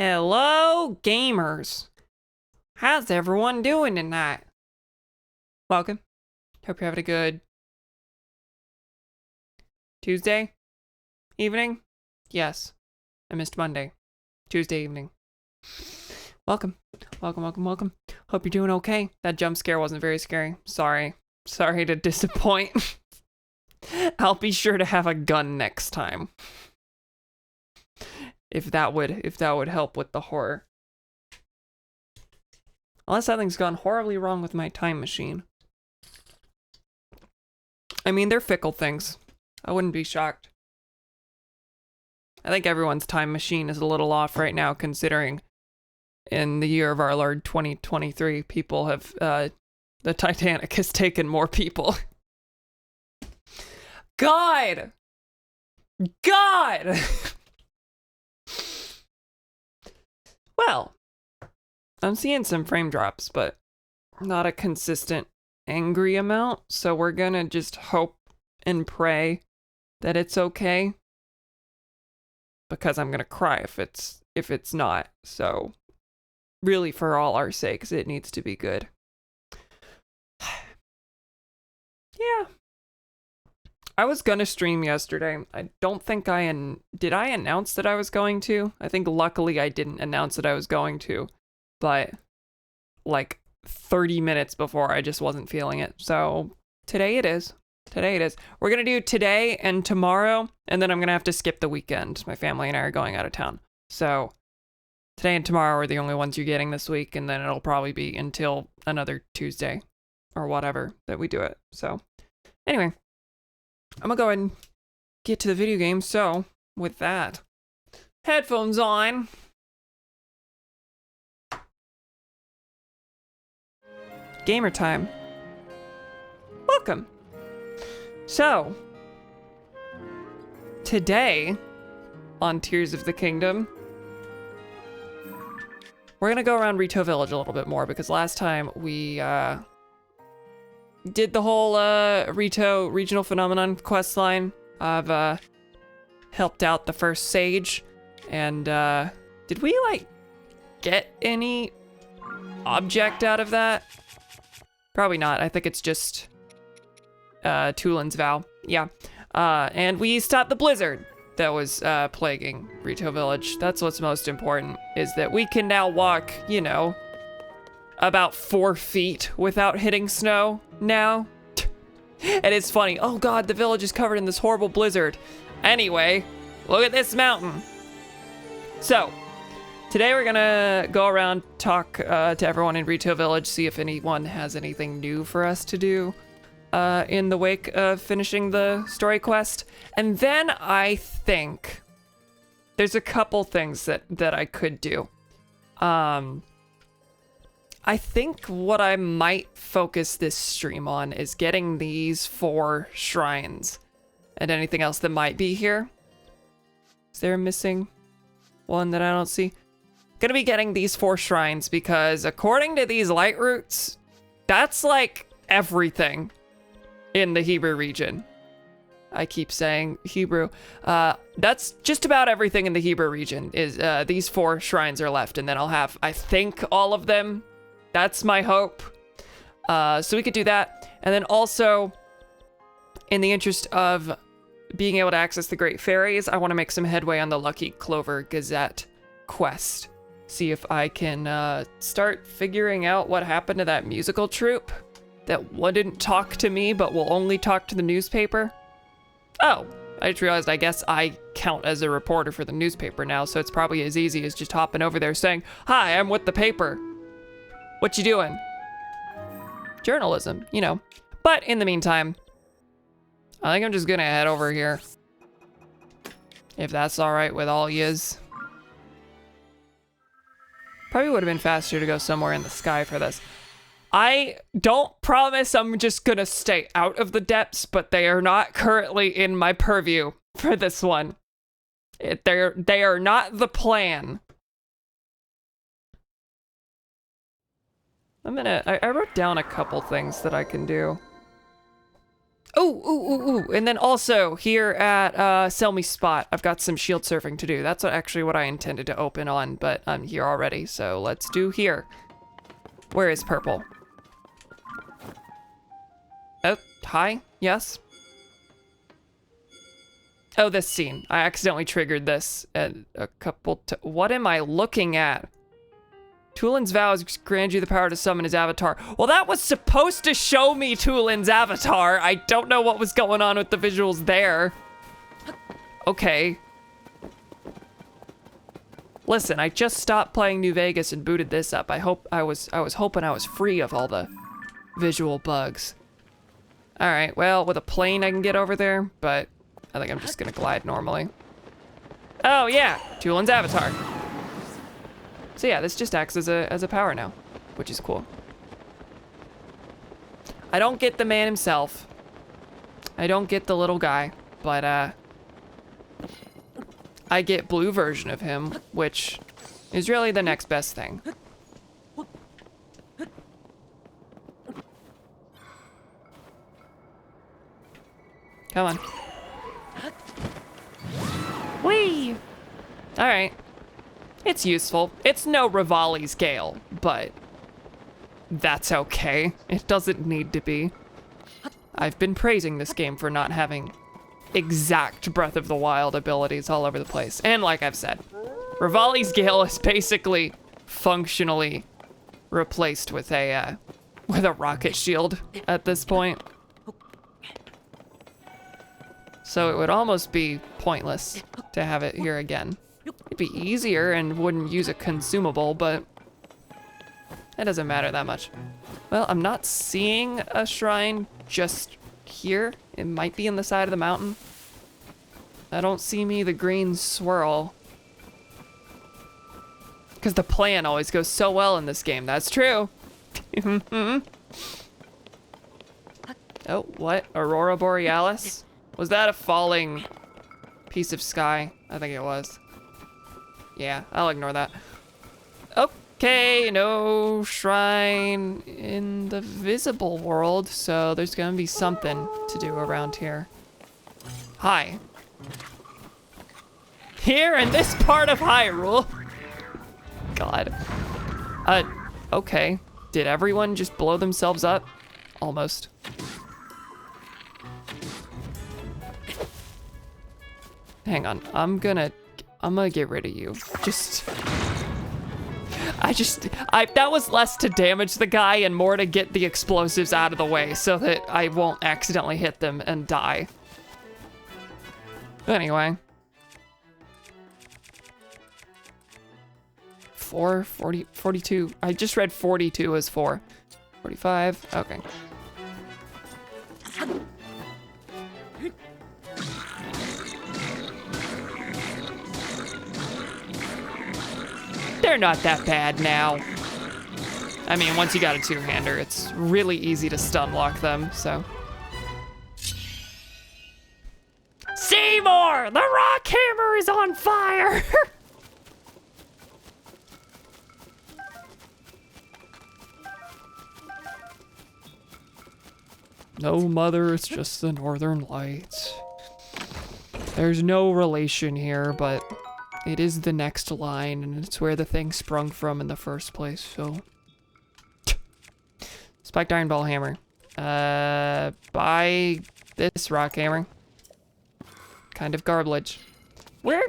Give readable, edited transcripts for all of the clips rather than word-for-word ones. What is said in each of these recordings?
Hello, gamers. How's everyone doing tonight? Welcome. Hope you're having a good Tuesday evening. Yes, I missed Monday. Tuesday evening. Welcome. Welcome. Hope you're doing okay. That jump scare wasn't very scary. Sorry to disappoint. I'll be sure to have a gun next time. If that would help with the horror. Unless something's gone horribly wrong with my time machine. I mean, they're fickle things. I wouldn't be shocked. I think everyone's time machine is a little off right now, considering in the year of our Lord 2023, people have, the Titanic has taken more people. God! Well, I'm seeing some frame drops, but not a consistent angry amount, so we're gonna just hope and pray that it's okay, because I'm gonna cry if it's not. So really, for all our sakes, it needs to be good. Yeah. I was gonna stream yesterday. I don't think did I announce that I was going to? I think luckily I didn't announce that I was going to, but like 30 minutes before I just wasn't feeling it. So today it is. We're gonna do today and tomorrow, and then I'm gonna have to skip the weekend. My family and I are going out of town. So today and tomorrow are the only ones you're getting this week, and then it'll probably be until another Tuesday or whatever that we do it. So anyway, I'm gonna go ahead and get to the video game. So with that, headphones on. Gamer time. Welcome. So, today on Tears of the Kingdom, we're gonna go around Rito Village a little bit more, because last time we did the whole Rito Regional Phenomenon quest line. I've helped out the first sage, and did we like get any object out of that? Probably not. I think it's just Tulin's vow. Yeah. And we stopped the blizzard that was plaguing Rito Village. That's what's most important, is that we can now walk, you know, about 4 feet without hitting snow now. And it's funny. Oh god, the village is covered in this horrible blizzard. Anyway, look at this mountain. So, today we're gonna go around, talk to everyone in Rito Village, see if anyone has anything new for us to do in the wake of finishing the story quest. And then I think there's a couple things that I could do. I think what I might focus this stream on is getting these 4 shrines and anything else that might be here. Is there a missing one that I don't see? Gonna be getting these 4 shrines because according to these light roots, that's like everything in the Hebrew region. I keep saying Hebrew. That's just about everything in the Hebrew region is these 4 shrines are left, and then I'll have, I think, all of them. That's my hope. So we could do that. And then also, in the interest of being able to access the Great Fairies, I want to make some headway on the Lucky Clover Gazette quest. See if I can start figuring out what happened to that musical troupe that wouldn't talk to me but will only talk to the newspaper. Oh, I just realized I guess I count as a reporter for the newspaper now, so it's probably as easy as just hopping over there saying, "Hi, I'm with the paper. What you doing?" Journalism, you know. But in the meantime, I think I'm just gonna head over here. If that's alright with all yous. Probably would have been faster to go somewhere in the sky for this. I don't promise I'm just gonna stay out of the depths, but they are not currently in my purview for this one. They are not the plan. I wrote down a couple things that I can do. Oh, ooh, ooh, ooh. And then also here at Sell Me Spot, I've got some shield surfing to do. That's actually what I intended to open on, but I'm here already, so let's do here. Where is purple? Oh, hi, yes. Oh, this scene. I accidentally triggered this at a couple what am I looking at? Tulin's vows grant you the power to summon his avatar. Well, that was supposed to show me Tulin's avatar. I don't know what was going on with the visuals there. Okay. Listen, I just stopped playing New Vegas and booted this up. I was hoping I was free of all the visual bugs. All right, well, with a plane I can get over there, but I think I'm just gonna glide normally. Oh yeah, Tulin's avatar. So yeah, this just acts as a power now, which is cool. I don't get the man himself. I don't get the little guy, but I get blue version of him, which is really the next best thing. Come on. Whee! All right. It's useful. It's no Rivali's Gale, but that's okay. It doesn't need to be. I've been praising this game for not having exact Breath of the Wild abilities all over the place. And like I've said, Rivali's Gale is basically functionally replaced with a rocket shield at this point. So it would almost be pointless to have it here again. It'd be easier and wouldn't use a consumable, but it doesn't matter that much. Well, I'm not seeing a shrine just here. It might be in the side of the mountain. I don't see the green swirl. Because the plan always goes so well in this game. That's true. Oh, what? Aurora Borealis? Was that a falling piece of sky? I think it was. Yeah, I'll ignore that. Okay, no shrine in the visible world, so there's gonna be something to do around here. Hi. Here in this part of Hyrule. God. Okay. Did everyone just blow themselves up? Almost. Hang on, I'm gonna get rid of you. That was less to damage the guy and more to get the explosives out of the way so that I won't accidentally hit them and die. Anyway. 42. I just read 42 as 4. 45, okay. They're not that bad now. I mean, once you got a two-hander, it's really easy to stun lock them, so. Seymour! The rock hammer is on fire! No, mother, it's just the northern lights. There's no relation here, but it is the next line, and it's where the thing sprung from in the first place, so. Spiked Iron Ball Hammer. Buy this rock hammer. Kind of garbage. Where?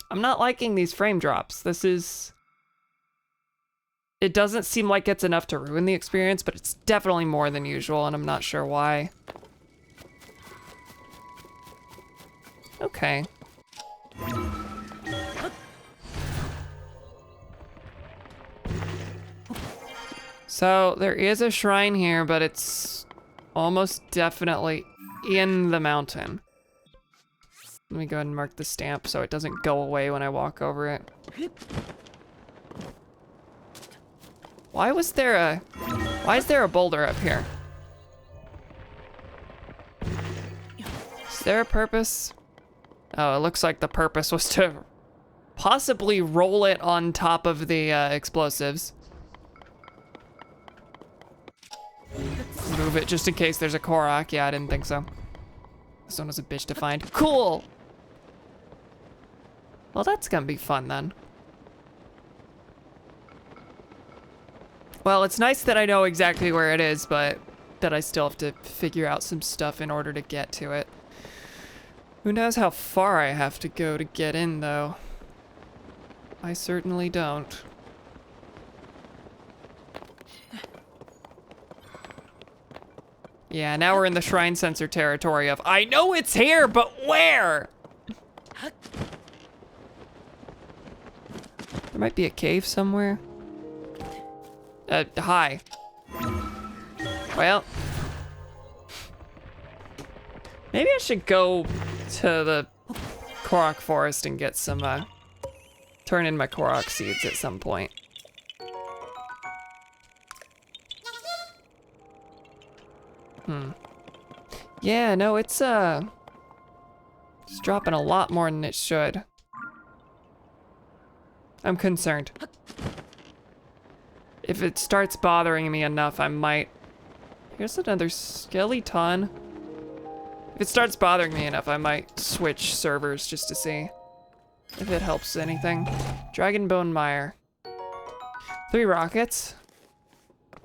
I'm not liking these frame drops. This is... It doesn't seem like it's enough to ruin the experience, but it's definitely more than usual, and I'm not sure why. Okay. So there is a shrine here, but it's almost definitely in the mountain. Let me go ahead and mark the stamp so it doesn't go away when I walk over it. Why is there a boulder up here? Is there a purpose? Oh, it looks like the purpose was to possibly roll it on top of the explosives. move it just in case there's a Korok. Yeah, I didn't think so. This one was a bitch to find. Cool! Well, that's gonna be fun then. Well, it's nice that I know exactly where it is, but that I still have to figure out some stuff in order to get to it. Who knows how far I have to go to get in, though? I certainly don't. Yeah, now we're in the shrine sensor territory of, I know it's here, but where? There might be a cave somewhere. Hi. Well. Maybe I should go to the Korok Forest and get some, turn in my Korok seeds at some point. Yeah, no, it's dropping a lot more than it should. I'm concerned. If it starts bothering me enough, I might... Here's another skeleton. If it starts bothering me enough, I might switch servers just to see if it helps anything. Dragon Bone Mire. 3 rockets.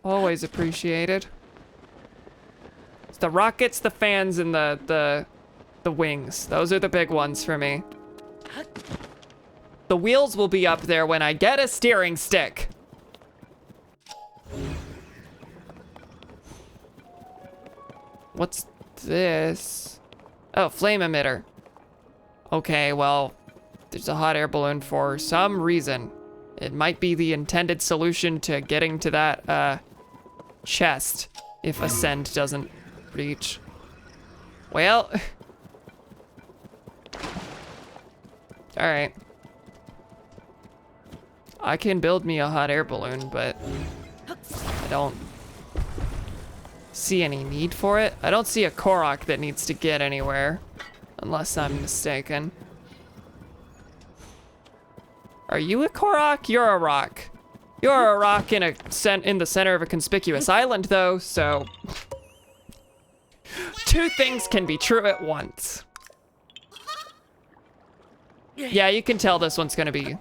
Always appreciated. It's the rockets, the fans, and the wings. Those are the big ones for me. The wheels will be up there when I get a steering stick. What's this? Oh, flame emitter. Okay, well, there's a hot air balloon for some reason. It might be the intended solution to getting to that, chest if Ascend doesn't reach. Well. Alright. I can build me a hot air balloon, but I don't see any need for it. I don't see a Korok that needs to get anywhere, unless I'm mistaken. Are you a Korok? You're a rock. You're a rock in the center of a conspicuous island, though, so... 2 things can be true at once. Yeah, you can tell this one's gonna be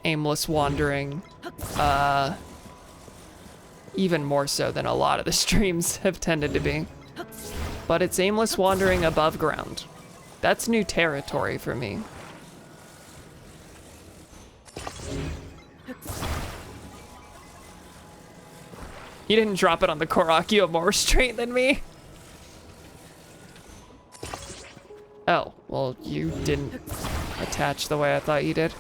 aimless wandering. Even more so than a lot of the streams have tended to be. But it's aimless wandering above ground. That's new territory for me. You didn't drop it on the Korok, you have more restraint than me. Oh, well, you didn't attach the way I thought you did.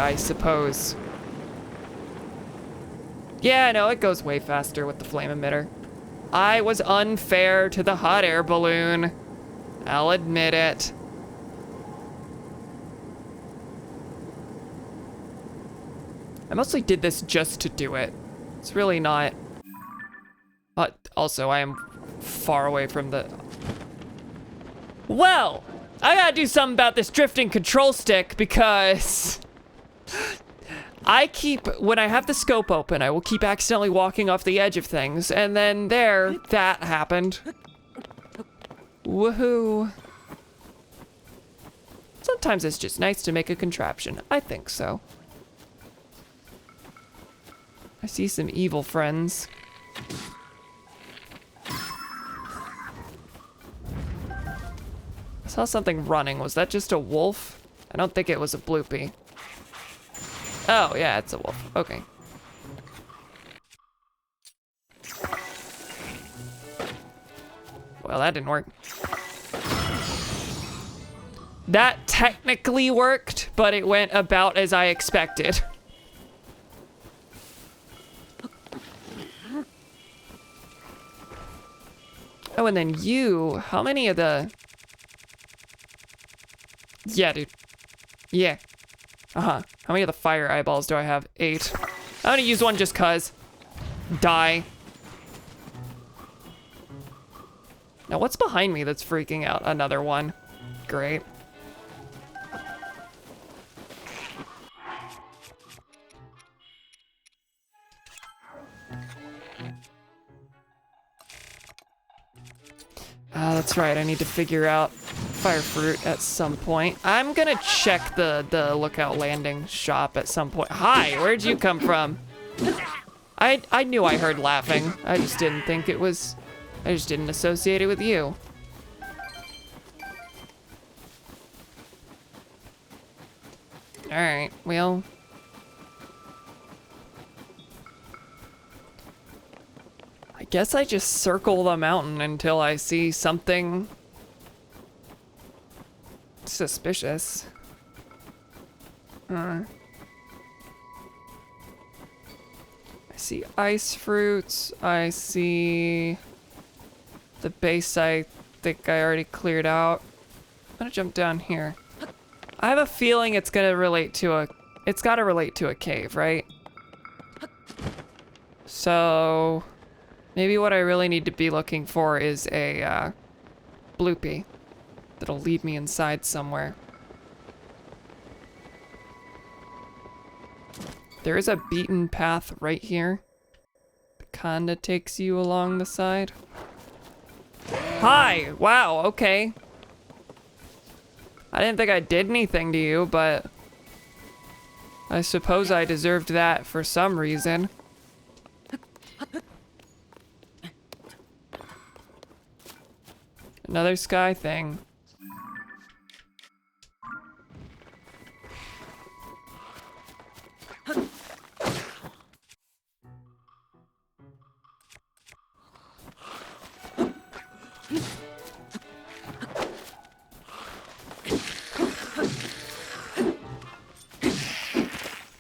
I suppose. Yeah, no, it goes way faster with the flame emitter. I was unfair to the hot air balloon. I'll admit it. I mostly did this just to do it. It's really not. But also, I am far away from the... Well, I gotta do something about this drifting control stick because when I have the scope open, I will keep accidentally walking off the edge of things, and then that happened. Woohoo. Sometimes it's just nice to make a contraption. I think so. I see some evil friends. I saw something running. Was that just a wolf? I don't think it was a bloopy. Oh, yeah, it's a wolf. Okay. Well, that didn't work. That technically worked, but it went about as I expected. Oh, and then you, how many of the... Yeah, dude. Yeah. Uh-huh. How many of the fire eyeballs do I have? 8. I'm gonna use one just cuz. Die. Now what's behind me that's freaking out? Another one. Great. That's right, I need to figure out fire fruit at some point. I'm gonna check the lookout landing shop at some point. Hi, where'd you come from? I knew I heard laughing. I just didn't think it was, I just didn't associate it with you. All right, well. I guess I just circle the mountain until I see something suspicious. I see ice fruits. I see the base I think I already cleared out. I'm gonna jump down here. I have a feeling it's gonna relate to a, it's gotta relate to a cave, right? So maybe what I really need to be looking for is a bloopy that'll lead me inside somewhere. There is a beaten path right here that kinda takes you along the side. Hi! Wow, okay. I didn't think I did anything to you, but I suppose I deserved that for some reason. Another sky thing.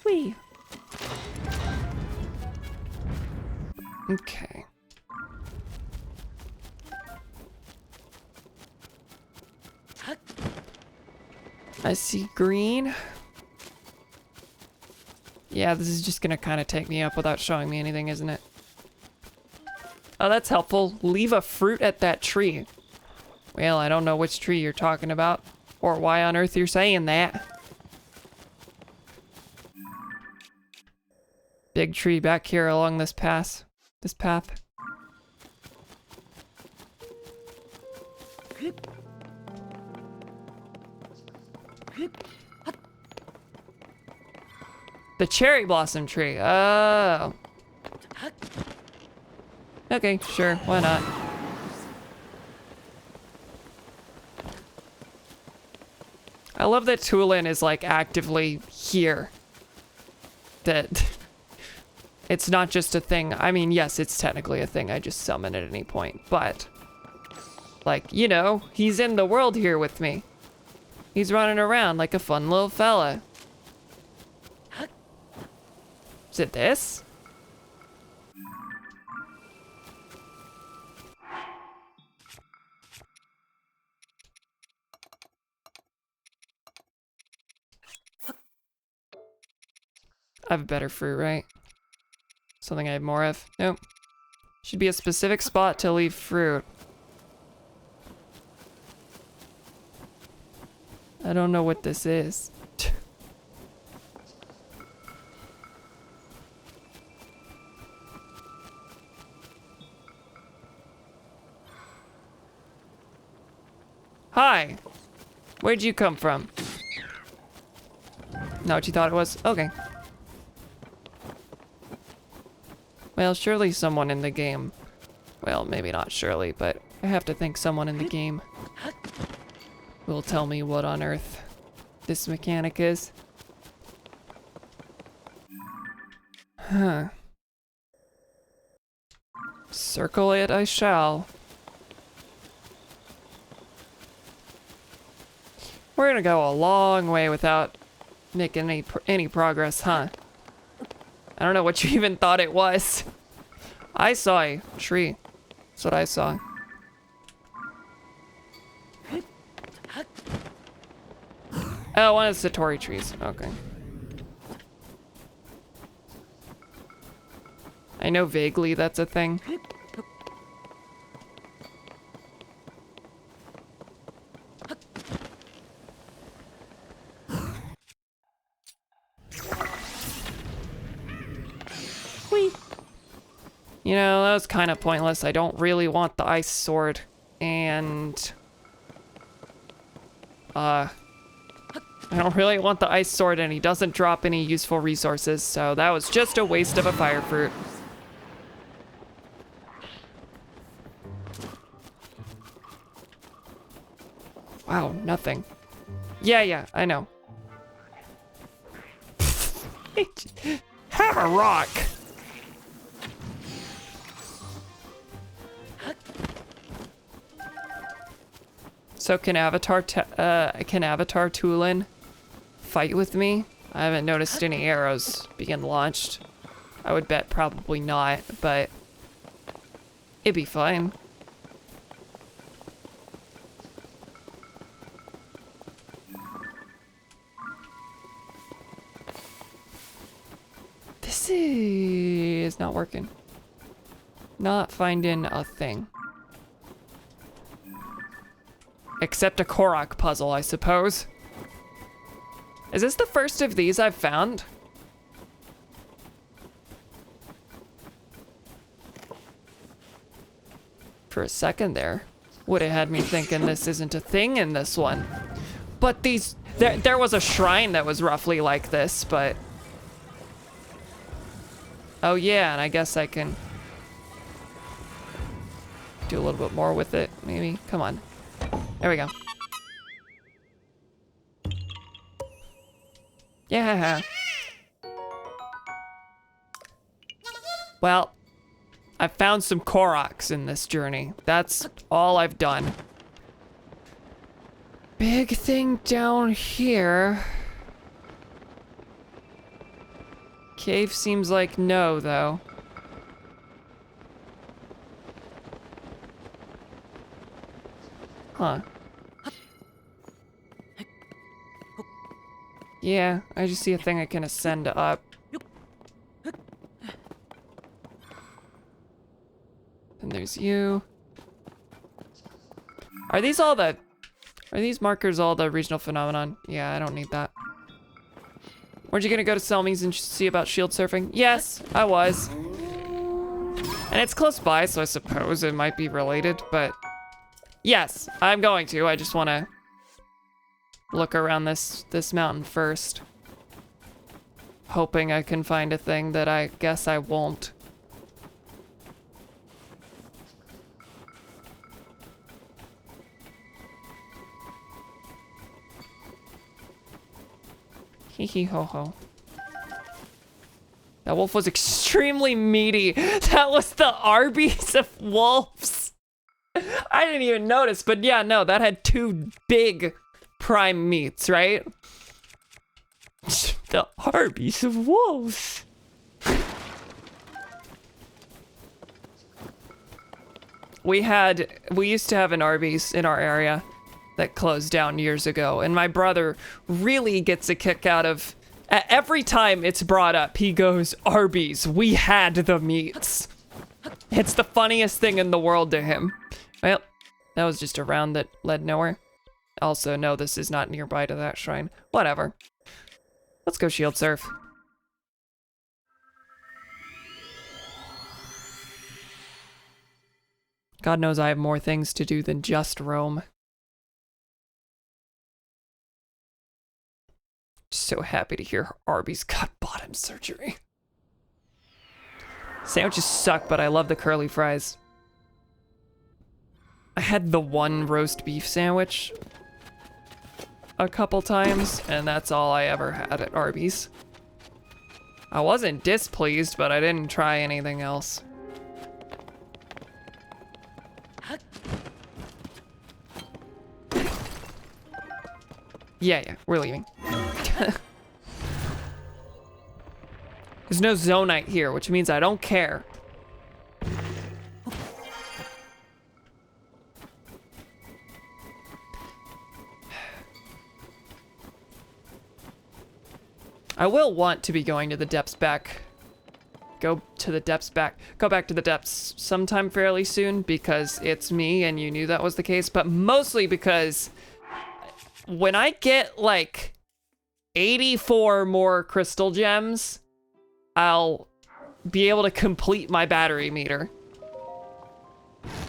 Whee! Okay. I see green. Yeah, this is just gonna kind of take me up without showing me anything, isn't it? Oh, that's helpful. Leave a fruit at that tree. Well, I don't know which tree you're talking about, or why on earth you're saying that. Big tree back here along this path. This path. The cherry blossom tree. Oh. Okay, sure, why not? I love that Tulin is like actively here. That it's not just a thing. I mean, yes, it's technically a thing I just summon at any point, but like, you know, he's in the world here with me. He's running around like a fun little fella. Is it this? I have a better fruit, right? Something I have more of? Nope. Should be a specific spot to leave fruit. I don't know what this is. Hi! Where'd you come from? Not what you thought it was? Okay. Well, surely someone in the game. Well, maybe not surely, but I have to think someone in the game will tell me what on earth this mechanic is. Huh. Circle it I shall. We're gonna go a long way without making any progress, huh? I don't know what you even thought it was. I saw a tree. That's what I saw. Oh, one of the Satori trees. Okay. I know vaguely that's a thing. You know, that was kind of pointless. I don't really want the ice sword. And... I don't really want the ice sword, and he doesn't drop any useful resources, so that was just a waste of a fire fruit. Wow, nothing. Yeah, I know. Have a rock! So can Avatar Tulin fight with me? I haven't noticed any arrows being launched. I would bet probably not, but it'd be fine. This is not working. Not finding a thing. Except a Korok puzzle, I suppose. Is this the first of these I've found? For a second there, would have had me thinking this isn't a thing in this one. But these, there was a shrine that was roughly like this, but... Oh yeah, and I guess I can do a little bit more with it, maybe. Come on. There we go. Yeah. Well, I found some Koroks in this journey. That's all I've done. Big thing down here. Cave seems like no, though. Huh. Yeah, I just see a thing I can ascend up. And there's you. Are these markers all the regional phenomenon? Yeah, I don't need that. Weren't you gonna go to Selmies and see about shield surfing? Yes, I was. And it's close by, so I suppose it might be related, but... Yes, I'm going to. I just want to look around this mountain first. Hoping I can find a thing that I guess I won't. Hee hee ho ho. That wolf was extremely meaty. That was the Arby's of wolves. I didn't even notice, but yeah, no, that had two big prime meats, right? The Arby's of wolves. We used to have an Arby's in our area that closed down years ago, and my brother really gets a kick out of, every time it's brought up, he goes, Arby's, we had the meats. It's the funniest thing in the world to him. Well, that was just a round that led nowhere. Also, no, this is not nearby to that shrine. Whatever. Let's go shield surf. God knows I have more things to do than just roam. So happy to hear Arby's got bottom surgery. Sandwiches suck, but I love the curly fries. I had the one roast beef sandwich a couple times, and that's all I ever had at Arby's. I wasn't displeased, but I didn't try anything else. Yeah, we're leaving. There's no Zonite here, which means I don't care. I will want to be going to the depths back. Go back to the depths sometime fairly soon, because it's me and you knew that was the case, but mostly because when I get like 84 more crystal gems, I'll be able to complete my battery meter.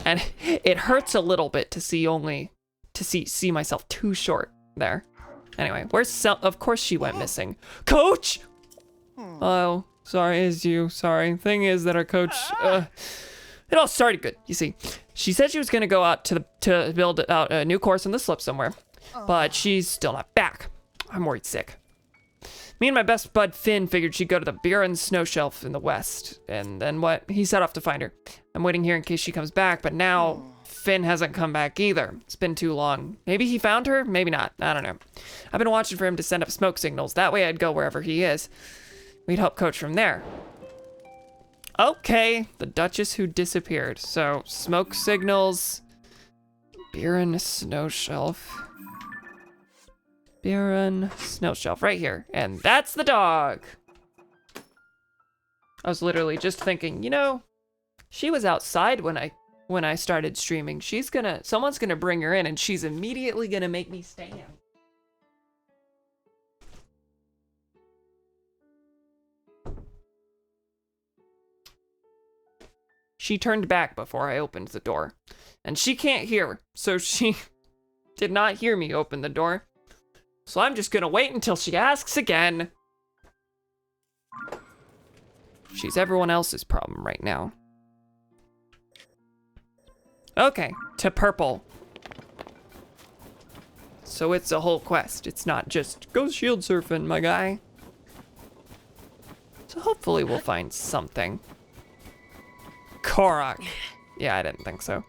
And it hurts a little bit to see myself too short there. Anyway, of course she went missing. Coach! Oh, sorry, it's you, sorry. Thing is that our coach, it all started good, you see. She said she was gonna go out to build out a new course on the slip somewhere, but she's still not back. I'm worried sick. Me and my best bud Finn figured she'd go to the beer and snow shelf in the west, and then what? He set off to find her. I'm waiting here in case she comes back, but now Finn hasn't come back either. It's been too long. Maybe he found her, maybe not, I don't know. I've been watching for him to send up smoke signals. That way I'd go wherever he is. We'd help coach from there. Okay, the Duchess who disappeared. So, smoke signals, beer and a snow shelf. Beer and snow shelf right here. And that's the dog. I was literally just thinking, you know, she was outside when I started streaming. Someone's gonna bring her in and she's immediately gonna make me stand. She turned back before I opened the door. And she can't hear, so she did not hear me open the door. So I'm just gonna wait until she asks again. She's everyone else's problem right now. Okay, to purple. So it's a whole quest. It's not just go shield surfing, my guy. So hopefully we'll find something. Korok. Yeah, I didn't think so.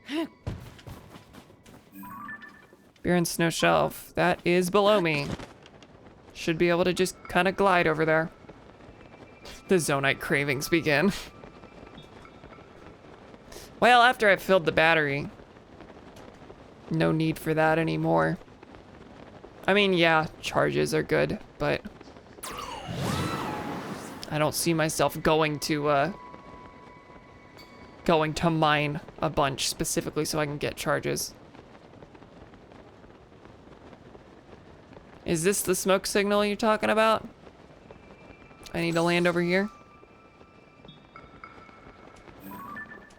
Beer and snow shelf. That is below me. Should be able to just kind of glide over there. The Zonite cravings begin. Well, after I've filled the battery, no need for that anymore. I mean, yeah, charges are good, but I don't see myself going to mine a bunch specifically so I can get charges. Is this the smoke signal you're talking about? I need to land over here.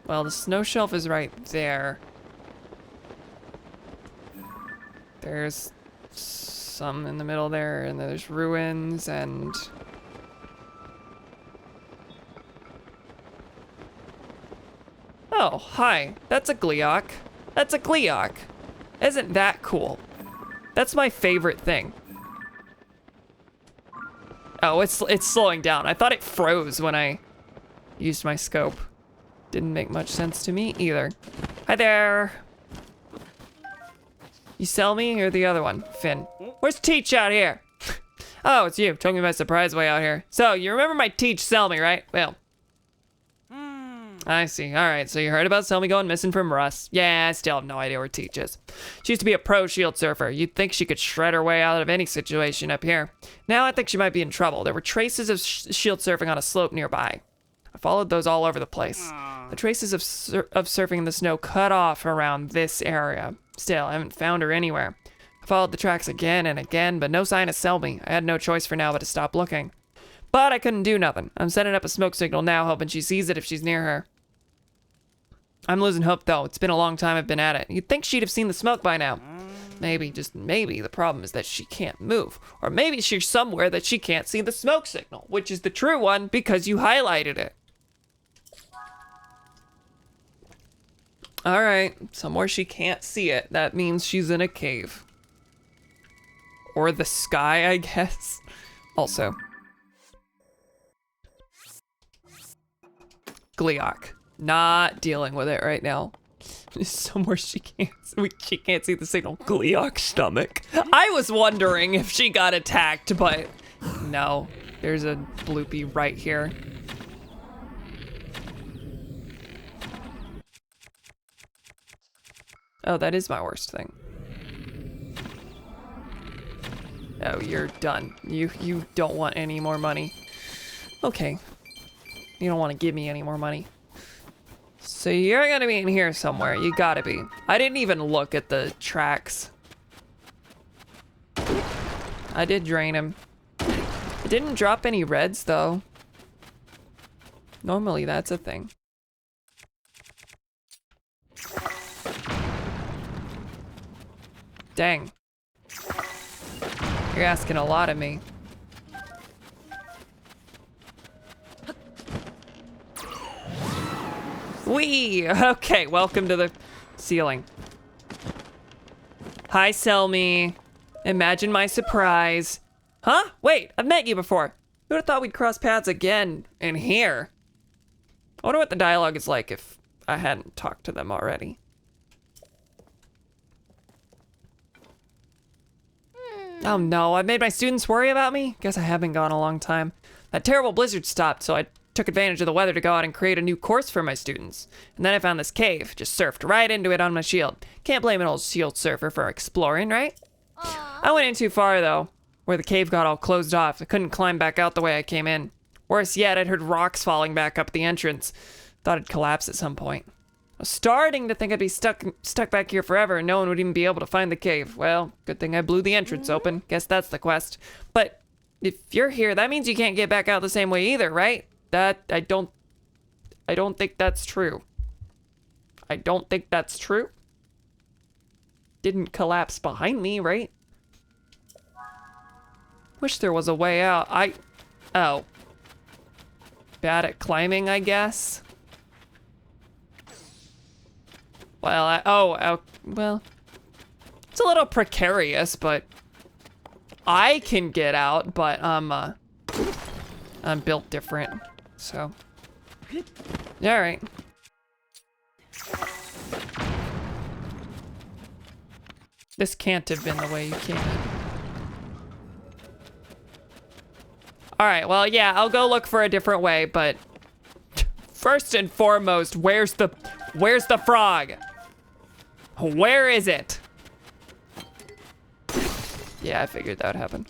Well, the snow shelf is right there. There's some in the middle there, and there's ruins, and... Oh, hi. That's a Gleeok. That's a Gleeok. Isn't that cool? That's my favorite thing. Oh, it's slowing down. I thought it froze when I used my scope. Didn't make much sense to me either. Hi there. You sell me or the other one? Finn. Where's Teach out here? Oh, it's you. Took me by surprise way out here. So, you remember my Teach sell me, right? Well. I see. All right, so you heard about Selmy going missing from Russ. Yeah, I still have no idea where Teach is. She used to be a pro shield surfer. You'd think she could shred her way out of any situation up here. Now I think she might be in trouble. There were traces of shield surfing on a slope nearby. I followed those all over the place. The traces of surfing in the snow cut off around this area. Still, I haven't found her anywhere. I followed the tracks again and again, but no sign of Selmy. I had no choice for now but to stop looking. But I couldn't do nothing. I'm setting up a smoke signal now, hoping she sees it if she's near her. I'm losing hope, though. It's been a long time I've been at it. You'd think she'd have seen the smoke by now. Maybe, just maybe, the problem is that she can't move. Or maybe she's somewhere that she can't see the smoke signal, which is the true one because you highlighted it. All right, somewhere she can't see it. That means she's in a cave. Or the sky, I guess. Also. Gleeok. Not dealing with it right now. Somewhere she can't see the signal. Gleeok stomach. I was wondering if she got attacked, but no. There's a bloopy right here. Oh, that is my worst thing. Oh, you're done. You don't want any more money. Okay. You don't want to give me any more money. So you're gonna be in here somewhere. You gotta be. I didn't even look at the tracks. I did drain him. It didn't drop any reds though. Normally that's a thing. Dang. You're asking a lot of me. Whee! Okay, welcome to the ceiling. Hi, Selmy. Imagine my surprise. Huh? Wait, I've met you before. Who would have thought we'd cross paths again in here? I wonder what the dialogue is like if I hadn't talked to them already. Oh no, I've made my students worry about me? Guess I have been gone a long time. That terrible blizzard stopped, so I took advantage of the weather to go out and create a new course for my students. And then I found this cave, just surfed right into it on my shield. Can't blame an old shield surfer for exploring, right? I went in too far though, where the cave got all closed off. I couldn't climb back out the way I came in. Worse yet, I'd heard rocks falling back up the entrance. Thought it'd collapse at some point. I was starting to think I'd be stuck back here forever and no one would even be able to find the cave. Well, good thing I blew the entrance open. Guess that's the quest. But if you're here, that means you can't get back out the same way either, right? I don't think that's true. I don't think that's true. Didn't collapse behind me, right? Wish there was a way out. Oh. Bad at climbing, I guess. Well, well, it's a little precarious, but I can get out, but I'm built different, so. All right. This can't have been the way you came in. All right, well, yeah, I'll go look for a different way, but first and foremost, where's the frog? Where is it? Yeah, I figured that would happen.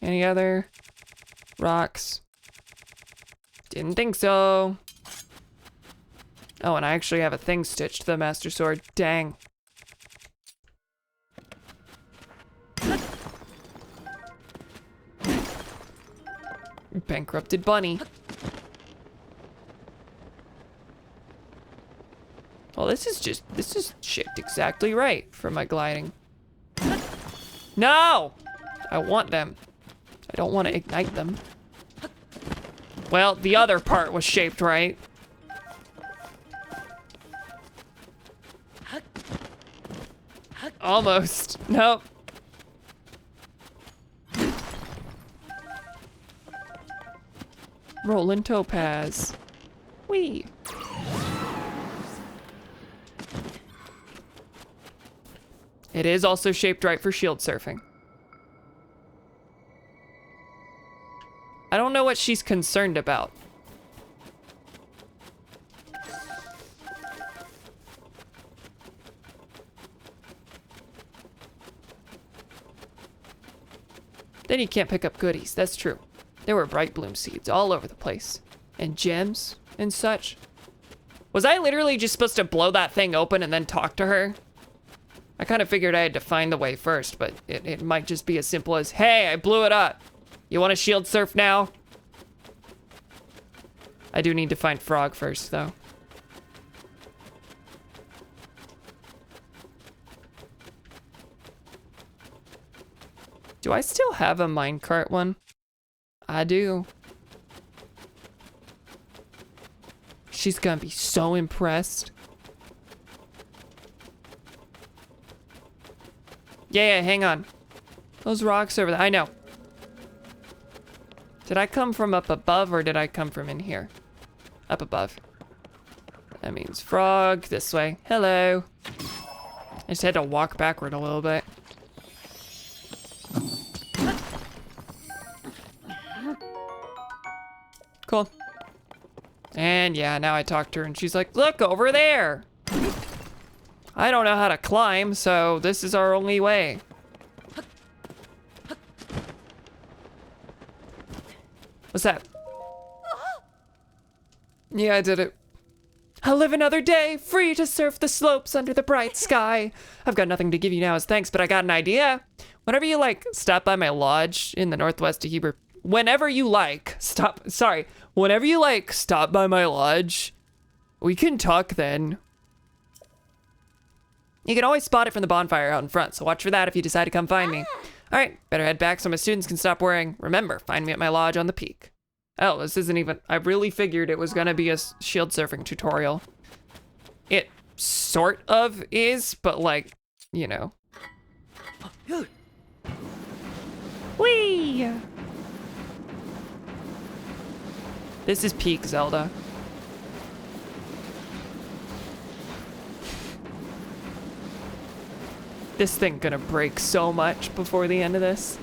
Any other rocks? Didn't think so. Oh, and I actually have a thing stitched to the Master Sword. Dang. Bankrupted bunny. Well, this is shaped exactly right for my gliding. No! I want them. I don't want to ignite them. Well, the other part was shaped right. Almost. Nope. Rolling topaz. Whee. It is also shaped right for shield surfing. I don't know what she's concerned about. Then you can't pick up goodies, that's true. There were bright bloom seeds all over the place. And gems and such. Was I literally just supposed to blow that thing open and then talk to her? I kind of figured I had to find the way first, but it might just be as simple as, hey, I blew it up. You want to shield surf now? I do need to find Frog first, though. Do I still have a minecart one? I do. She's gonna be so impressed. Yeah, hang on. Those rocks over there, I know. Did I come from up above or did I come from in here? Up above. That means frog this way. Hello. I just had to walk backward a little bit. Cool. And yeah, now I talked to her and she's like, look over there. I don't know how to climb, so this is our only way. What's that? Yeah, I did it. I'll live another day, free to surf the slopes under the bright sky. I've got nothing to give you now as thanks, but I got an idea. Whenever you, like, stop by my lodge in the northwest of whenever you like, stop by my lodge. We can talk then. You can always spot it from the bonfire out in front, so watch for that if you decide to come find me. All right, better head back so my students can stop worrying. Remember, find me at my lodge on the peak. Oh, this isn't even, I really figured it was gonna be a shield surfing tutorial. It sort of is, but like, you know. Whee! This is peak Zelda. This thing gonna break so much before the end of this.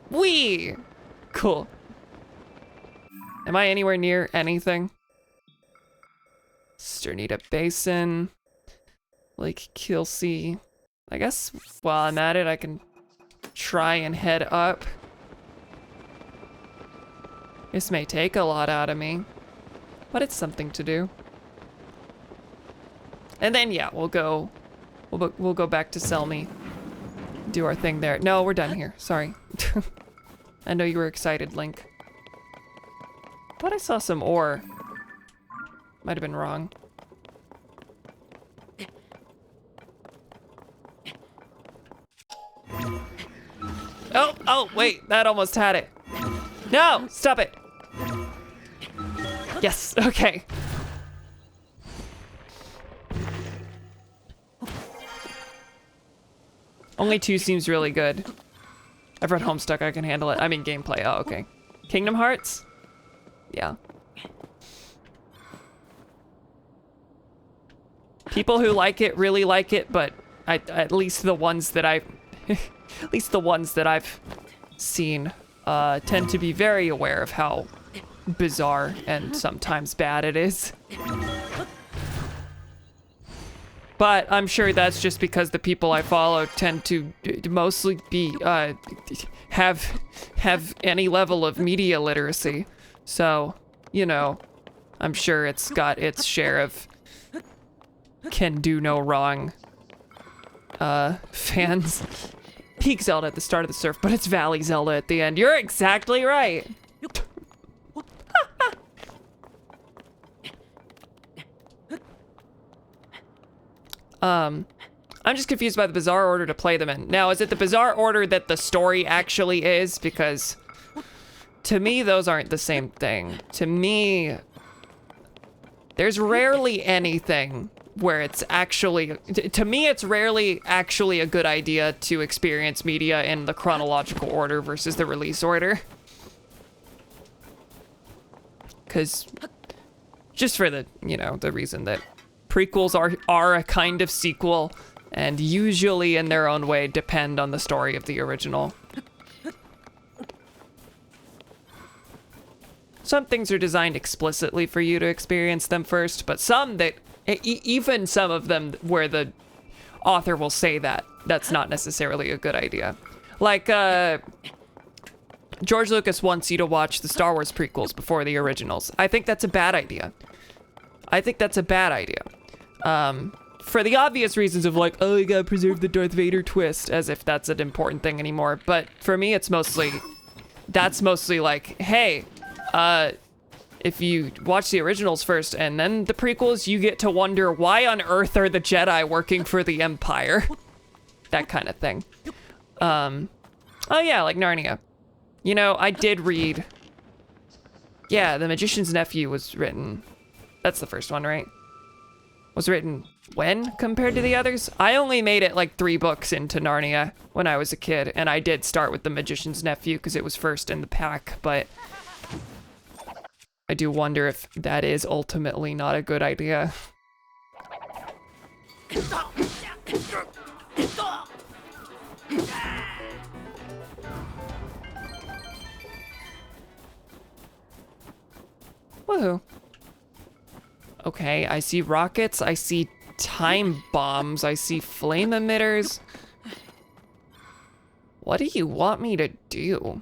Whee! Cool. Am I anywhere near anything? Sternita Basin. Lake Kilsey. I guess while I'm at it, I can try and head up. This may take a lot out of me, but it's something to do. And then yeah, we'll go back to Selmy. Do our thing there. No, we're done here. Sorry. I know you were excited, Link. Thought I saw some ore. Might have been wrong. Oh, wait, that almost had it. No, stop it. Yes, okay. Only 2 seems really good. I've read Homestuck, I can handle it. I mean gameplay, oh, okay. Kingdom Hearts? Yeah. People who like it really like it, but at least the ones that I've seen tend to be very aware of how bizarre and sometimes bad it is. But I'm sure that's just because the people I follow tend to mostly be have any level of media literacy. So, you know, I'm sure it's got its share of can do no wrong fans. Peak Zelda at the start of the surf, but it's Valley Zelda at the end. You're exactly right. I'm just confused by the bizarre order to play them in. Now, is it the bizarre order that the story actually is? Because to me, those aren't the same thing. To me, there's rarely anything where it's actually, to me, it's rarely actually a good idea to experience media in the chronological order versus the release order. Because just for the, you know, the reason that prequels are a kind of sequel and usually in their own way depend on the story of the original. Some things are designed explicitly for you to experience them first, but some that, even some of them where the author will say that, that's not necessarily a good idea. Like, George Lucas wants you to watch the Star Wars prequels before the originals. I think that's a bad idea. For the obvious reasons of like, oh, you gotta preserve the Darth Vader twist, as if that's an important thing anymore. But for me, it's mostly, that's mostly like, hey, if you watch the originals first and then the prequels, you get to wonder why on earth are the Jedi working for the Empire? That kind of thing. Oh yeah, like Narnia. You know, I did read, yeah, The Magician's Nephew was written, that's the first one, right? Was written when compared to the others? I only made it like 3 books into Narnia when I was a kid, and I did start with The Magician's Nephew because it was first in the pack, but I do wonder if that is ultimately not a good idea. Woohoo. Okay, I see rockets, I see time bombs, I see flame emitters. What do you want me to do?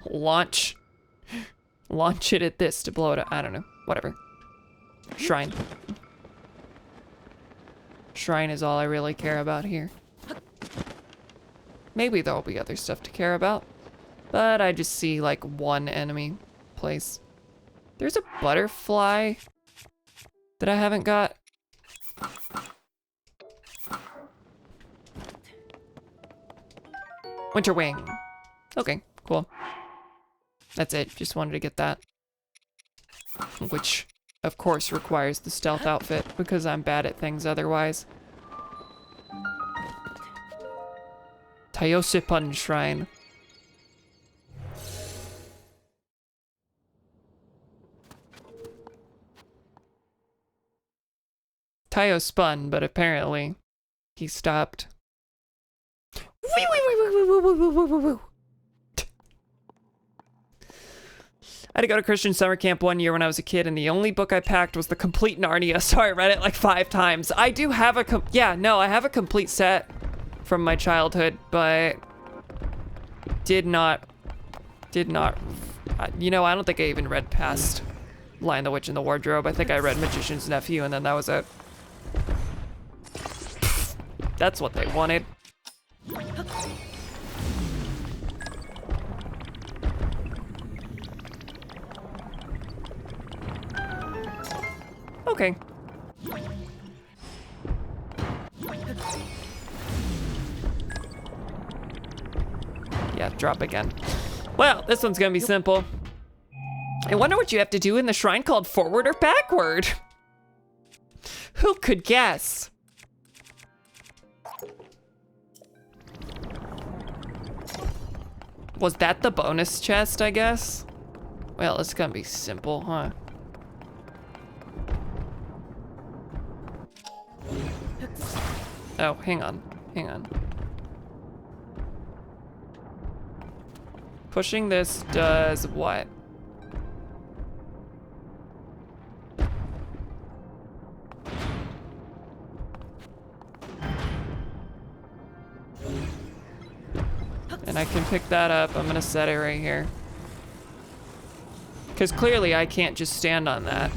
Launch it at this to blow it up. I don't know, whatever. Shrine. shrine is all I really care about here. Maybe there'll be other stuff to care about. But I just see like one enemy place. There's a butterfly that I haven't got. Winter wing. Okay, cool. That's it. Just wanted to get that. Which, of course, requires the stealth outfit because I'm bad at things otherwise. Tayosipun Shrine. Tayo spun, but apparently he stopped. I had to go to Christian summer camp one year when I was a kid, and the only book I packed was the complete Narnia, so I read it like 5 times. I do have a I have a complete set from my childhood, but did not, you know, I don't think I even read past Lion the Witch in the Wardrobe. I think I read Magician's Nephew, and then that was it. That's what they wanted. Okay. Yeah, drop again. Well, this one's gonna be simple. I wonder what you have to do in the shrine called forward or backward. Who could guess? Was that the bonus chest, I guess? Well, it's gonna be simple, huh? Oh, hang on. Hang on. Pushing this does what? And I can pick that up. I'm gonna set it right here. Because clearly I can't just stand on that.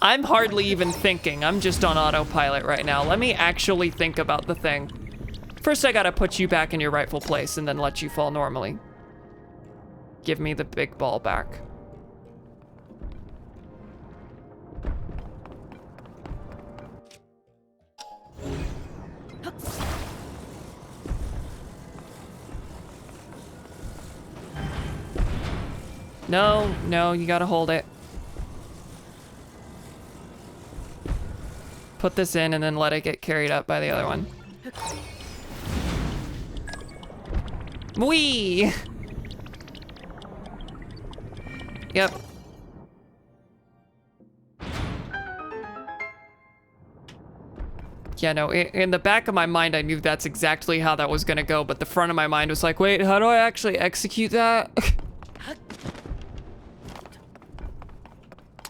I'm hardly even thinking. I'm just on autopilot right now. Let me actually think about the thing. First, I gotta put you back in your rightful place and then let you fall normally. Give me the big ball back. No, no, you gotta hold it. Put this in and then let it get carried up by the other one. Whee! Yep. Yeah, no, in the back of my mind, I knew that's exactly how that was gonna go, but the front of my mind was like, wait, how do I actually execute that?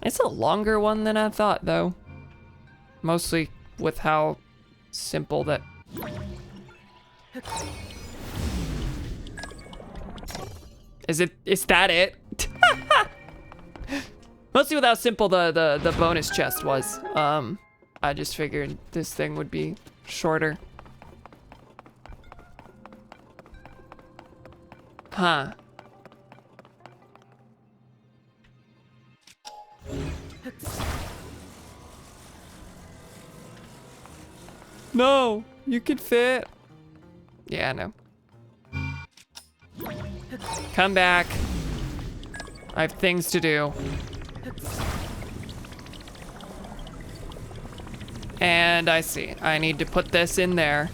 It's a longer one than I thought, though. Mostly with how simple that... Is that it? Mostly with how simple the bonus chest was. I just figured this thing would be shorter. Huh. No, you can fit. Yeah, no. Come back. I have things to do. And I see. I need to put this in there.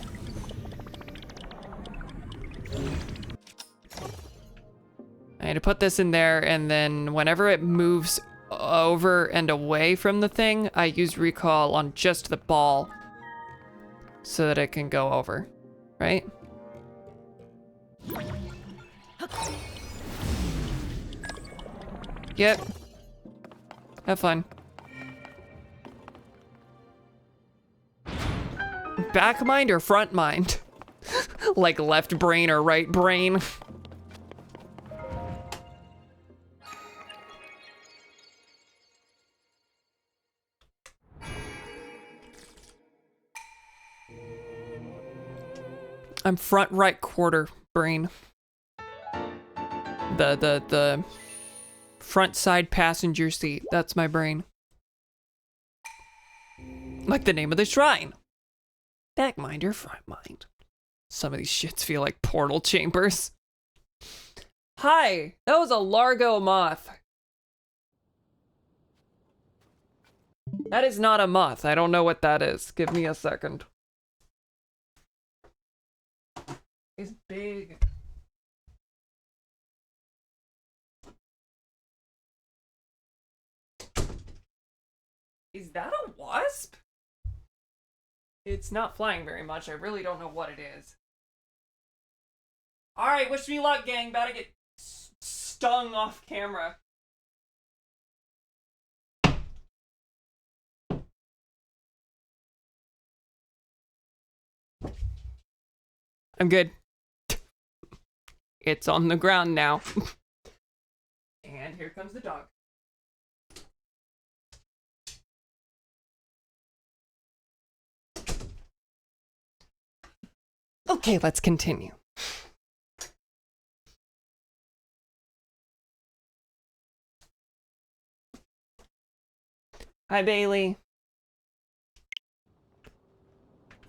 I need to put this in there, and then whenever it moves over and away from the thing, I use recall on just the ball so that it can go over, right? Yep. Have fun. back mind or front mind? Like left brain or right brain? I'm front right quarter brain. The front side passenger seat. That's my brain. Like the name of the shrine. Back mind or front mind? Some of these shits feel like portal chambers. Hi, that was a Largo moth. That is not a moth. I don't know what that is. Give me a second. It's big. Is that a wasp? It's not flying very much. I really don't know what it is. Alright, wish me luck, gang. About to get stung off camera. I'm good. It's on the ground now. And here comes the dog. Okay, let's continue. Hi, Bailey.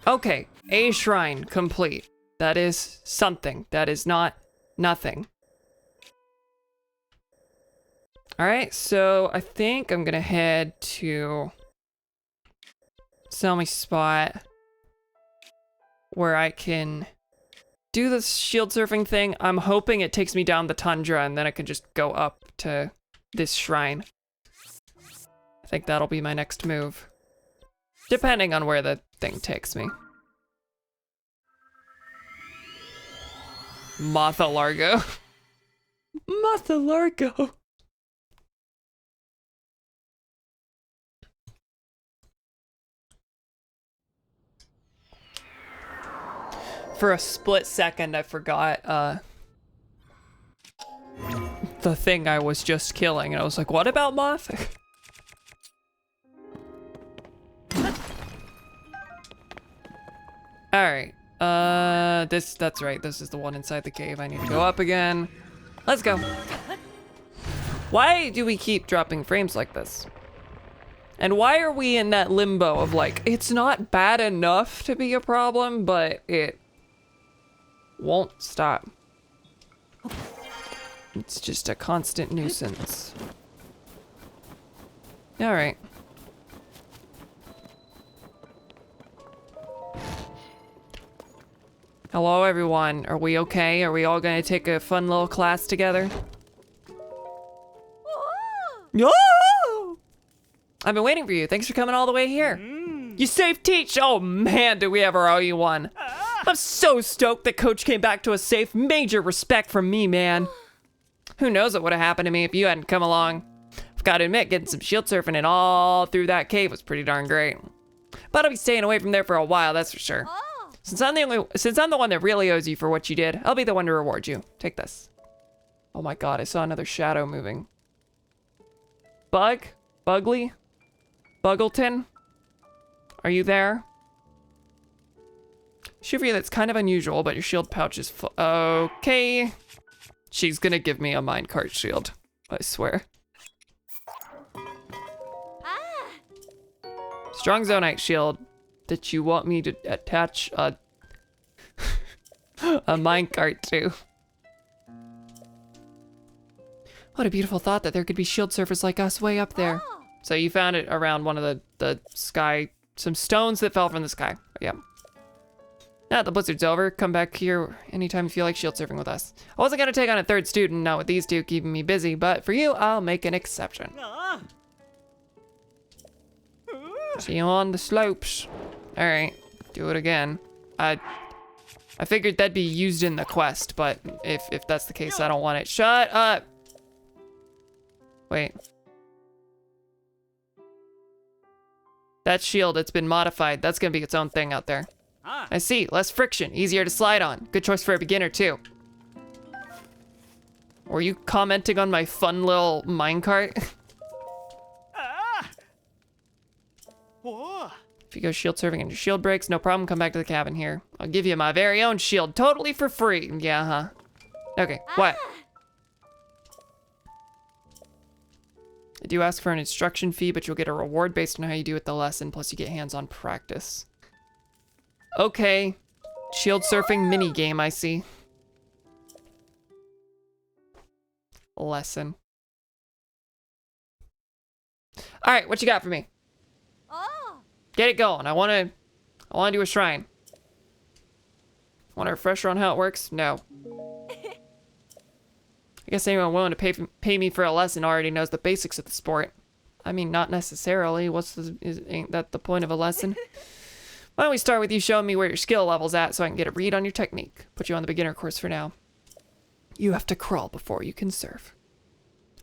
Okay, a shrine complete. That is something. That is not nothing. Alright, so I think I'm gonna head to Selmy spot where I can do this shield surfing thing. I'm hoping it takes me down the tundra and then I can just go up to this shrine. I think that'll be my next move. Depending on where the thing takes me. Motha Largo. Motha Largo. For a split second, I forgot the thing I was just killing, and I was like, what about Moth? Alright, that's right, this is the one inside the cave. I need to go up again. Let's go. Why do we keep dropping frames like this? And why are we in that limbo of like, it's not bad enough to be a problem, but it won't stop. It's just a constant nuisance. Alright. Hello everyone, are we okay? Are we all gonna take a fun little class together? Yo! I've been waiting for you. Thanks for coming all the way here. You safe teach! Oh man, do we ever owe you one. I'm so stoked that Coach came back to us safe. Major respect from me, man. Who knows what would have happened to me if you hadn't come along. I've got to admit, getting some shield surfing and all through that cave was pretty darn great. But I'll be staying away from there for a while, that's for sure. Since I'm the one that really owes you for what you did, I'll be the one to reward you. Take this. Oh my god, I saw another shadow moving. Bug? Bugly? Buggleton? Are you there? Shivry, that's kind of unusual, but your shield pouch is full. Okay. She's gonna give me a minecart shield, I swear. Strong Zonite shield that you want me to attach a minecart to. What a beautiful thought that there could be shield surfers like us way up there. So you found it around one of the sky, some stones that fell from the sky. Yeah. Now that the blizzard's over, come back here anytime you feel like shield surfing with us. I wasn't gonna take on a third student, not with these two keeping me busy, but for you, I'll make an exception. See you on the slopes. All right, do it again. I figured that'd be used in the quest, but if that's the case, I don't want it. Shut up. Wait. That shield, it's been modified. That's gonna be its own thing out there. I see, less friction, easier to slide on. Good choice for a beginner too. Were you commenting on my fun little minecart? If you go shield surfing and your shield breaks, no problem, come back to the cabin here. I'll give you my very own shield, totally for free. Yeah, huh? Okay, what? I do ask for an instruction fee, but you'll get a reward based on how you do with the lesson, plus you get hands-on practice. Okay, shield surfing mini game, I see. Lesson. All right, what you got for me? Get it going. I wanna do a shrine. Want a refresher on how it works? No. I guess anyone willing to pay me for a lesson already knows the basics of the sport. I mean, not necessarily. Ain't that the point of a lesson? Why don't we start with you showing me where your skill level's at so I can get a read on your technique. Put you on the beginner course for now. You have to crawl before you can surf.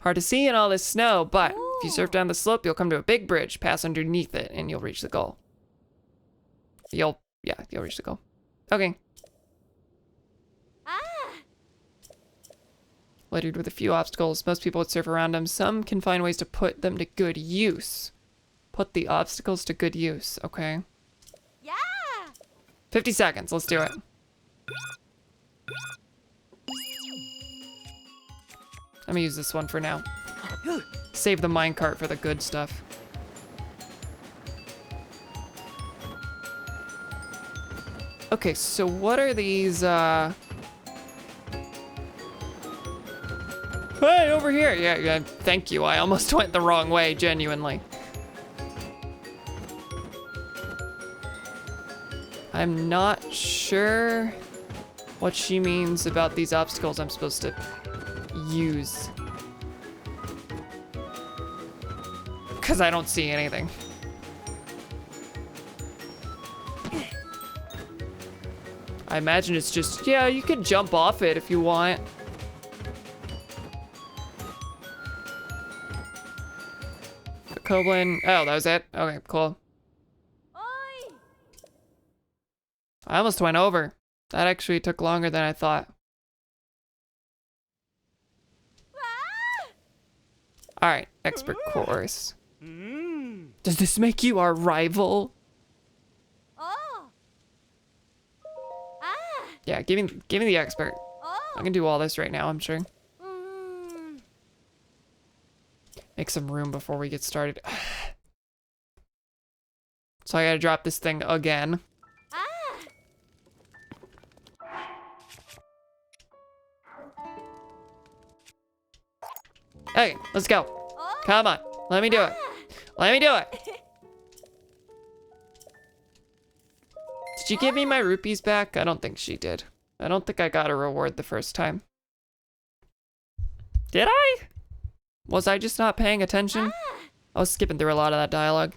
Hard to see in all this snow, but if you surf down the slope, you'll come to a big bridge, pass underneath it, and you'll reach the goal. You'll reach the goal. Okay. Littered with a few obstacles, most people would surf around them. Some can find ways to put them to good use. Put the obstacles to good use, okay. Yeah. 50 seconds, let's do it. I'm gonna use this one for now. Save the minecart for the good stuff. Okay, so what are these, Hey, over here! Yeah, thank you. I almost went the wrong way, genuinely. I'm not sure what she means about these obstacles I'm supposed to use. Because I don't see anything. I imagine it's just, yeah, you can jump off it if you want. The Koblin, oh, that was it? Okay, cool. I almost went over. That actually took longer than I thought. All right, expert course. Does this make you our rival? Yeah, give me the expert. I can do all this right now, I'm sure. Make some room before we get started. So I gotta drop this thing again. Okay, let's go. Come on, let me do it. Let me do it. Did you give me my rupees back? I don't think she did. I don't think I got a reward the first time. Did I? Was I just not paying attention? I was skipping through a lot of that dialogue.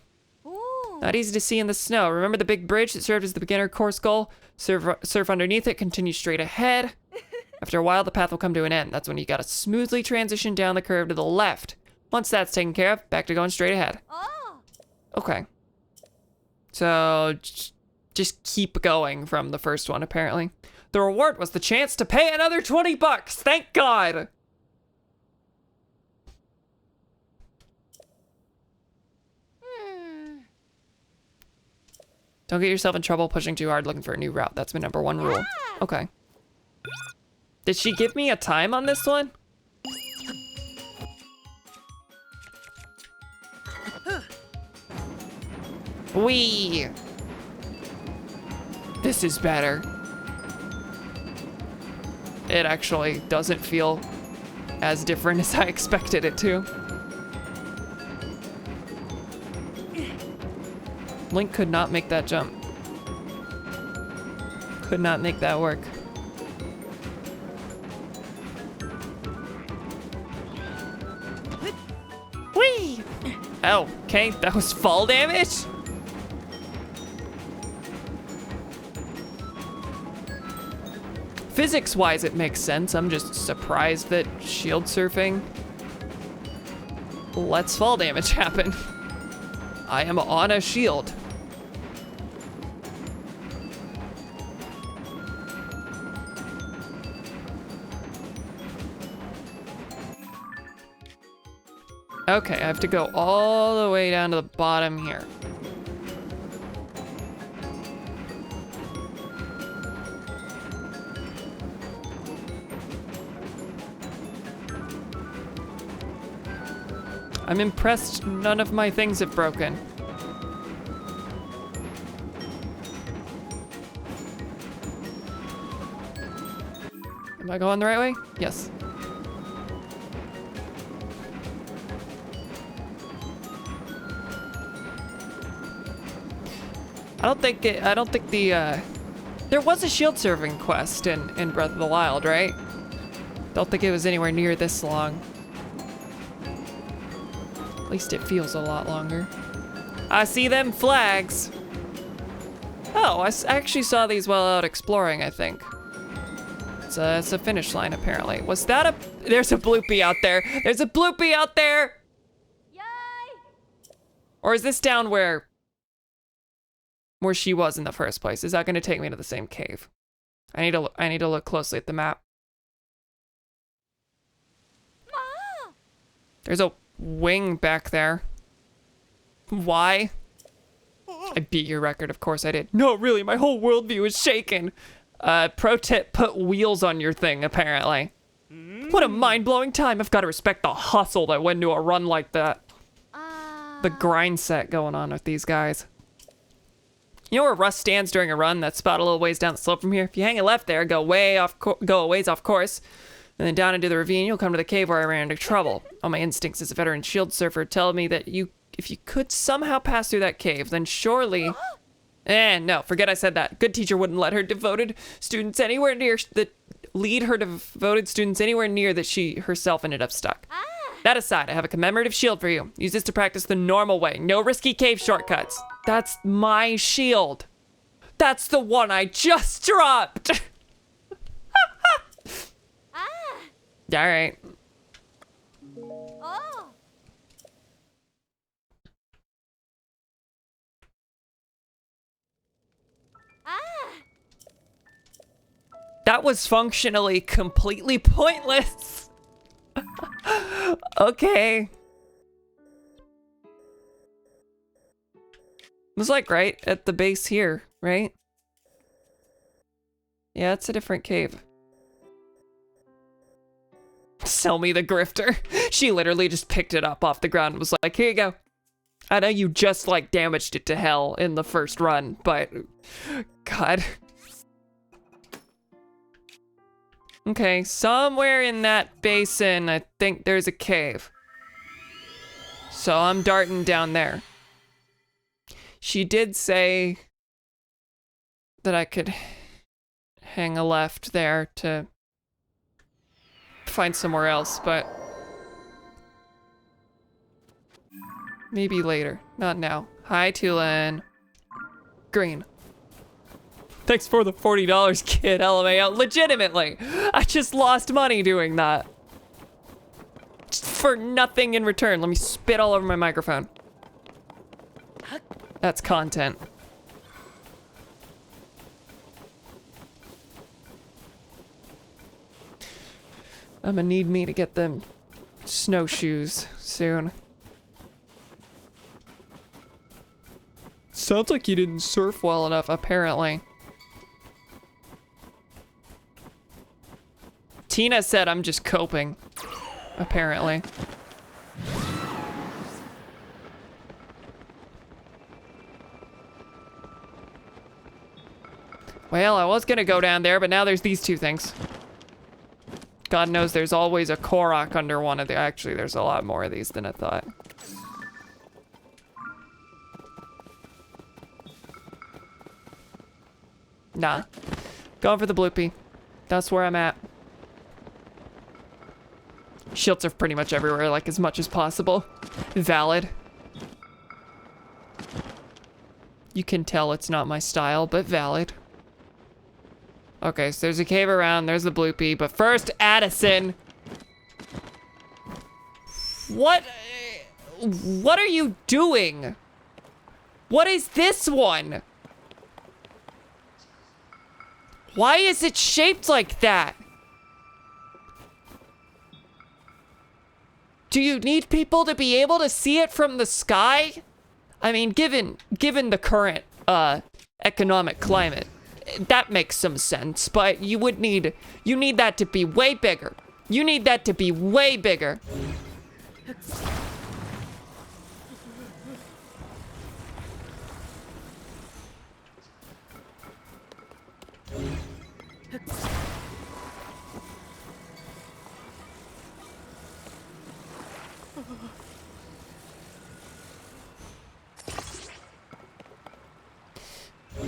Not easy to see in the snow. Remember the big bridge that served as the beginner course goal? Surf underneath it, continue straight ahead. After a while, the path will come to an end. That's when you gotta smoothly transition down the curve to the left. Once that's taken care of, back to going straight ahead. Okay. So, just keep going from the first one, apparently. The reward was the chance to pay another 20 bucks. Thank God. Don't get yourself in trouble pushing too hard looking for a new route. That's my #1 rule. Okay. Did she give me a time on this one? Whee! This is better. It actually doesn't feel as different as I expected it to. Link could not make that jump. Could not make that work. Whee! Oh, okay, that was fall damage? Physics-wise, it makes sense. I'm just surprised that shield surfing lets fall damage happen. I am on a shield. Okay, I have to go all the way down to the bottom here. I'm impressed none of my things have broken. Am I going the right way? Yes. I don't think the, there was a shield serving quest in Breath of the Wild, right? Don't think it was anywhere near this long. At least it feels a lot longer. I see them flags. Oh, I actually saw these while out exploring, I think. It's a finish line, apparently. Was that a... There's a bloopy out there. There's a bloopy out there! Yay! Or is this down where she was in the first place? Is that going to take me to the same cave? I need to look closely at the map. There's a wing back there. Why? I beat your record, of course I did. No, really, my whole worldview is shaken. Pro tip, put wheels on your thing, apparently. What a mind-blowing time. I've got to respect the hustle that went into a run like that. The grind set going on with these guys. You know where Russ stands during a run? That spot a little ways down the slope from here. If you hang a left there, go a ways off course, and then down into the ravine, you'll come to the cave where I ran into trouble. All my instincts as a veteran shield surfer tell me that if you could somehow pass through that cave, then surely... no, forget I said that. Good teacher wouldn't let her devoted students anywhere near that she herself ended up stuck. That aside, I have a commemorative shield for you. Use this to practice the normal way. No risky cave shortcuts. That's my shield. That's the one I just dropped. All right. That was functionally completely pointless. Okay. It was like right at the base here, right? Yeah, it's a different cave. Sell me the grifter. She literally just picked it up off the ground and was like, here you go. I know you just like damaged it to hell in the first run, but God. Okay, somewhere in that basin, I think there's a cave. So I'm darting down there. She did say that I could hang a left there to find somewhere else, but maybe later, not now. Hi, Tulin. Green. Thanks for the $40, kid, LMAO. Legitimately, I just lost money doing that. Just for nothing in return. Let me spit all over my microphone. That's content. I'm gonna need me to get them snowshoes soon. Sounds like you didn't surf well enough, apparently. Tina said I'm just coping, apparently. Well, I was gonna go down there, but now there's these two things. God knows there's always a Korok under one of the... Actually, there's a lot more of these than I thought. Nah. Going for the bloopy. That's where I'm at. Shields are pretty much everywhere, like as much as possible. Valid. You can tell it's not my style, but valid. Okay, so there's a cave around, there's the bloopy, but first, Addison! What are you doing? What is this one? Why is it shaped like that? Do you need people to be able to see it from the sky? I mean, given the current economic climate, that makes some sense, but you need that to be way bigger. You need that to be way bigger.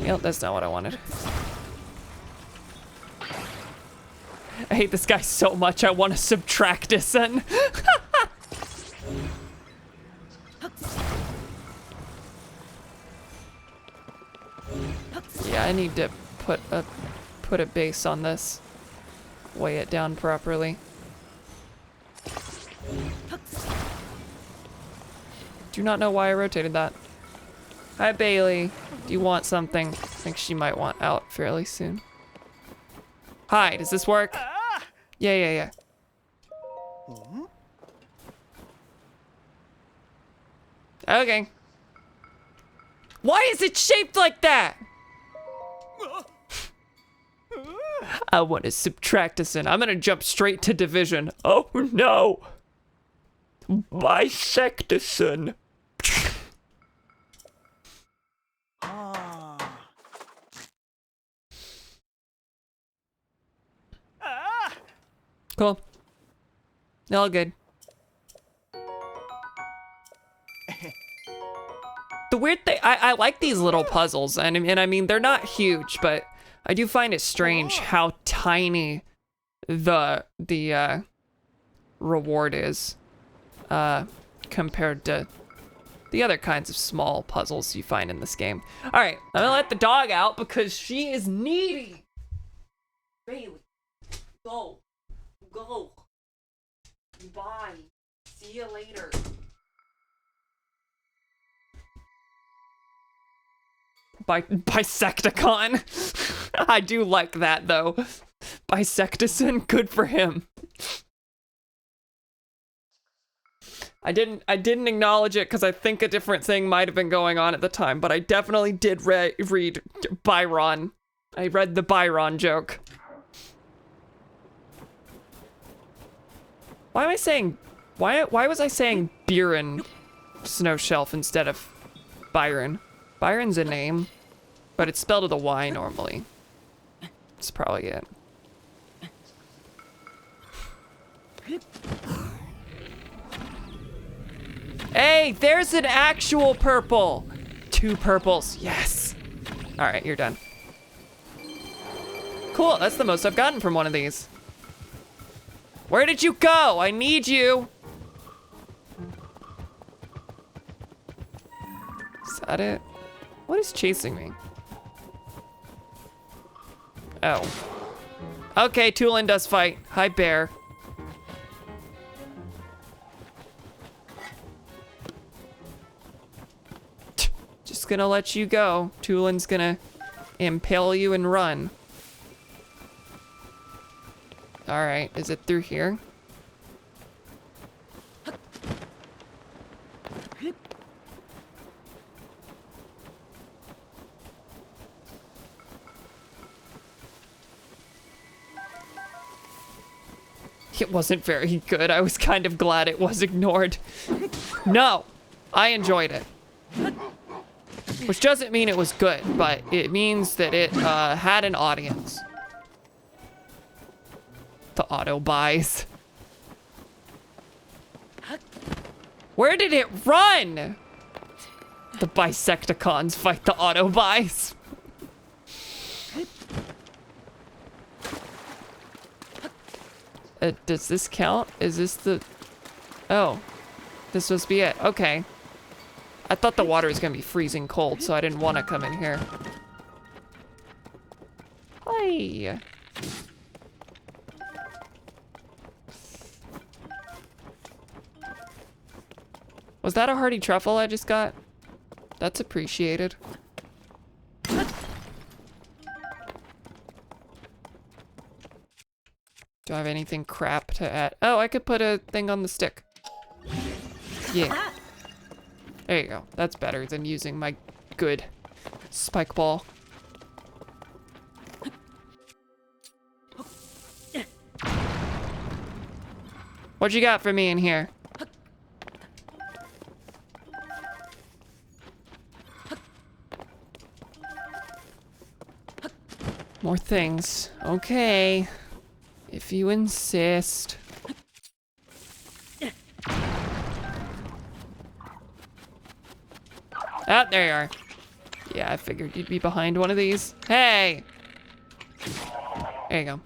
Yep, that's not what I wanted. I hate this guy so much, I want to subtract his son. Yeah, I need to put a base on this. Weigh it down properly. Do not know why I rotated that. Hi, Bailey. Do you want something? I think she might want out fairly soon. Hi, does this work? Yeah. Okay. Why is it shaped like that? I want to subtract us in. I'm gonna jump straight to division. Oh no! Bisect us in. Cool. All good. The weird thing, I like these little puzzles, and I mean, they're not huge, but I do find it strange how tiny the reward is compared to the other kinds of small puzzles you find in this game. All right, I'm gonna let the dog out because she is needy. Bailey, go. Bye. See you later. Bisecticon. I do like that though. Bisecticon, good for him. I didn't acknowledge it because I think a different thing might have been going on at the time, but I definitely did read Byron. I read the Byron joke. Why am I saying, why was I saying Byron Snow Shelf instead of Byron? Byron's a name, but it's spelled with a Y normally. That's probably it. Hey, there's an actual purple. 2 purples, yes. All right, you're done. Cool, that's the most I've gotten from one of these. Where did you go? I need you. Is that it? What is chasing me? Oh. Okay, Tulin does fight. Hi, bear. Just gonna let you go. Tulin's gonna impale you and run. All right, is it through here? It wasn't very good. I was kind of glad it was ignored. No, I enjoyed it. Which doesn't mean it was good, but it means that it had an audience. The auto buys. Where did it run? The Bisecticons fight the auto buys. Does this count? Is this the... Oh, this must be it. Okay. I thought the water was gonna be freezing cold, so I didn't want to come in here. Hi. Was that a hearty truffle I just got? That's appreciated. Do I have anything crap to add? Oh, I could put a thing on the stick. Yeah. There you go. That's better than using my good spike ball. What you got for me in here? More things. Okay. If you insist. Ah, there you are. Yeah, I figured you'd be behind one of these. Hey! There you go.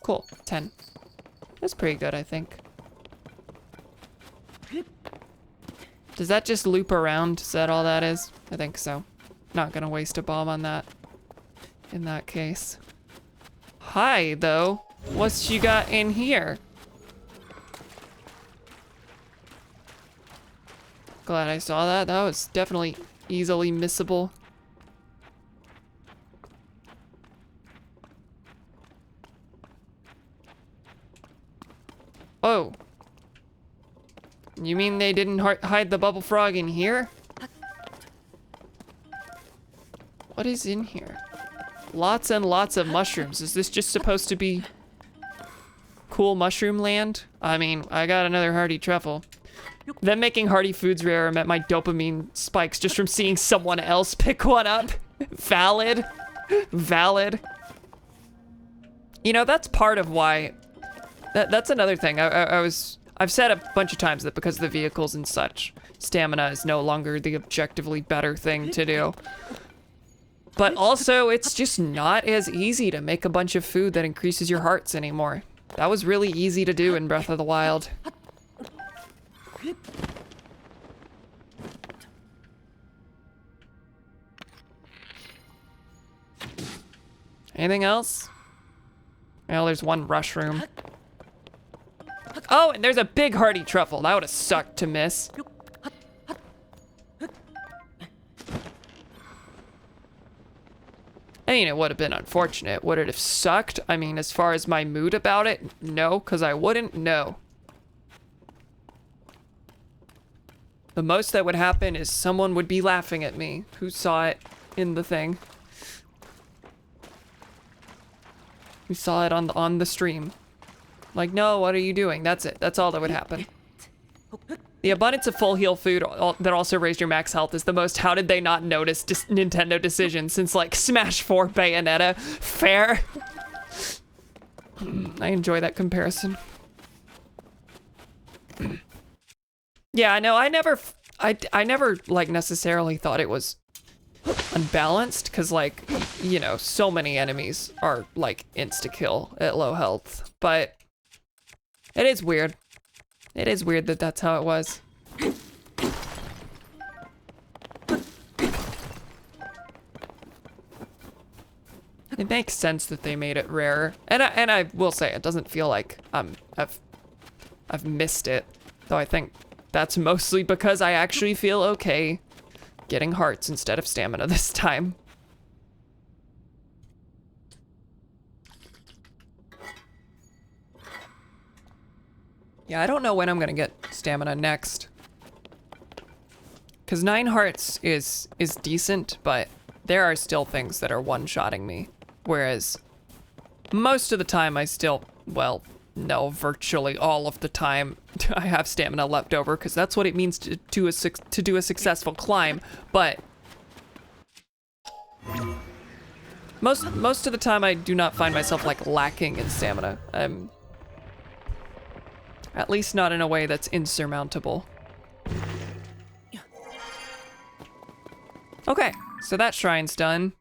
Cool. 10. That's pretty good, I think. Does that just loop around? Is that all that is? I think so. Not gonna waste a bomb on that. In that case. Hi, though. What's you got in here? Glad I saw that. That was definitely easily missable. Oh. You mean they didn't hide the bubble frog in here? What is in here? Lots and lots of mushrooms. Is this just supposed to be cool mushroom land? I mean, I got another hearty truffle. Them making hearty foods rarer met my dopamine spikes just from seeing someone else pick one up. Valid. Valid. You know, that's part of why... That's another thing. I've said a bunch of times that because of the vehicles and such, stamina is no longer the objectively better thing to do. But also, it's just not as easy to make a bunch of food that increases your hearts anymore. That was really easy to do in Breath of the Wild. Anything else? Well, there's one rush room. Oh, and there's a big hearty truffle. That would have sucked to miss. I mean, it would have been unfortunate. Would it have sucked? I mean, as far as my mood about it, no, because I wouldn't know. The most that would happen is someone would be laughing at me who saw it in the thing. Who saw it on the stream. Like, no, what are you doing? That's it. That's all that would happen. The abundance of full heal food that also raised your max health is the most how did they not notice Nintendo decision since like Smash 4 Bayonetta. Fair. I enjoy that comparison. Yeah, no, I never like necessarily thought it was unbalanced because like, you know, so many enemies are like insta-kill at low health, but it is weird. It is weird that that's how it was. It makes sense that they made it rarer, and I will say it doesn't feel like I've missed it, though I think that's mostly because I actually feel okay getting hearts instead of stamina this time. Yeah, I don't know when I'm gonna get stamina next. Cause 9 hearts is decent, but there are still things that are one-shotting me. Whereas most of the time I still, well, no, virtually all of the time I have stamina left over because that's what it means to do a successful climb. But most of the time I do not find myself like lacking in stamina. At least not in a way that's insurmountable. Okay, so that shrine's done.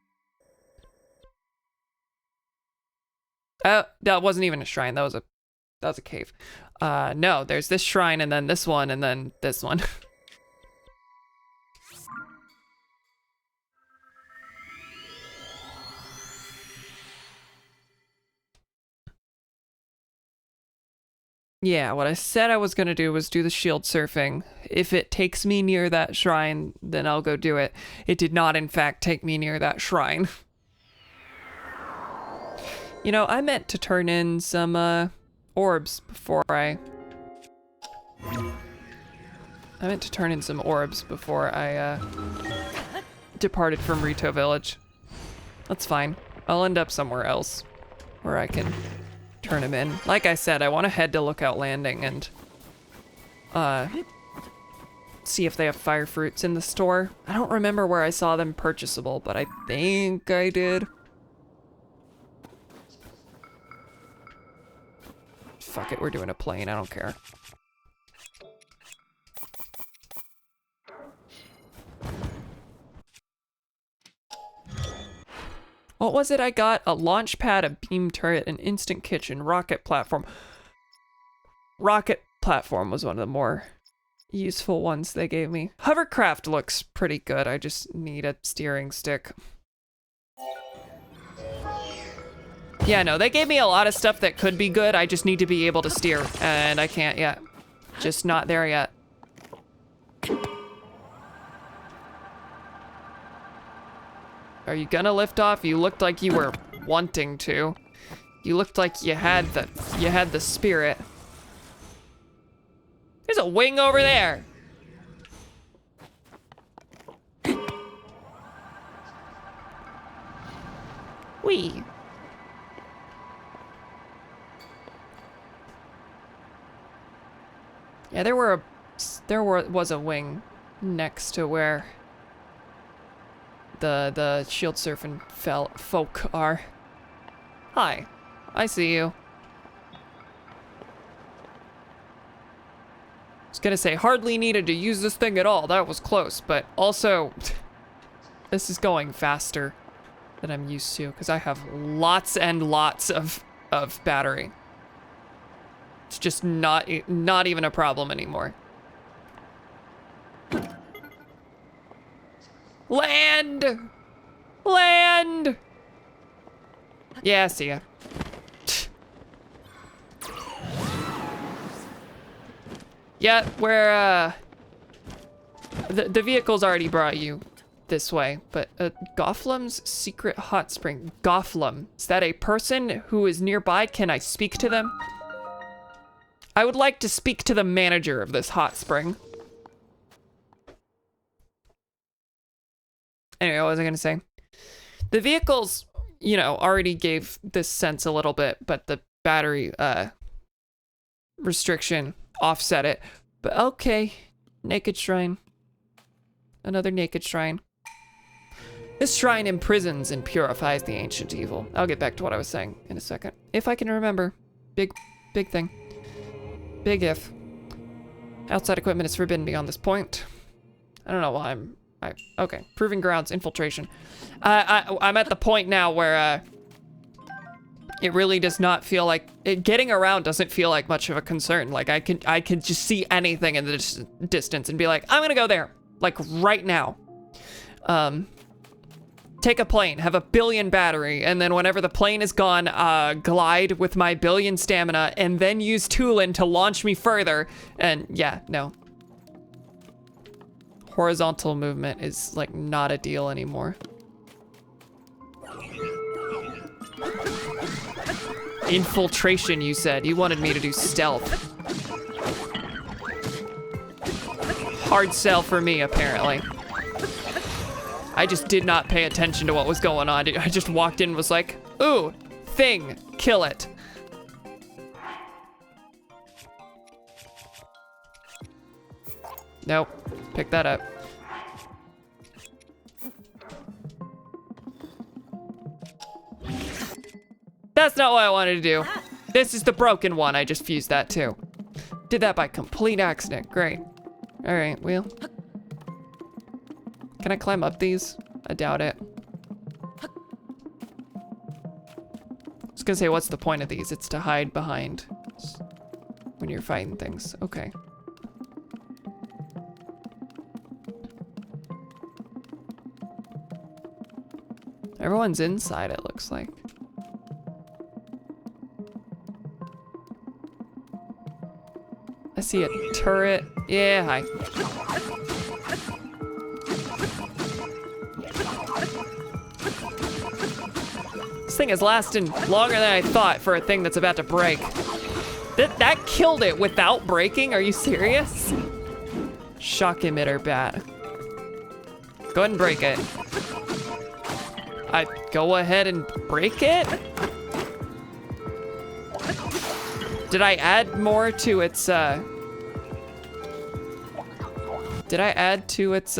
That wasn't even a shrine, that was a cave. No, there's this shrine and then this one and then this one. Yeah, what I said I was gonna do was do the shield surfing. If it takes me near that shrine, then I'll go do it. It did not, in fact, take me near that shrine. You know, I meant to turn in some orbs before I meant to turn in some orbs before I departed from Rito Village. That's fine. I'll end up somewhere else where I can turn them in. Like I said, I want to head to Lookout Landing and see if they have fire fruits in the store. I don't remember where I saw them purchasable, but I think I did. Fuck it, we're doing a plane, I don't care. What was it I got? A launch pad, a beam turret, an instant kitchen, rocket platform. Rocket platform was one of the more useful ones they gave me. Hovercraft looks pretty good. I just need a steering stick. Yeah, no, they gave me a lot of stuff that could be good. I just need to be able to steer, and I can't yet. Just not there yet. Are you gonna lift off? You looked like you were wanting to. You looked like you had the spirit. There's a wing over there. Wee. Yeah, there was a wing next to where the shield surfing folk are. Hi, I see you. I was gonna say, hardly needed to use this thing at all. That was close, but also, this is going faster than I'm used to because I have lots and lots of battery. It's just not even a problem anymore. Land! Land! Yeah, see ya. Yeah, where, the vehicle's already brought you this way, but Gothlam's secret hot spring. Gothlam, is that a person who is nearby? Can I speak to them? I would like to speak to the manager of this hot spring. Anyway, what was I gonna say? The vehicles, you know, already gave this sense a little bit, but the battery restriction offset it. But okay, naked shrine. Another naked shrine. This shrine imprisons and purifies the ancient evil. I'll get back to what I was saying in a second. If I can remember. Big thing. Big if. Outside equipment is forbidden beyond this point. I don't know why okay, proving grounds, infiltration. I'm at the point now where it really does not feel like getting around doesn't feel like much of a concern. Like I can just see anything in the distance and be like, I'm gonna go there, like right now. Take a plane, have 1 billion battery, and then whenever the plane is gone, glide with my 1 billion stamina, and then use Tulin to launch me further. And yeah, no. Horizontal movement is like not a deal anymore. Infiltration, you said. You wanted me to do stealth. Hard sell for me, apparently. I just did not pay attention to what was going on. I just walked in and was like, ooh, thing, kill it. Nope, pick that up. That's not what I wanted to do. This is the broken one. I just fused that too. Did that by complete accident. Great. All right, well. Can I climb up these? I doubt it. I was gonna say, what's the point of these? It's to hide behind when you're fighting things. Okay. Everyone's inside, it looks like. I see a turret. Yeah, hi. This thing is lasting longer than I thought for a thing that's about to break. That killed it without breaking? Are you serious? Shock emitter bat. Go ahead and break it. I go ahead and break it? Did I add more to its, Did I add to its,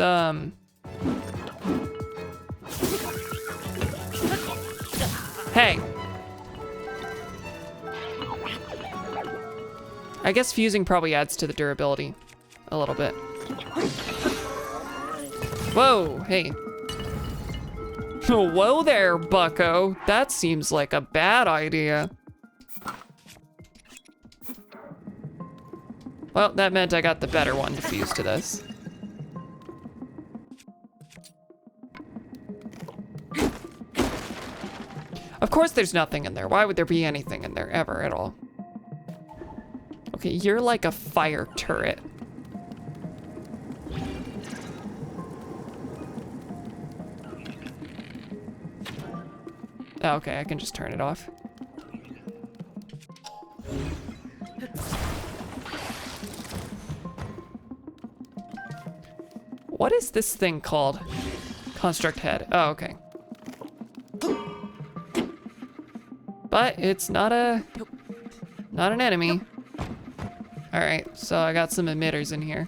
Hey. I guess fusing probably adds to the durability a little bit. Whoa, hey. Whoa there, bucko. That seems like a bad idea. Well, that meant I got the better one to fuse to this. Of course there's nothing in there. Why would there be anything in there ever at all? Okay, you're like a fire turret. Oh, okay, I can just turn it off. What is this thing called? Construct head. Oh, okay. But it's not an enemy. All right, so I got some emitters in here.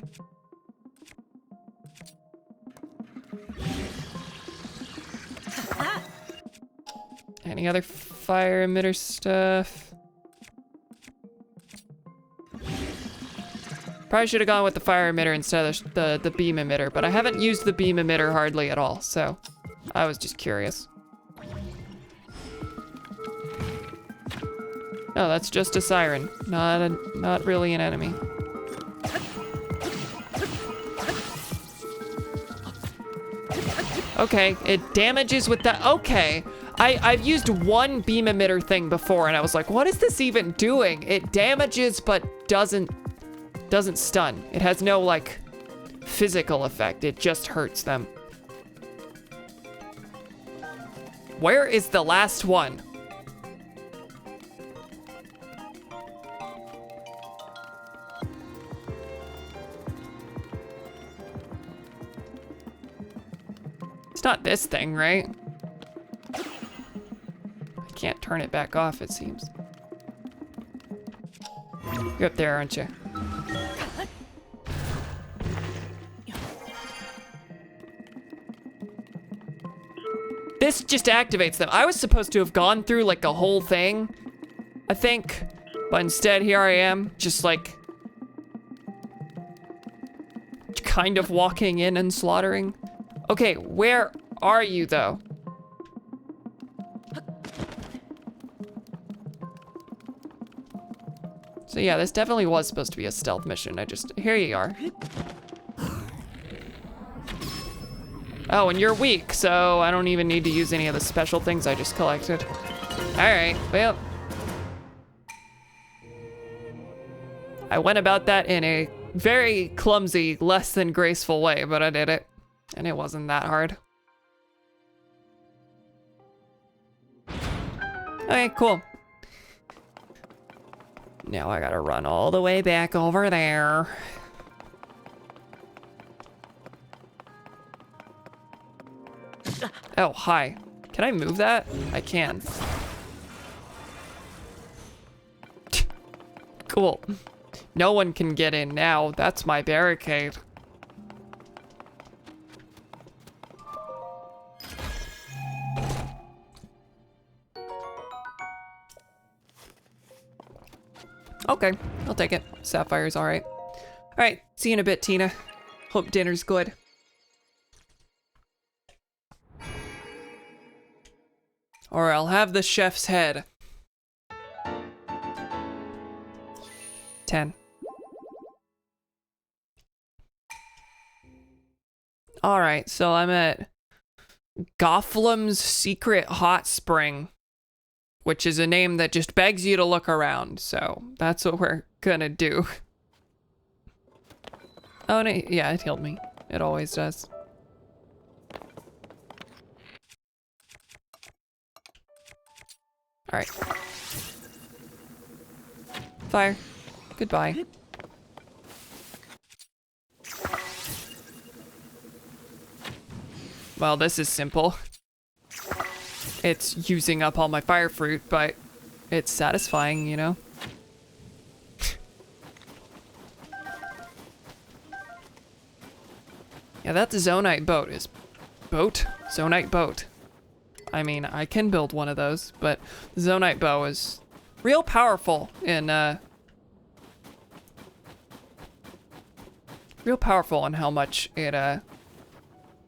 Any other fire emitter stuff? Probably should have gone with the fire emitter instead of the beam emitter, but I haven't used the beam emitter hardly at all, so I was just curious. No, that's just a siren, not really an enemy. Okay, it damages with that. Okay, I've used one beam emitter thing before, and I was like, what is this even doing? It damages, but doesn't stun. It has no, like, physical effect. It just hurts them. Where is the last one? It's not this thing, right? I can't turn it back off, it seems. You're up there, aren't you? This just activates them. I was supposed to have gone through like a whole thing, I think, but instead here I am, just like kind of walking in and slaughtering. Okay, where are you though? So yeah, this definitely was supposed to be a stealth mission. Here you are. Oh, and you're weak, so I don't even need to use any of the special things I just collected. All right, well. I went about that in a very clumsy, less than graceful way, but I did it. And it wasn't that hard. Okay, cool. Now I gotta run all the way back over there. Oh, hi. Can I move that? I can. Cool. No one can get in now. That's my barricade. Okay, I'll take it. Sapphire's all right. All right, see you in a bit, Tina. Hope dinner's good. Or I'll have the chef's head. 10. All right, so I'm at Gothlam's Secret Hot Spring, which is a name that just begs you to look around. So that's what we're gonna do. Oh, no, yeah, it healed me. It always does. All right. Fire. Goodbye. Well, this is simple. It's using up all my fire fruit, but it's satisfying, you know? Yeah, that Zonite boat is... Zonite boat. I mean, I can build one of those, but the Zonite bow is real powerful in, real powerful in how much it,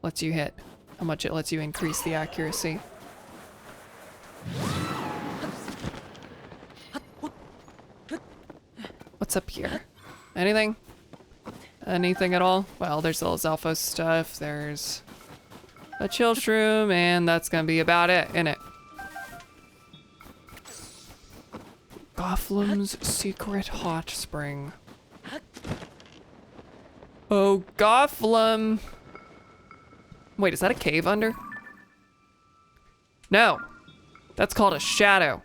lets you hit. How much it lets you increase the accuracy. What's up here? Anything? Anything at all? Well, there's the Zelda stuff, there's a chill shroom, and that's gonna be about it, innit? Gothlam's secret hot spring. Oh, Gothlam! Wait, is that a cave under? No! That's called a shadow.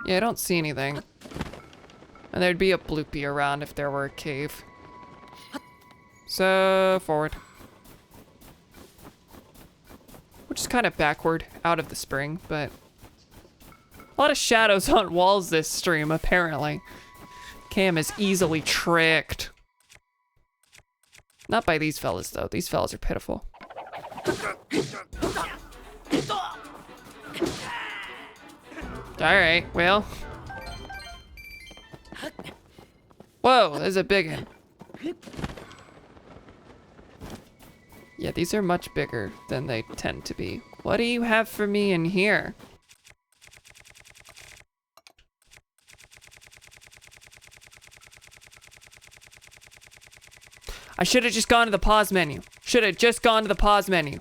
Yeah, I don't see anything. And there'd be a bloopy around if there were a cave. So, forward. Which is kind of backward, out of the spring, but... a lot of shadows on walls this stream, apparently. Cam is easily tricked. Not by these fellas, though. These fellas are pitiful. Alright, well. Whoa, there's a big one. Yeah, these are much bigger than they tend to be. What do you have for me in here? I should have just gone to the pause menu. Should have just gone to the pause menu.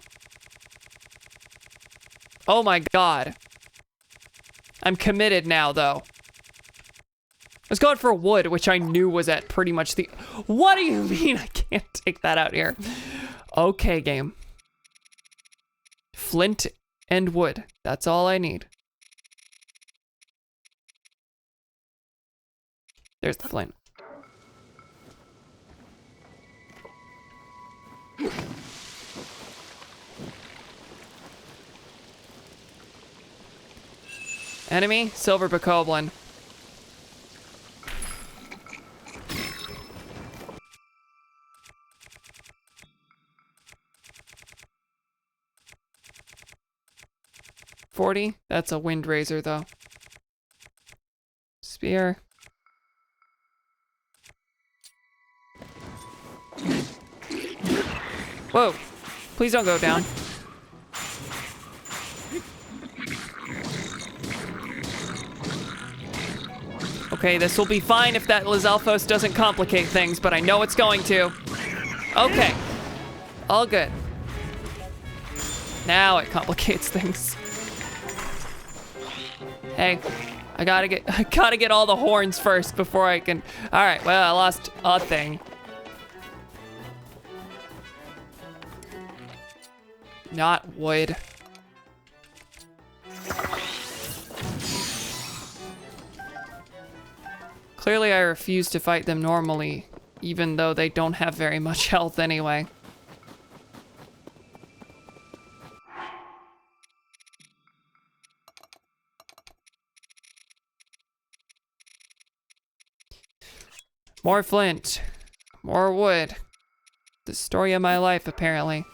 Oh my god. I'm committed now, though. I was going for wood, which I knew was at pretty much the... What do you mean I can't take that out here? Okay, game. Flint and wood. That's all I need. There's the flint. Enemy, silver bokoblin. $40? That's a wind razor, though. Spear. Whoa! Please don't go down. Okay, this will be fine if that Lizalfos doesn't complicate things, but I know it's going to. Okay. All good. Now it complicates things. Hey, I gotta get all the horns first before I can... Alright, well, I lost a thing. Not wood. Clearly I refuse to fight them normally, even though they don't have very much health anyway. More flint. More wood. The story of my life, apparently.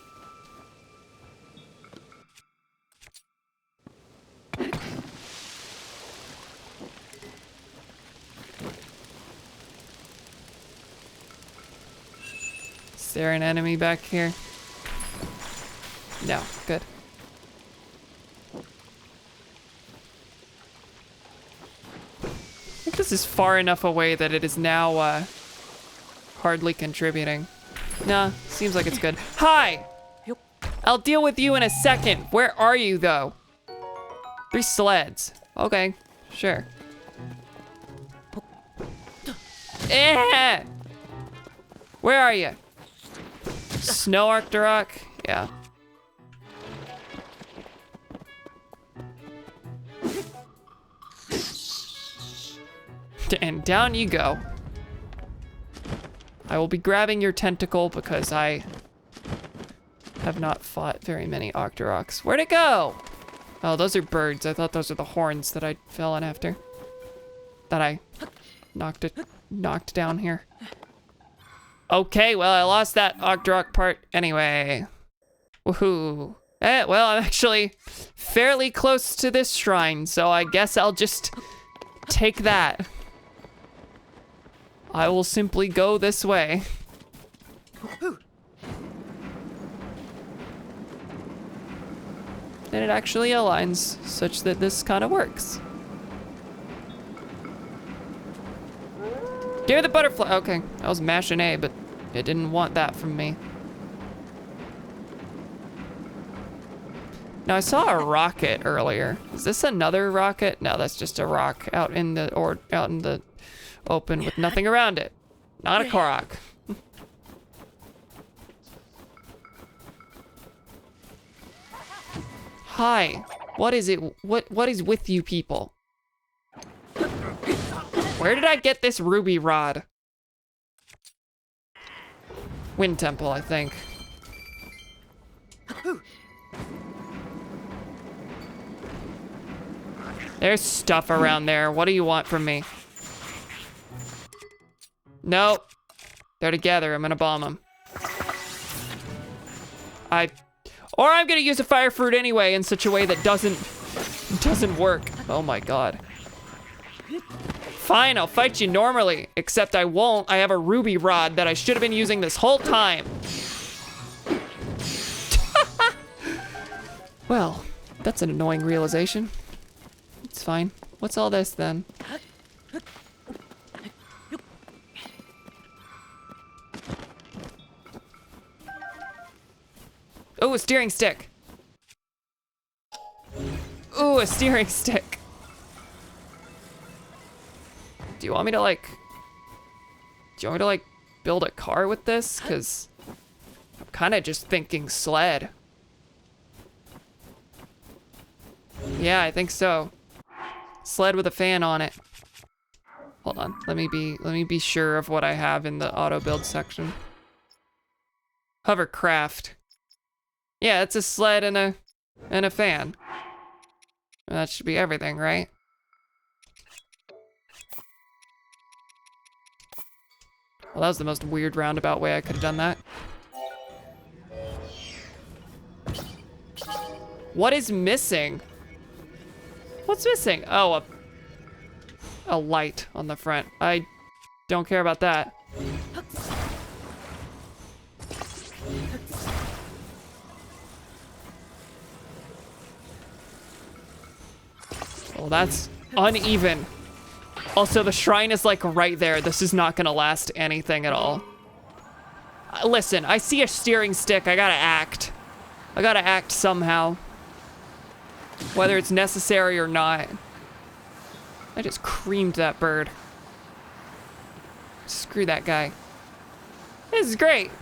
Is there an enemy back here? No, good. I think this is far enough away that it is now hardly contributing. Nah, seems like it's good. Hi! I'll deal with you in a second. Where are you, though? 3 sleds. Okay, sure. Eh! Where are you? Snow Arcturok? Yeah. And down you go. I will be grabbing your tentacle because I have not fought very many Octoroks. Where'd it go? Oh, those are birds. I thought those were the horns that I fell on after. That I knocked down here. Okay, well, I lost that Octorok part anyway. Woohoo. Well, I'm actually fairly close to this shrine, so I guess I'll just take that. I will simply go this way. And it actually aligns such that this kind of works. Give me the butterfly. Okay, I was mashing A, but it didn't want that from me. Now I saw a rocket earlier. Is this another rocket? No, that's just a rock out in the open with nothing around it. Not a Korok. Hi. What is it? What is with you people? Where did I get this ruby rod? Wind Temple, I think. There's stuff around there. What do you want from me? Nope. They're together. I'm gonna bomb them. Or I'm gonna use a fire fruit anyway in such a way that doesn't work. Oh my god. Fine, I'll fight you normally, except I won't. I have a ruby rod that I should have been using this whole time. Well, that's an annoying realization. It's fine. What's all this then? Oh, a steering stick. Ooh, a steering stick. Do you want me to like build a car with this? Cause I'm kind of just thinking sled. Yeah, I think so. Sled with a fan on it. Hold on, let me be sure of what I have in the auto build section. Hovercraft. Yeah, it's a sled and a fan. That should be everything, right? Well, that was the most weird roundabout way I could have done that. What is missing? What's missing? Oh, a light on the front. I don't care about that. Well, that's uneven. Also, the shrine is like right there. This is not gonna last anything at all. Listen, I see a steering stick. I gotta act. I gotta act somehow. Whether it's necessary or not. I just creamed that bird. Screw that guy. This is great.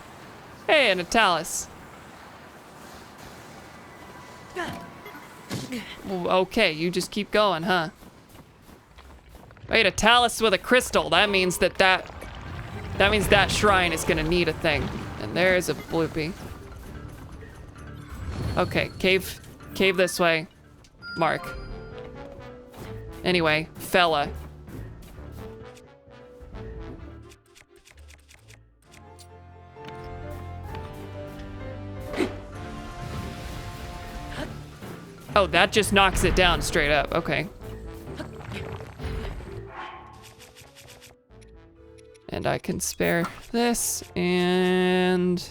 Hey, a Natalis. Okay, you just keep going, huh? Wait, a talus with a crystal. That means that means that shrine is gonna need a thing. And there's a bloopy. Okay, cave this way. Mark. Anyway, fella. Oh, that just knocks it down straight up. Okay. And I can spare this, and...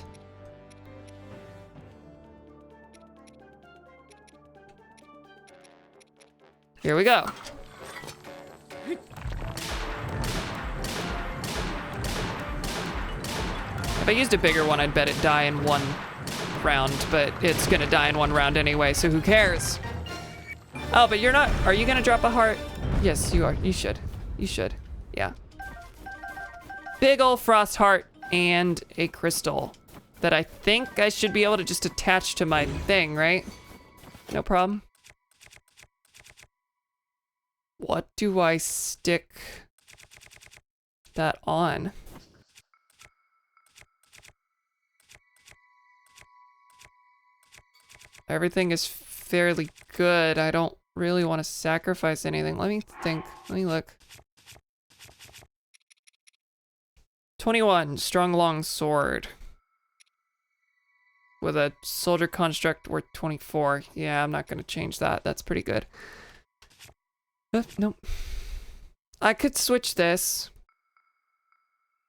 here we go. If I used a bigger one, I'd bet it'd die in one round, but it's gonna die in one round anyway, so who cares? Oh, but you're not, are you gonna drop a heart? Yes, you are, you should. You should, yeah. Big ol' frost heart and a crystal that I think I should be able to just attach to my thing, right? No problem. What do I stick that on. Everything is fairly good. I don't really want to sacrifice anything. Let me think. Let me look. 21, strong long sword. With a soldier construct worth 24. Yeah, I'm not gonna change that. That's pretty good. Nope. I could switch this.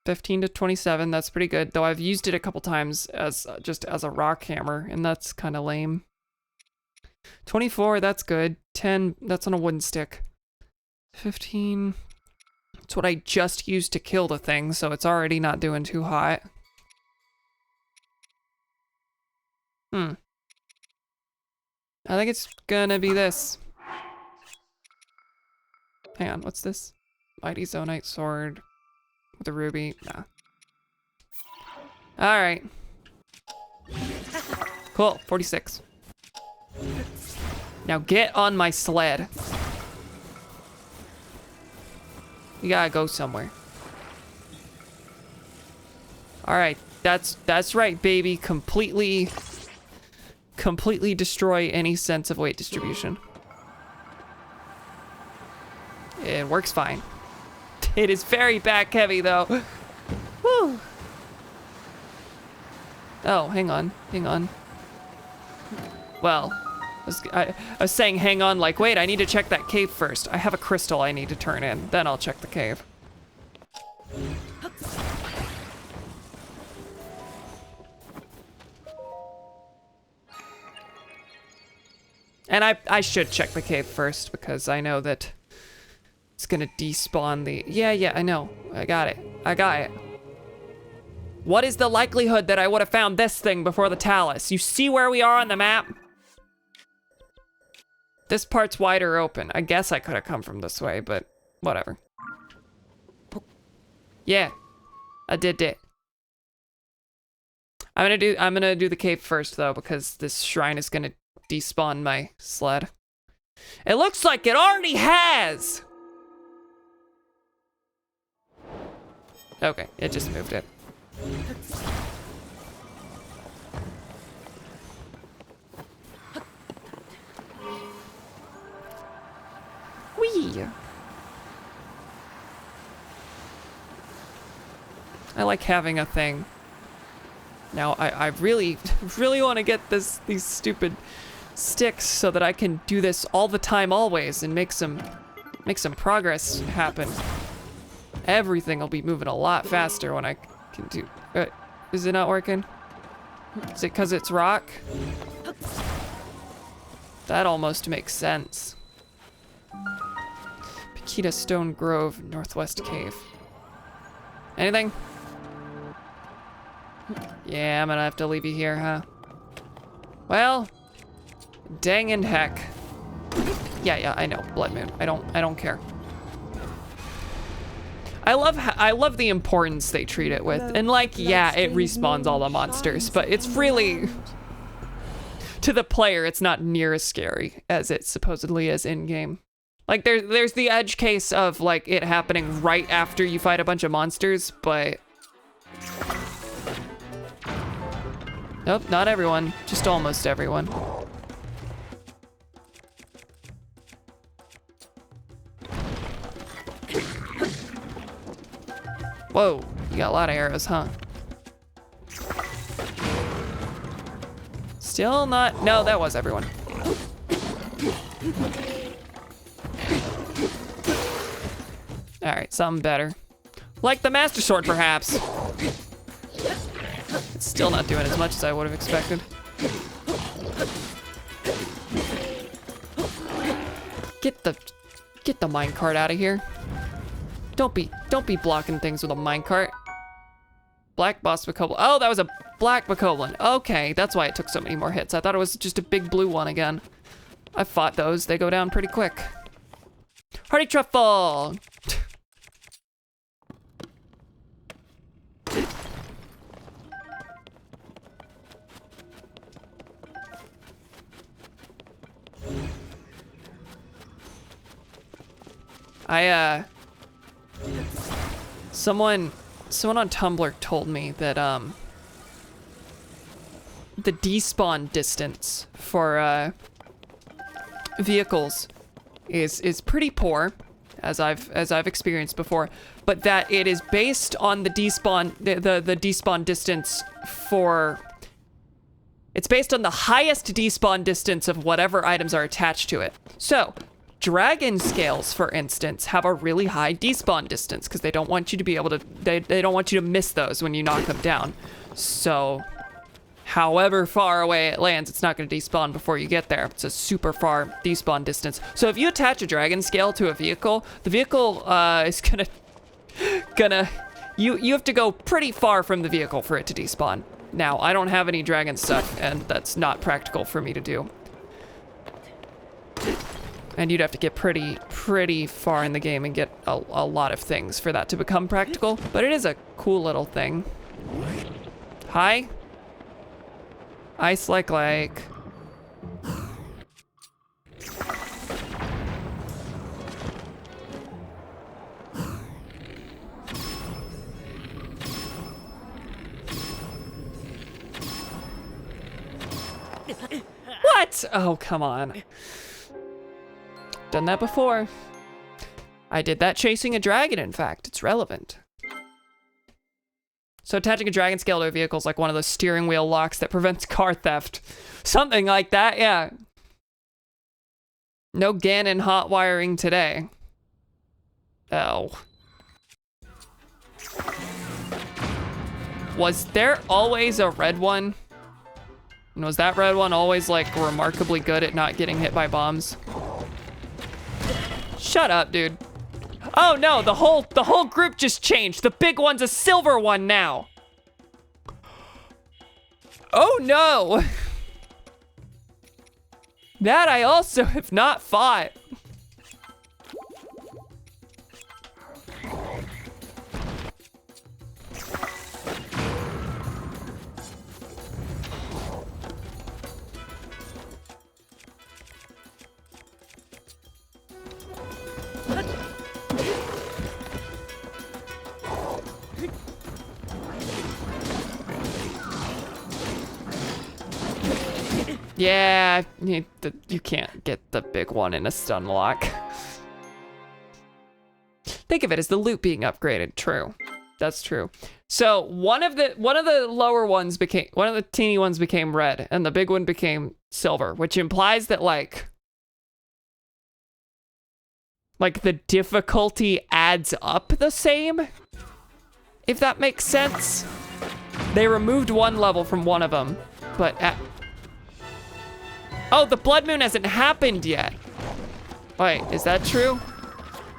15 to 27, that's pretty good. Though I've used it a couple times as just as a rock hammer, and that's kind of lame. 24, that's good. 10, that's on a wooden stick. 15, it's what I just used to kill the thing, so it's already not doing too hot. I think it's gonna be this. Hang on, what's this? Mighty Zonite sword with a ruby. Nah. Alright. Cool, 46. Now get on my sled. You gotta go somewhere. Alright, that's right, baby. Completely destroy any sense of weight distribution. It works fine. It is very back heavy though. Woo. Oh, hang on. Well, I was saying hang on like, wait, I need to check that cave first. I have a crystal I need to turn in, then I'll check the cave. And I should check the cave first because I know that it's gonna despawn the... Yeah, I know. I got it. What is the likelihood that I would have found this thing before the Talus? You see where we are on the map? This part's wider open. I guess I could have come from this way, but whatever. Yeah, I did it. I'm gonna do the cave first though, because this shrine is gonna despawn my sled. It looks like it already has! Okay, it just moved it. Whee! I like having a thing. Now, I really want to get these stupid sticks so that I can do this all the time, always, and make some progress happen. Everything will be moving a lot faster when I can do... is it not working? Is it because it's rock? That almost makes sense. Paquita Stone Grove, Northwest Cave. Anything? Yeah, I'm gonna have to leave you here, huh? Well, dang and heck. Yeah, I know. Blood Moon. I don't care. I love the importance they treat it with. And like, yeah, it respawns all the monsters, but it's really... To the player, it's not near as scary as it supposedly is in-game. Like, there's the edge case of, like, it happening right after you fight a bunch of monsters, but... Nope, not everyone. Just almost everyone. Whoa, you got a lot of arrows, huh? Still not... No, that was everyone. Alright, something better. Like the Master Sword, perhaps. It's still not doing as much as I would have expected. Get the minecart out of here. Don't be blocking things with a minecart. Black boss bokoblin. Oh, that was a black bokoblin. Okay, that's why it took so many more hits. I thought it was just a big blue one again. I fought those. They go down pretty quick. Hearty truffle. Someone on Tumblr told me that the despawn distance for vehicles is pretty poor, as I've experienced before, but that it is based on the despawn the despawn distance for. It's based on the highest despawn distance of whatever items are attached to it. So, dragon scales, for instance, have a really high despawn distance because they don't want you to be able to, they don't want you to miss those when you knock them down. So, however far away it lands, it's not going to despawn before you get there. It's a super far despawn distance. So if you attach a dragon scale to a vehicle, the vehicle is you have to go pretty far from the vehicle for it to despawn. Now, I don't have any dragon stuff, and that's not practical for me to do. And you'd have to get pretty far in the game and get a lot of things for that to become practical, but it is a cool little thing. Hi? Ice like. What? Oh, come on. Done that before. I did that chasing a dragon, in fact. It's relevant. So attaching a dragon scale to a vehicle is like one of those steering wheel locks that prevents car theft. Something like that, yeah. No Ganon hot wiring today. Oh. Was there always a red one? And was that red one always like remarkably good at not getting hit by bombs? Shut up, dude. Oh no, the whole group just changed. The big one's a silver one now. Oh no. That I also have not fought. Yeah, you can't get the big one in a stun lock. Think of it as the loot being upgraded. True, that's true. So one of the lower ones became, one of the teeny ones became red, and the big one became silver, which implies that like the difficulty adds up the same, if that makes sense. They removed one level from one of them, but oh, the blood moon hasn't happened yet. Wait, is that true?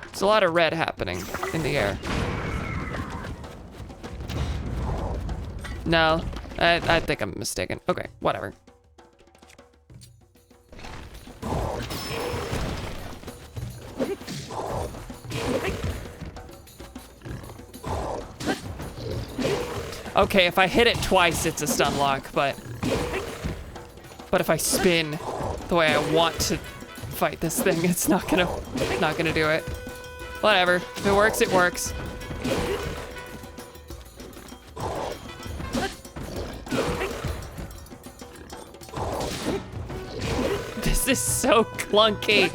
There's a lot of red happening in the air. No, I think I'm mistaken. Okay, whatever. Okay, if I hit it twice, it's a stun lock, but if I spin the way I want to fight this thing, it's not gonna do it. Whatever. If it works, it works. This is so clunky.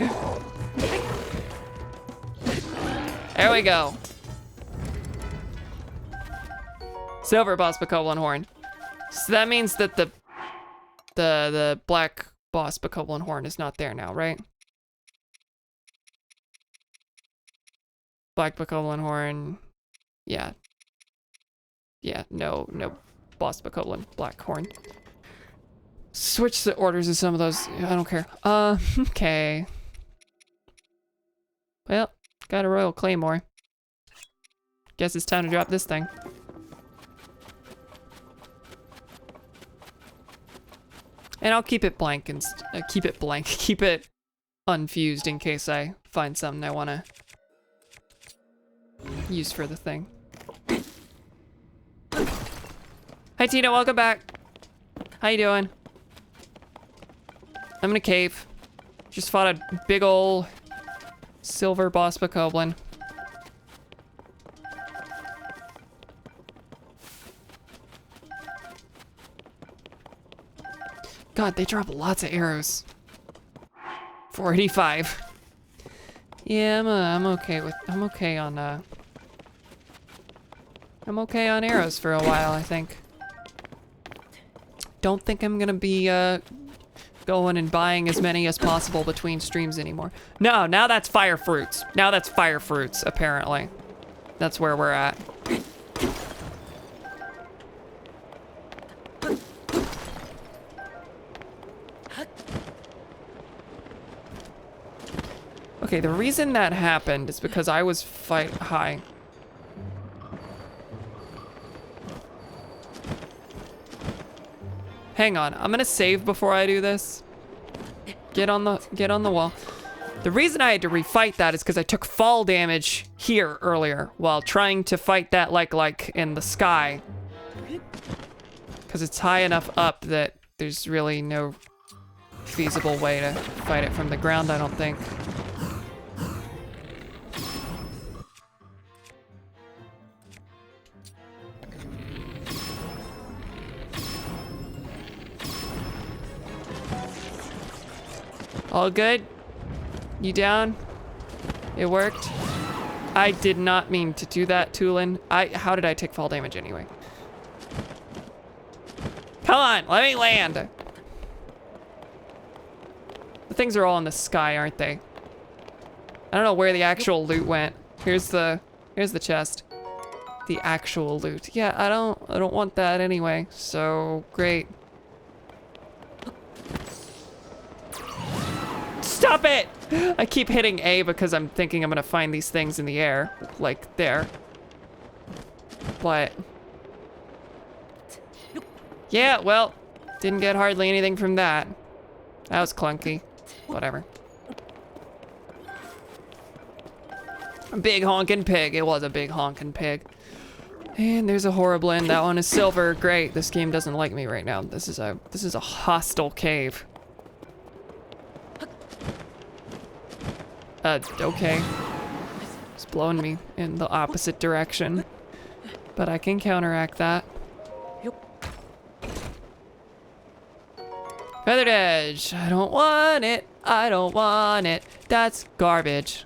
There we go. Silver boss Bokoblin horn. So that means that the black boss Bokoblin horn is not there now, right? Black Bokoblin horn. Yeah. Yeah, no boss Bokoblin black horn. Switch the orders of some of those. I don't care. Okay. Well, got a Royal Claymore. Guess it's time to drop this thing. And I'll keep it blank and keep it unfused in case I find something I want to use for the thing. Hi Tina, welcome back. How you doing? I'm in a cave. Just fought a big ol' silver boss Bokoblin. God, they drop lots of arrows. 485. Yeah, I'm okay on arrows for a while, I think. Don't think I'm gonna be going and buying as many as possible between streams anymore. No, now that's fire fruits. Now that's fire fruits, apparently. That's where we're at. Okay, the reason that happened is because I was hi. Hang on, I'm gonna save before I do this. Get on the wall. The reason I had to refight that is because I took fall damage here earlier while trying to fight that like in the sky. Because it's high enough up that there's really no feasible way to fight it from the ground, I don't think. All good? You down? It worked? I did not mean to do that, Tulin. How did I take fall damage anyway? Come on, let me land. The things are all in the sky, aren't they? I don't know where the actual loot went. Here's the chest. The actual loot. Yeah, I don't want that anyway. So great. Stop it! I keep hitting A because I'm thinking I'm gonna find these things in the air. Like there. But yeah, well, didn't get hardly anything from that. That was clunky. Whatever. A big honkin' pig. It was a big honkin' pig. And there's a Horriblin. That one is silver. Great. This game doesn't like me right now. This is a hostile cave. Okay. It's blowing me in the opposite direction. But I can counteract that. Feathered edge. I don't want it. I don't want it. That's garbage.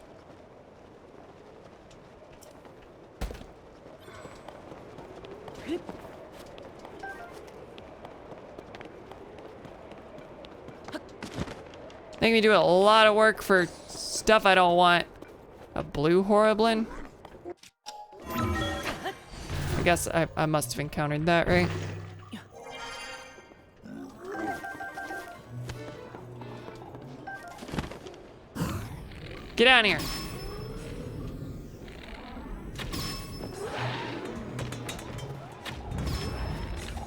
Make me do a lot of work for stuff I don't want. A blue Horriblin? I guess I must have encountered that, right? Get down here.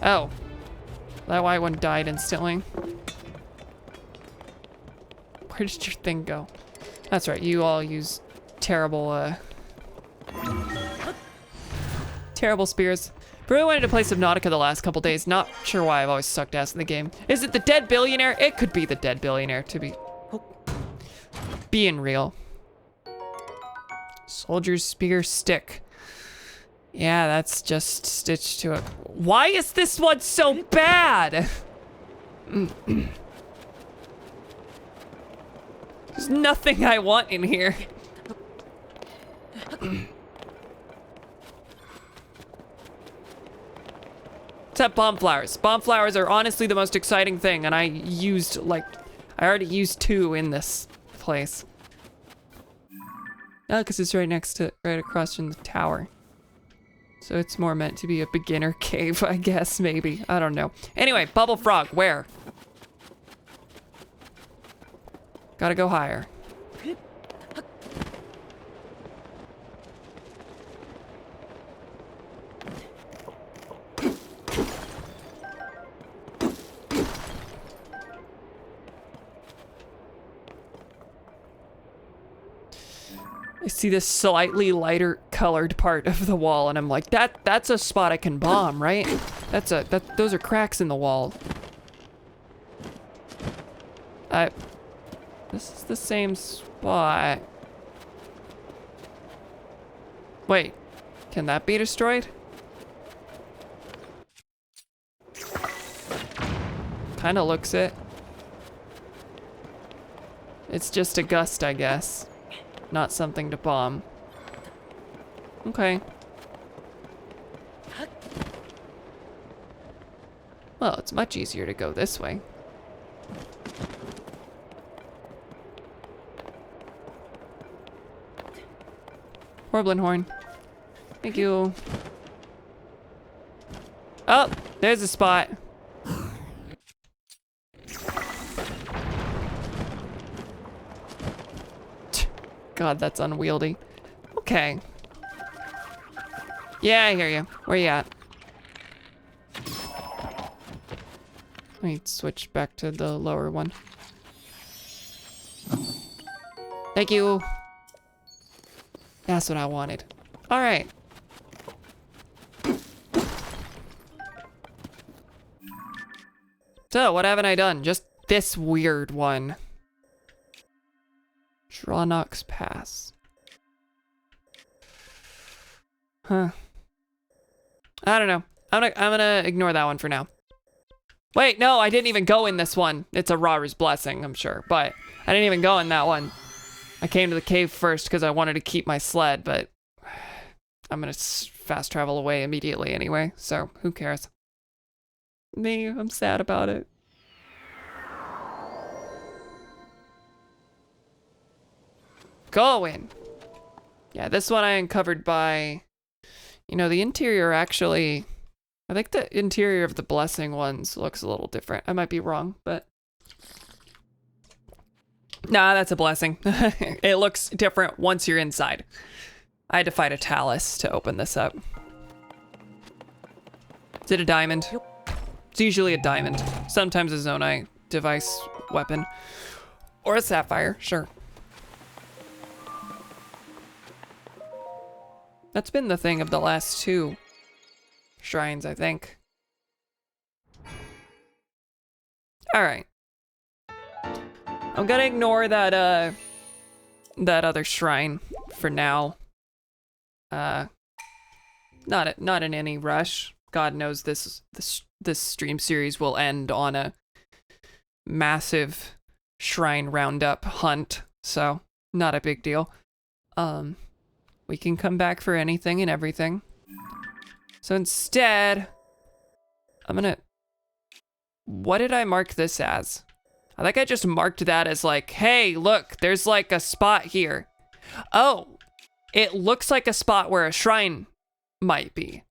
Oh. That white one died instantly. Where did your thing go? That's right, you all use terrible, terrible spears. Really wanted to play Subnautica the last couple days. Not sure why, I've always sucked ass in the game. Is it the Dead Billionaire? It could be the Dead Billionaire, to be being real. Soldier's Spear Stick. Yeah, that's just stitched to it. Why is this one so bad? There's nothing I want in here. Except bomb flowers. Bomb flowers are honestly the most exciting thing, and I already used 2 in this place. Oh, because it's right across from the tower. So it's more meant to be a beginner cave, I guess, maybe. I don't know. Anyway, bubble frog, where? Gotta go higher. I see this slightly lighter colored part of the wall, and I'm like, that's a spot I can bomb, right? Those are cracks in the wall. This is the same spot. Wait, can that be destroyed? Kinda looks it. It's just a gust, I guess. Not something to bomb. Okay. Well, it's much easier to go this way. Horblin horn. Thank you. Oh, there's a spot. God, that's unwieldy. Okay. Yeah, I hear you. Where you at? Let me switch back to the lower one. Thank you. That's what I wanted. All right. So, what haven't I done? Just this weird one. Drawnox Pass. Huh. I don't know. I'm gonna ignore that one for now. Wait, no, I didn't even go in this one. It's a Raru's Blessing, I'm sure, but I didn't even go in that one. I came to the cave first because I wanted to keep my sled, but I'm gonna fast travel away immediately anyway, so who cares? Me, I'm sad about it. Go in. Yeah, this one I uncovered by, you know, the interior actually, I think the interior of the Blessing ones looks a little different. I might be wrong, but. Nah, that's a Blessing. It looks different once you're inside. I had to fight a Talus to open this up. Is it a diamond? It's usually a diamond. Sometimes a Zonai device weapon. Or a sapphire, sure. That's been the thing of the last two shrines, I think. All right. I'm gonna ignore that that other shrine for now. Not in any rush. God knows this stream series will end on a massive shrine roundup hunt, so not a big deal. We can come back for anything and everything. So instead, I'm gonna... What did I mark this as? I think I just marked that as like, hey, look, there's like a spot here. Oh, it looks like a spot where a shrine might be.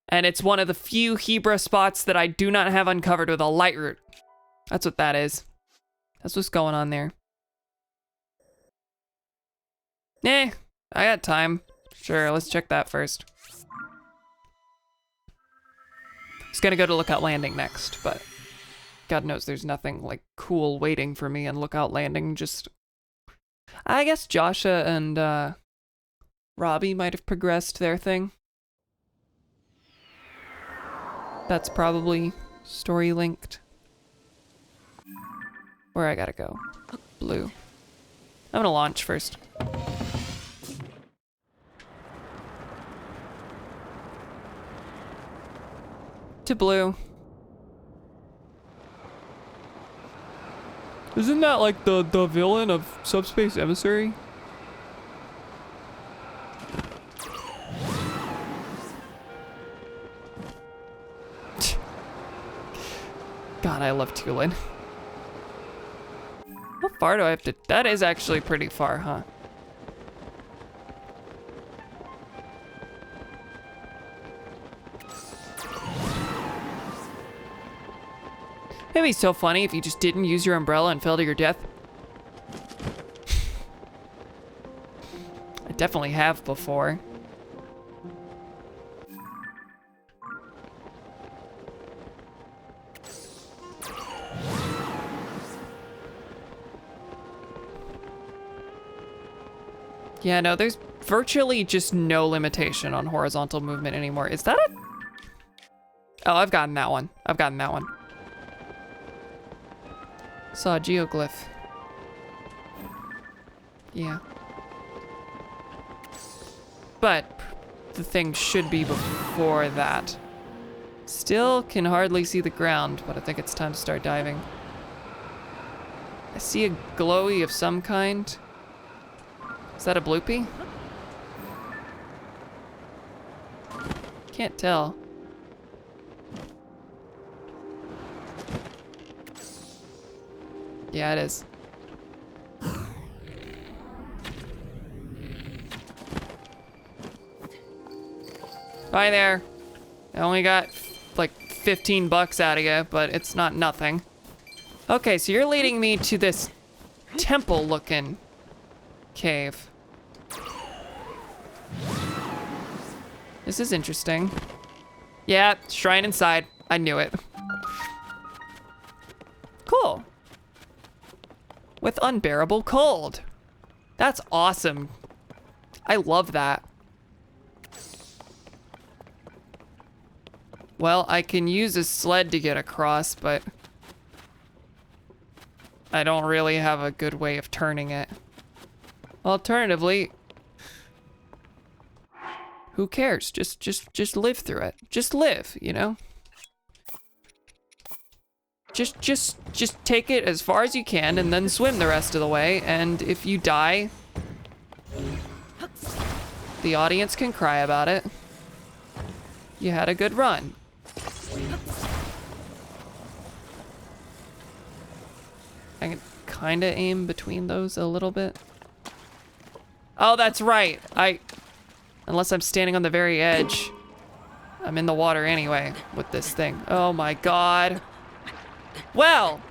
And it's one of the few Hebra spots that I do not have uncovered with a light root. That's what that is. That's what's going on there. Eh. I got time. Sure, let's check that first. I was gonna go to Lookout Landing next, but God knows there's nothing like cool waiting for me in Lookout Landing. Just, I guess Joshua and Robbie might have progressed their thing. That's probably story linked. Where I gotta go? Blue. I'm gonna launch first. To blue. Isn't that like the villain of Subspace Emissary? God, I love Tulin. How far do I have to? That is actually pretty far, huh? It'd be so funny if you just didn't use your umbrella and fell to your death. I definitely have before. Yeah, no, there's virtually just no limitation on horizontal movement anymore. Is that a... Oh, I've gotten that one. I've gotten that one. Saw a geoglyph. Yeah. But the thing should be before that. Still can hardly see the ground, but I think it's time to start diving. I see a glowy of some kind. Is that a bloopy? Can't tell. Yeah, it is. Bye there. I only got like 15 bucks out of you, but it's not nothing. Okay, so you're leading me to this temple-looking cave. This is interesting. Yeah, shrine inside. I knew it. Cool. With unbearable cold. That's awesome. I love that. Well, I can use a sled to get across, but I don't really have a good way of turning it. Alternatively, who cares? Just live through it. Just live, you know? Just take it as far as you can and then swim the rest of the way, and if you die, the audience can cry about it. You had a good run. I can kind of aim between those a little bit. Oh, that's right. Unless I'm standing on the very edge, I'm in the water anyway with this thing. Oh my God. Well,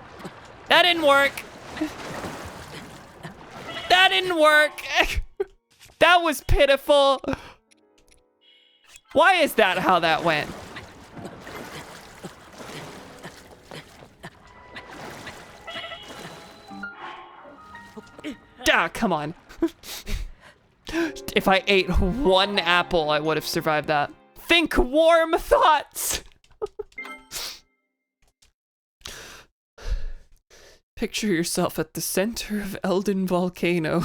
that didn't work. That didn't work. That was pitiful. Why is that how that went? Ah, come on. If I ate one apple, I would have survived that. Think warm thoughts. Picture yourself at the center of Elden Volcano.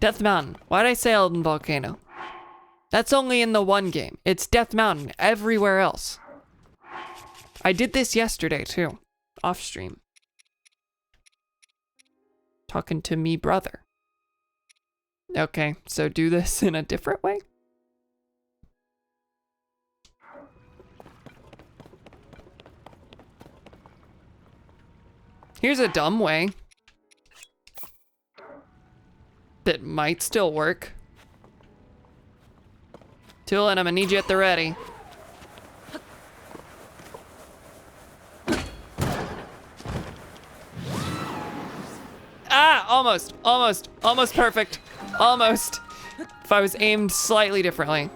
Death Mountain. Why did I say Elden Volcano? That's only in the one game. It's Death Mountain everywhere else. I did this yesterday too, off stream. Talking to me brother. Okay, so do this in a different way? Here's a dumb way that might still work. Tulin, I'm gonna need you at the ready. Ah, almost perfect. Almost. If I was aimed slightly differently.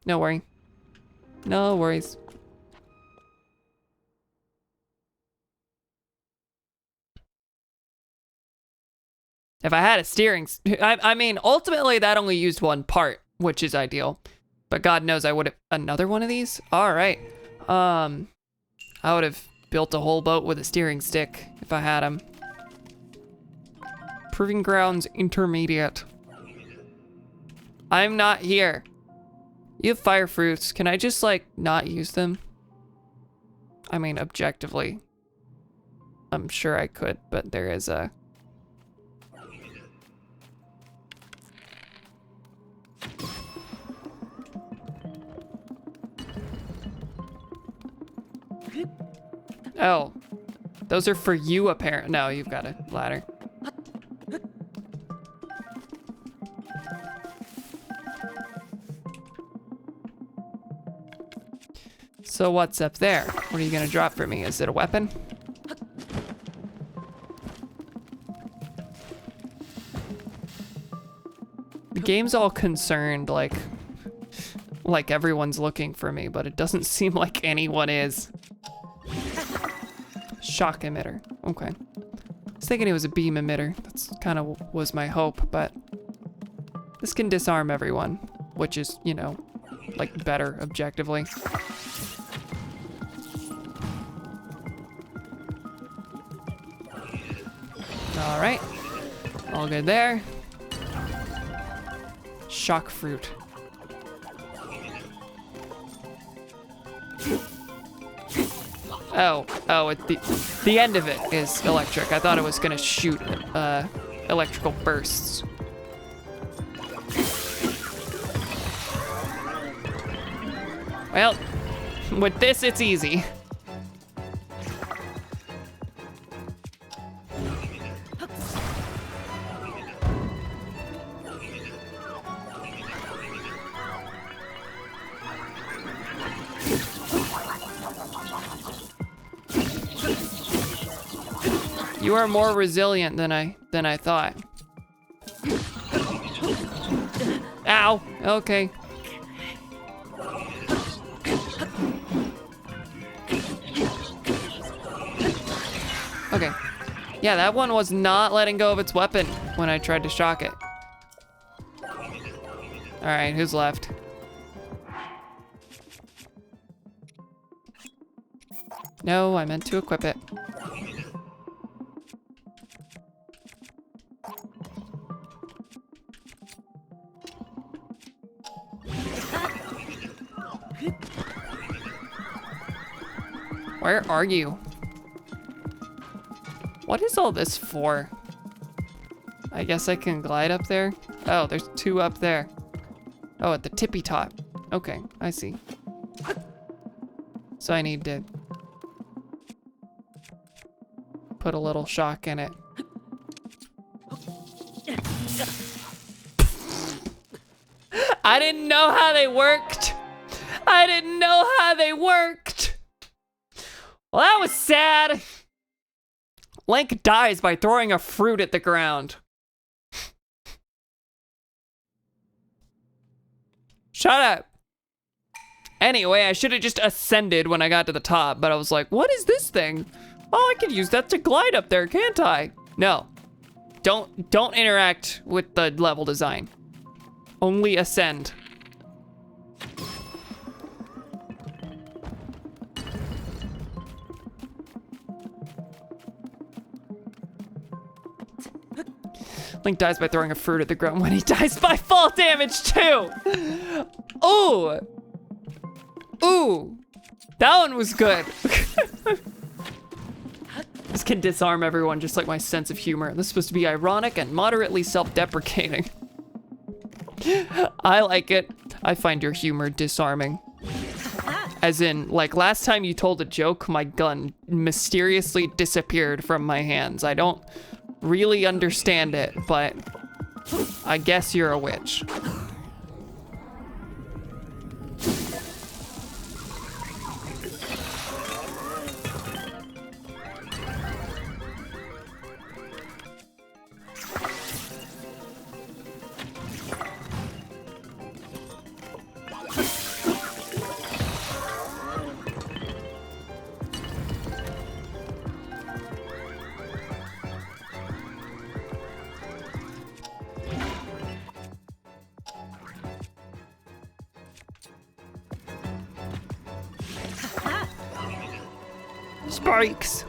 No worry. No worries. If I had a steering, I mean, ultimately that only used one part, which is ideal. But God knows I would have, another one of these? All right. I would have built a whole boat with a steering stick if I had them. Proving Grounds Intermediate. I'm not here. You have fire fruits. Can I just like not use them? I mean, objectively, I'm sure I could, but there is a... Oh, those are for you apparently. No, you've got a ladder. So what's up there? What are you gonna drop for me? Is it a weapon? The game's all concerned, like everyone's looking for me, but it doesn't seem like anyone is. Shock emitter. Okay. I was thinking it was a beam emitter. That's kind of was my hope, but this can disarm everyone, which is, you know, like better objectively. All right. All good there. Shock fruit. Oh, the end of it is electric. I thought it was gonna shoot electrical bursts. Well, with this, it's easy. You are more resilient than I thought. Ow. Okay. Okay. Yeah, that one was not letting go of its weapon when I tried to shock it. All right, who's left? No, I meant to equip it. Where are you? What is all this for? I guess I can glide up there. Oh, there's two up there. Oh, at the tippy top. Okay, I see. So I need to put a little shock in it. I didn't know how they worked. I didn't know how they worked. Well, that was sad. Link dies by throwing a fruit at the ground. Shut up. Anyway, I should have just ascended when I got to the top, but I was like, what is this thing? Oh, I could use that to glide up there, can't I? No. Don't interact with the level design. Only ascend. Link dies by throwing a fruit at the ground when he dies by fall damage too. Ooh. Ooh. That one was good. This can disarm everyone just like my sense of humor. This is supposed to be ironic and moderately self-deprecating. I like it. I find your humor disarming. As in, like last time you told a joke, my gun mysteriously disappeared from my hands. I don't really understand it, but I guess you're a witch. Spikes.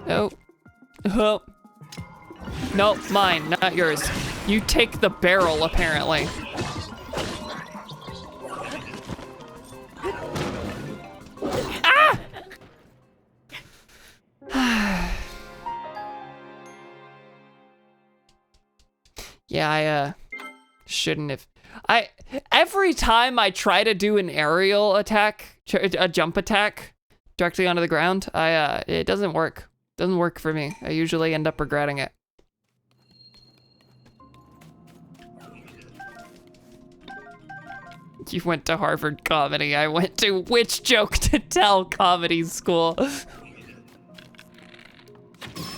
Oh. Oh. Nope, mine, not yours. You take the barrel, apparently. Ah! Yeah, I shouldn't have. Every time I try to do an aerial attack, a jump attack directly onto the ground, it doesn't work. Doesn't work for me. I usually end up regretting it. You went to Harvard Comedy. I went to Witch Joke to Tell Comedy School.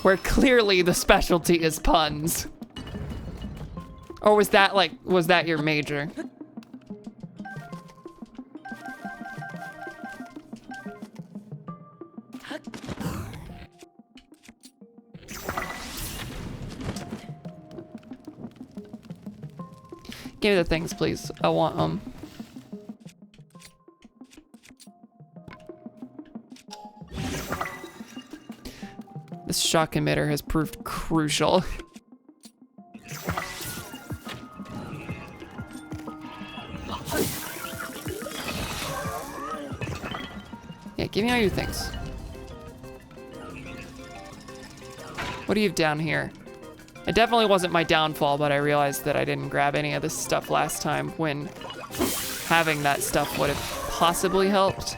Where clearly the specialty is puns. Or was that your major? Give me the things, please. I want them. This shock emitter has proved crucial. Yeah, give me all your things. What do you have down here? It definitely wasn't my downfall, but I realized that I didn't grab any of this stuff last time when having that stuff would have possibly helped.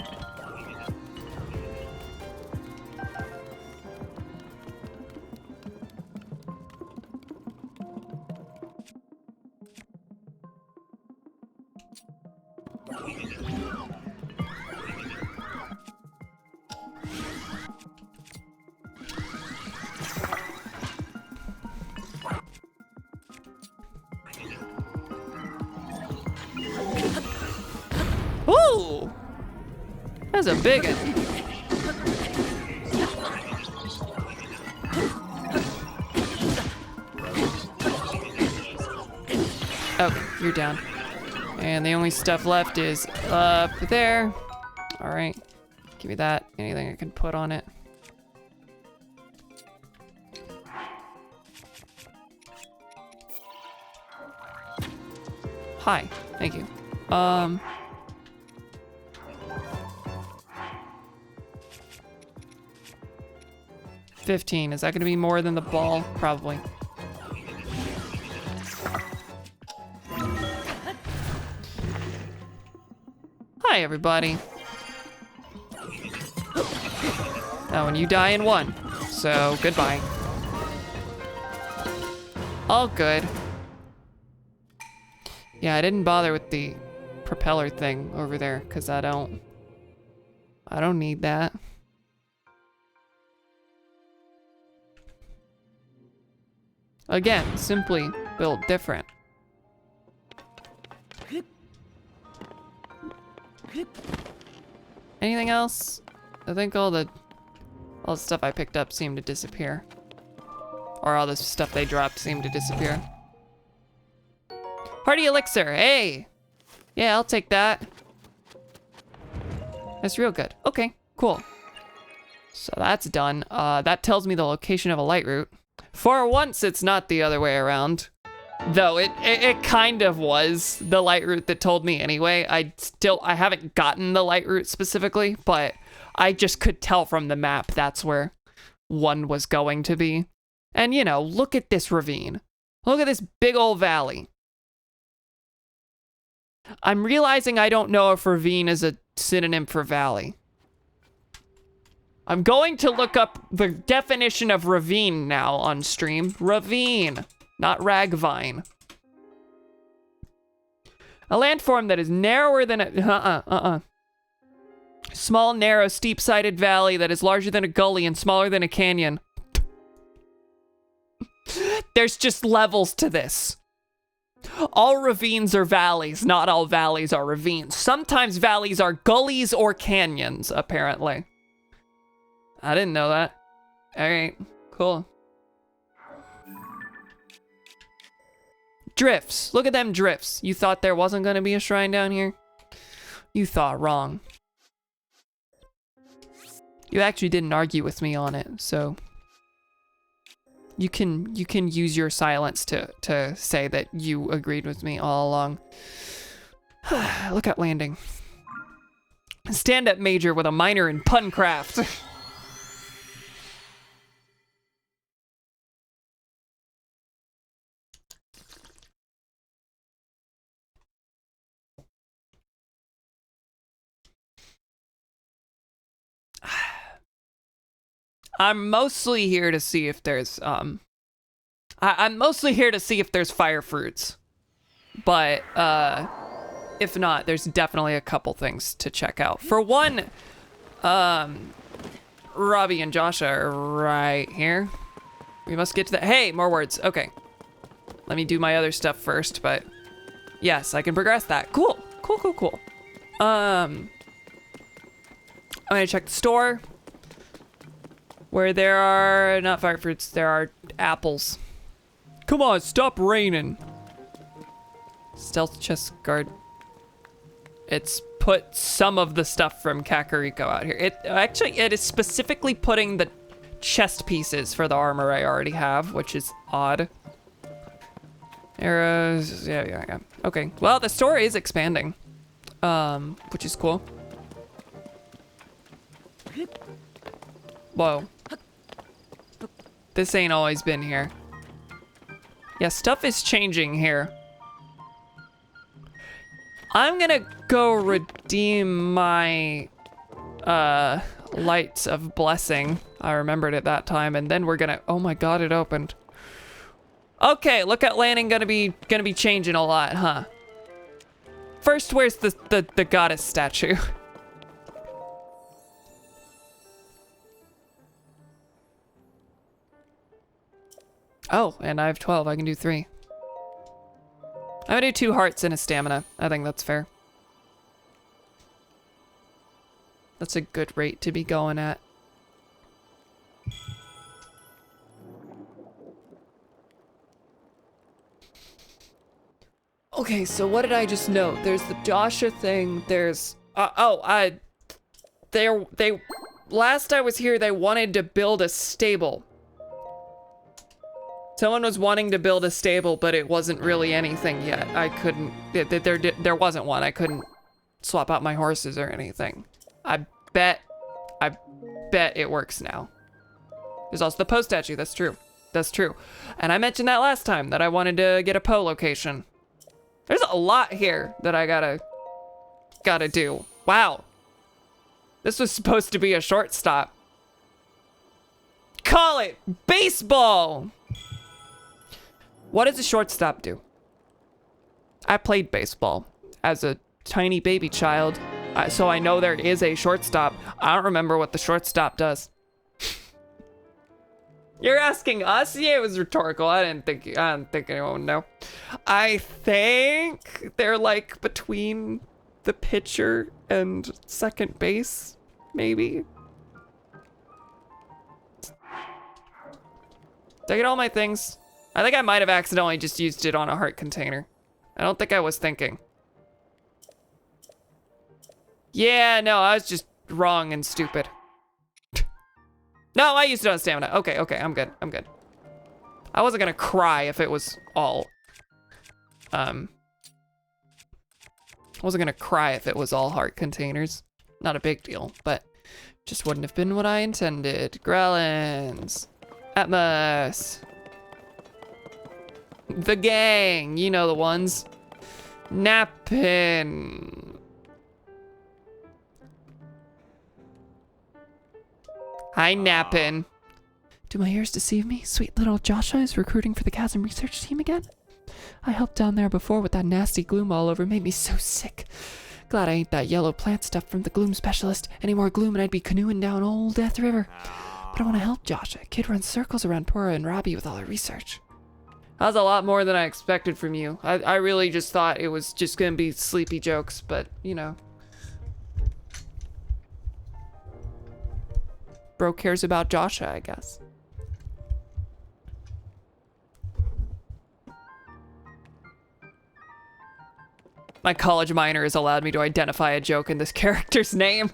Ooh! That's a big one. Okay, you're down. And the only stuff left is up there. All right, give me that. Anything I can put on it. Hi, thank you. 15, is that gonna be more than the ball? Probably. Hi, everybody. Oh, and you die in one, so goodbye. All good. Yeah, I didn't bother with the propeller thing over there, because I don't need that. Again, simply built different. Anything else? I think all the stuff I picked up seemed to disappear. Or all the stuff they dropped seemed to disappear. Party elixir, hey! Yeah, I'll take that. That's real good. Okay, cool. So that's done. That tells me the location of a light route. For once, it's not the other way around. Though it kind of was the light route that told me anyway. I haven't gotten the light route specifically, but I just could tell from the map that's where one was going to be. And you know, look at this ravine. Look at this big old valley. I'm realizing I don't know if ravine is a synonym for valley. I'm going to look up the definition of ravine now on stream. Ravine, not ragvine. A landform that is narrower than a... Small, narrow, steep-sided valley that is larger than a gully and smaller than a canyon. There's just levels to this. All ravines are valleys, not all valleys are ravines. Sometimes valleys are gullies or canyons, apparently. I didn't know that. All right, cool. Drifts, look at them drifts. You thought there wasn't gonna be a shrine down here? You thought wrong. You actually didn't argue with me on it, so you can use your silence to say that you agreed with me all along. Look at landing. Stand-up major with a minor in puncraft. I'm mostly here to see if there's I'm mostly here to see if there's fire fruits. But if not, there's definitely a couple things to check out. For one, Robbie and Josh are right here. We must get to that. Hey, more words. Okay. Let me do my other stuff first, but yes, I can progress that. Cool. Cool, cool, cool. I'm gonna check the store. Where there are, not fire fruits, there are apples. Come on, stop raining. Stealth chest guard. It's put some of the stuff from Kakariko out here. It is specifically putting the chest pieces for the armor I already have, which is odd. Arrows, yeah. Okay, well, the store is expanding, which is cool. Whoa. This ain't always been here. Yeah, stuff is changing here. I'm gonna go redeem my lights of blessing. I remembered it that time, and then we're gonna, oh my god, it opened. Okay, look at landing gonna be changing a lot, huh? First, where's the goddess statue? Oh, and I have 12, I can do 3. I'm gonna do 2 hearts and a stamina. I think that's fair. That's a good rate to be going at. Okay, so what did I just note? There's the Joshua thing, there's... they... Last I was here, they wanted to build a stable. Someone was wanting to build a stable, but it wasn't really anything yet. I couldn't... There wasn't one. I couldn't swap out my horses or anything. I bet it works now. There's also the Poe statue. That's true. That's true. And I mentioned that last time, that I wanted to get a Poe location. There's a lot here that I gotta do. Wow. This was supposed to be a shortstop. Call it baseball! What does a shortstop do? I played baseball as a tiny baby child, so I know there is a shortstop. I don't remember what the shortstop does. You're asking us? Yeah, it was rhetorical. I didn't think anyone would know. I think they're like between the pitcher and second base, maybe. Did I get all my things? I think I might have accidentally just used it on a heart container. I don't think I was thinking. Yeah, no, I was just wrong and stupid. No, I used it on stamina. Okay, I'm good. I wasn't gonna cry if it was all, I wasn't gonna cry if it was all heart containers. Not a big deal, but just wouldn't have been what I intended. Growlins. Atmos. The gang, you know the ones. Nappin. Hi, Nappin. Do my ears deceive me? Sweet little Joshua is recruiting for the chasm research team again? I helped down there before with that nasty gloom all over. Made me so sick. Glad I ain't that yellow plant stuff from the gloom specialist. Any more gloom and I'd be canoeing down old Death River. But I want to help Joshua. Kid runs circles around Pura and Robbie with all her research. That was a lot more than I expected from you. I really just thought it was just gonna be sleepy jokes, but, you know. Bro cares about Joshua, I guess. My college minor has allowed me to identify a joke in this character's name.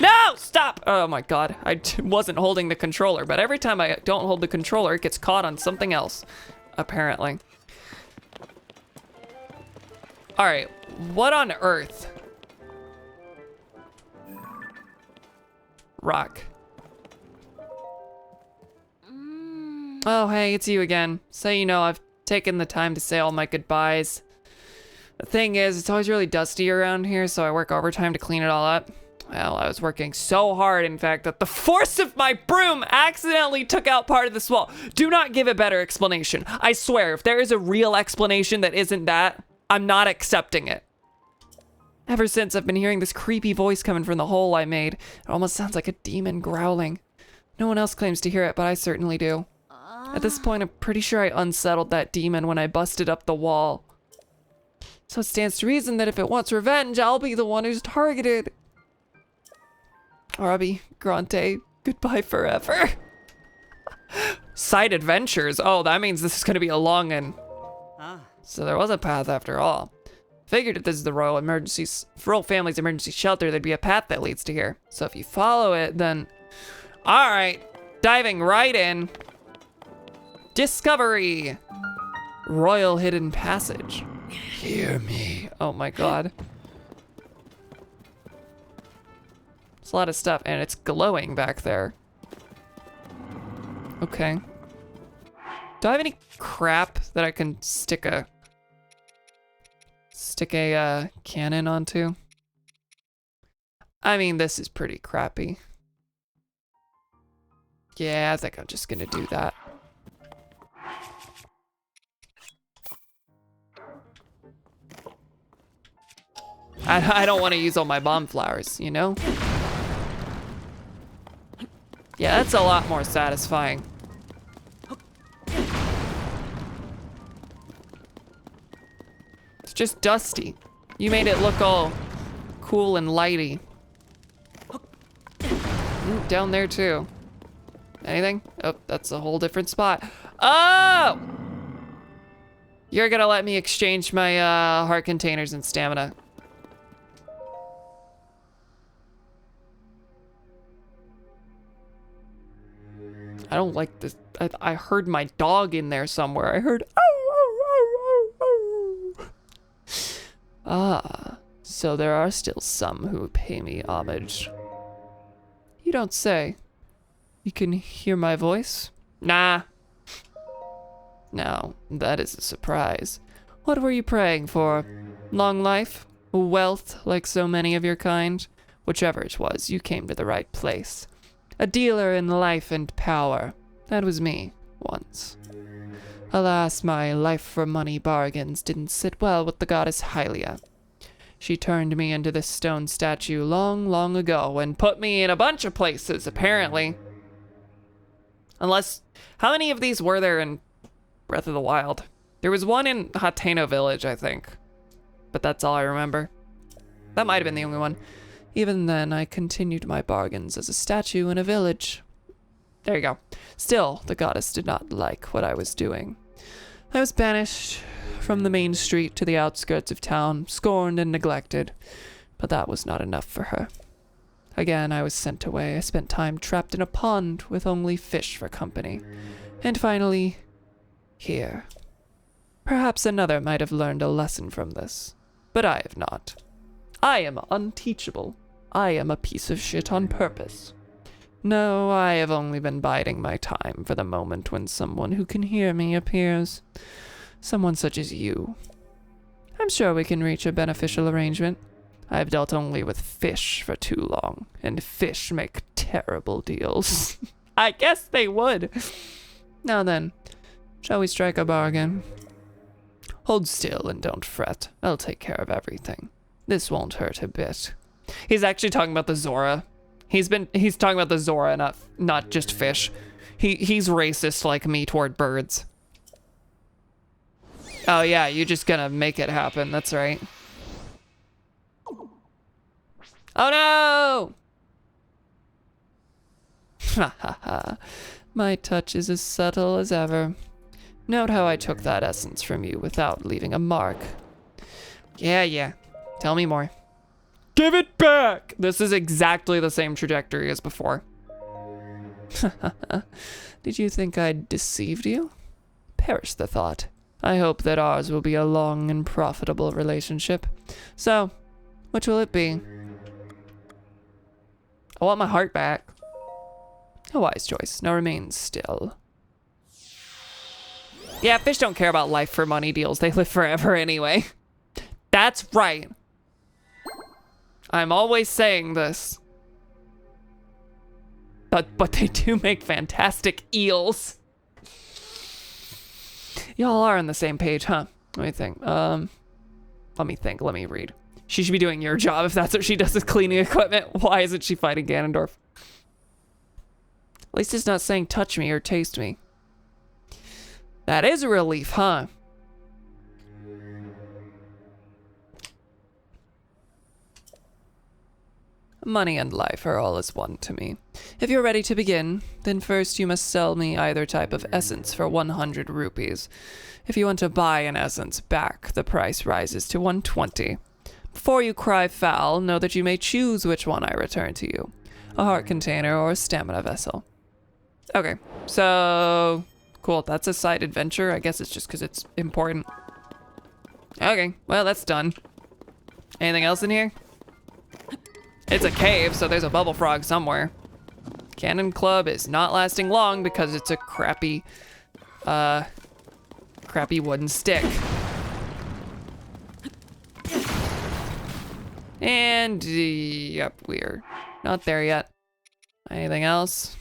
No, stop! Oh my god, I wasn't holding the controller, but every time I don't hold the controller, it gets caught on something else, apparently. All right, what on earth? Rock. Oh, hey, it's you again. So you know, I've taken the time to say all my goodbyes. The thing is, it's always really dusty around here, so I work overtime to clean it all up. Well, I was working so hard, in fact, that the force of my broom accidentally took out part of this wall. Do not give a better explanation. I swear, if there is a real explanation that isn't that, I'm not accepting it. Ever since, I've been hearing this creepy voice coming from the hole I made. It almost sounds like a demon growling. No one else claims to hear it, but I certainly do. At this point, I'm pretty sure I unsettled that demon when I busted up the wall. So it stands to reason that if it wants revenge, I'll be the one who's targeted. Robbie, Grante, goodbye forever. Side adventures. Oh, that means this is going to be a long one. So there was a path after all. Figured if this is the Royal Family's emergency shelter, there'd be a path that leads to here. So if you follow it, then... All right. Diving right in. Discovery. Royal Hidden Passage. Hear me. Oh my god. It's a lot of stuff, and it's glowing back there. Okay. Do I have any crap that I can stick a cannon onto? I mean, this is pretty crappy. Yeah, I think I'm just gonna do that. I don't want to use all my bomb flowers, you know? Yeah, that's a lot more satisfying. It's just dusty. You made it look all cool and lighty. Ooh, down there too. Anything? Oh, that's a whole different spot. Oh! You're gonna let me exchange my heart containers and stamina. I don't like this. I heard my dog in there somewhere. I heard, oh. Ah, so there are still some who pay me homage. You don't say. You can hear my voice? Nah. No, that is a surprise. What were you praying for? Long life? Wealth, like so many of your kind? Whichever it was, you came to the right place. A dealer in life and power. That was me, once. Alas, my life for money bargains didn't sit well with the goddess Hylia. She turned me into this stone statue long, long ago and put me in a bunch of places, apparently. Unless, how many of these were there in Breath of the Wild? There was one in Hateno Village, I think. But that's all I remember. That might have been the only one. Even then, I continued my bargains as a statue in a village. There you go. Still, the goddess did not like what I was doing. I was banished from the main street to the outskirts of town, scorned and neglected. But that was not enough for her. Again, I was sent away. I spent time trapped in a pond with only fish for company. And finally, here. Perhaps another might have learned a lesson from this, but I have not. I am unteachable. I am a piece of shit on purpose. No, I have only been biding my time for the moment when someone who can hear me appears. Someone such as you. I'm sure we can reach a beneficial arrangement. I've dealt only with fish for too long, and fish make terrible deals. I guess they would. Now then, shall we strike a bargain? Hold still and don't fret. I'll take care of everything. This won't hurt a bit. He's actually talking about the Zora. He's talking about the Zora, not just fish. He's racist like me toward birds. Oh yeah, you're just gonna make it happen. That's right. Oh no! Ha ha ha. My touch is as subtle as ever. Note how I took that essence from you without leaving a mark. Yeah. Tell me more. Give it back! This is exactly the same trajectory as before. Did you think I'd deceived you? Perish the thought. I hope that ours will be a long and profitable relationship. So, which will it be? I want my heart back. A wise choice. Now remain still. Yeah, fish don't care about life for money deals. They live forever anyway. That's right. I'm always saying this. But they do make fantastic eels. Y'all are on the same page, huh? Let me think. Let me read. She should be doing your job if that's what she does with cleaning equipment. Why isn't she fighting Ganondorf? At least it's not saying touch me or taste me. That is a relief, huh? Money and life are all as one to me. If you're ready to begin, then first you must sell me either type of essence for 100 rupees. If you want to buy an essence back, the price rises to 120. Before you cry foul, know that you may choose which one I return to you. A heart container or a stamina vessel. Okay, so cool. That's a side adventure. I guess it's just because it's important. Okay, well, that's done. Anything else in here? It's a cave, so there's a bubble frog somewhere. Cannon Club is not lasting long because it's a crappy wooden stick. And, yep, we're not there yet. Anything else?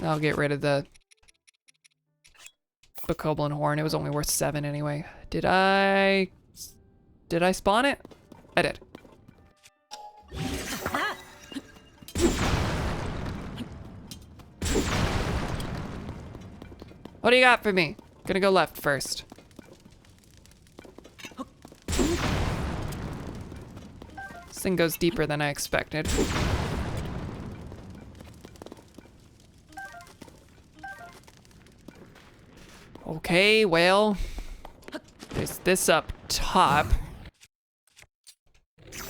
I'll get rid of the Bokoblin horn. It was only worth 7 anyway. Did I spawn it? I did. What do you got for me? Gonna go left first. This thing goes deeper than I expected. Okay, well, there's this up top.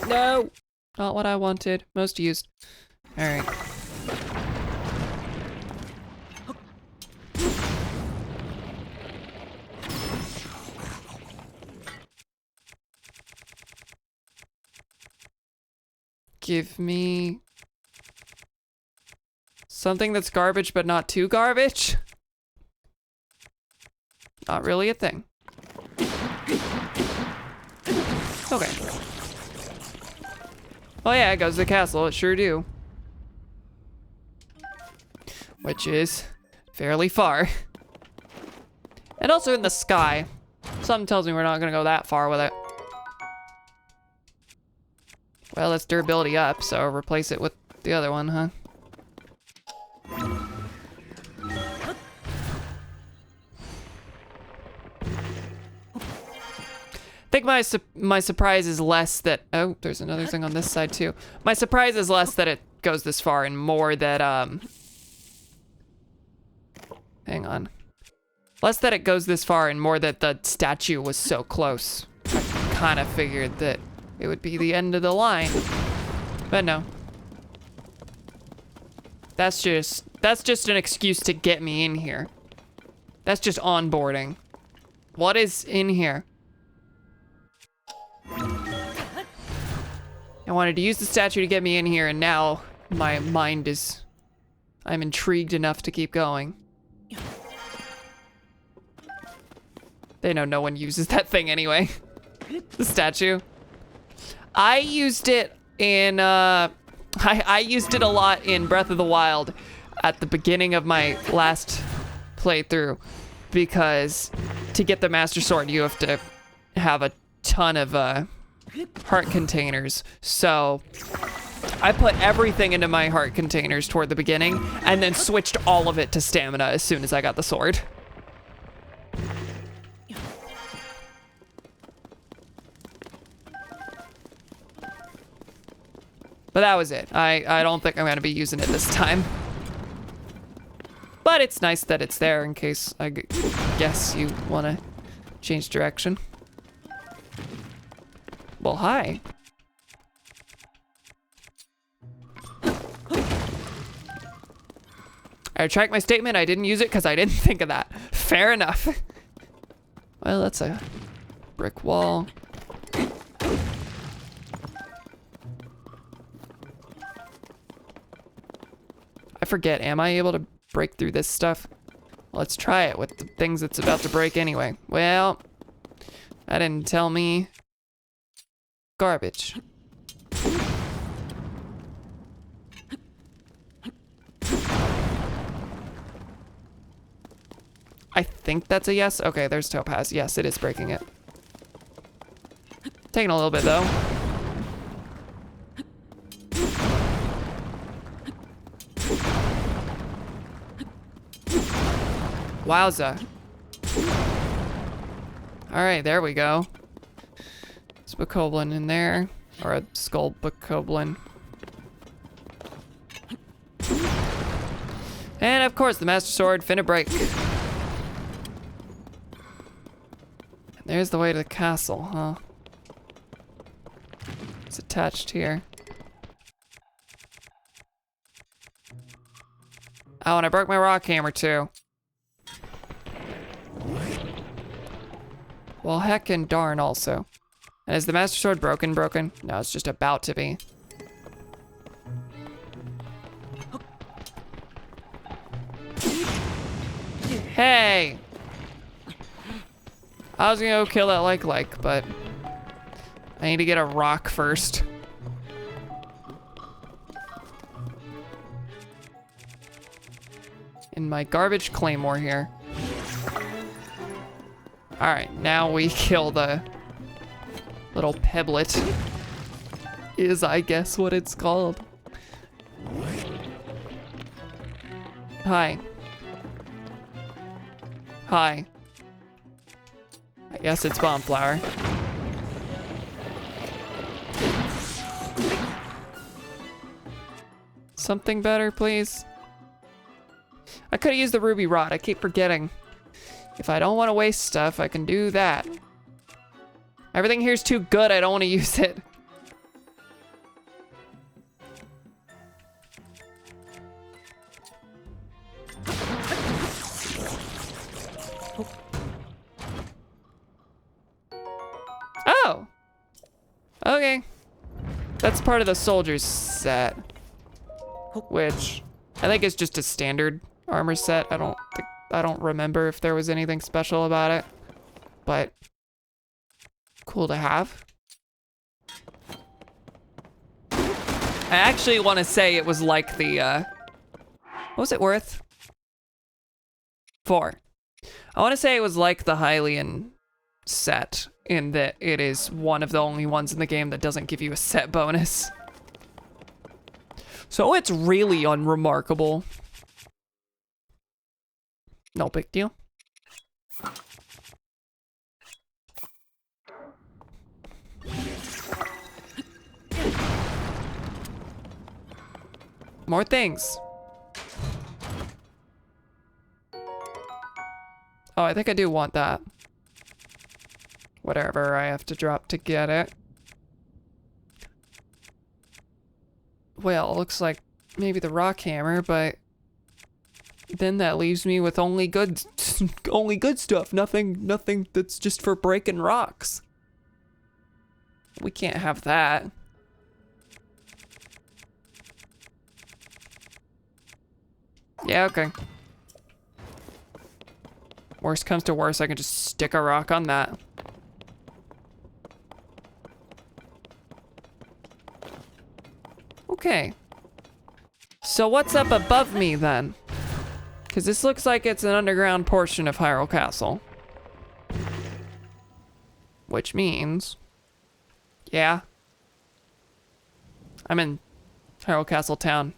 No, not what I wanted. Most used. All right. Give me something that's garbage, but not too garbage. Not really a thing. Okay. Oh yeah, it goes to the castle, it sure do. Which is fairly far. And also in the sky. Something tells me we're not gonna go that far with it. Well, it's durability up, so replace it with the other one, huh? I think my surprise is less that, oh, there's another thing on this side too. My surprise is less that it goes this far and more that, hang on. Less that it goes this far and more that the statue was so close. I kind of figured that it would be the end of the line, but no. That's just an excuse to get me in here. That's just onboarding. What is in here? I wanted to use the statue to get me in here, and now my mind is... I'm intrigued enough to keep going. They know no one uses that thing anyway. The statue. I used it in, I used it a lot in Breath of the Wild at the beginning of my last playthrough, because to get the Master Sword, you have to have a ton of, heart containers. So I put everything into my heart containers toward the beginning and then switched all of it to stamina as soon as I got the sword. But that was it. I don't think I'm gonna be using it this time. But it's nice that it's there in case I guess you wanna change direction. Well, hi. I retract my statement. I didn't use it because I didn't think of that. Fair enough. Well, that's a brick wall. I forget, am I able to break through this stuff? Let's try it with the things it's about to break anyway. Well, that didn't tell me. Garbage. I think that's a yes. Okay, there's Topaz. Yes, it is breaking it. Taking a little bit though. Wowza. All right, there we go. There's a Bokoblin in there, or a skull Bokoblin. And of course, the Master Sword finna break. And there's the way to the castle, huh? It's attached here. Oh, and I broke my rock hammer too. Well, heck and darn also. And is the Master Sword broken? No, it's just about to be. Hey! I was gonna go kill that like, but I need to get a rock first. In my garbage claymore here. All right, now we kill the little pebblet, is I guess what it's called. Hi. Hi. I guess it's bomb flower. Something better, please. I could have used the ruby rod. I keep forgetting. If I don't want to waste stuff, I can do that. Everything here's too good. I don't want to use it. Oh. Okay. That's part of the soldier's set, which I think is just a standard armor set. I don't remember if there was anything special about it, but cool to have. I actually want to say it was like the, what was it worth? 4. I want to say it was like the Hylian set in that it is one of the only ones in the game that doesn't give you a set bonus. So it's really unremarkable. No big deal. More things. Oh, I think I do want that. Whatever I have to drop to get it. Well, looks like maybe the rock hammer, but then that leaves me with only good stuff. Nothing that's just for breaking rocks. We can't have that. Yeah, okay. Worst comes to worst, I can just stick a rock on that. Okay. So what's up above me then? Because this looks like it's an underground portion of Hyrule Castle. Which means... yeah. I'm in Hyrule Castle town.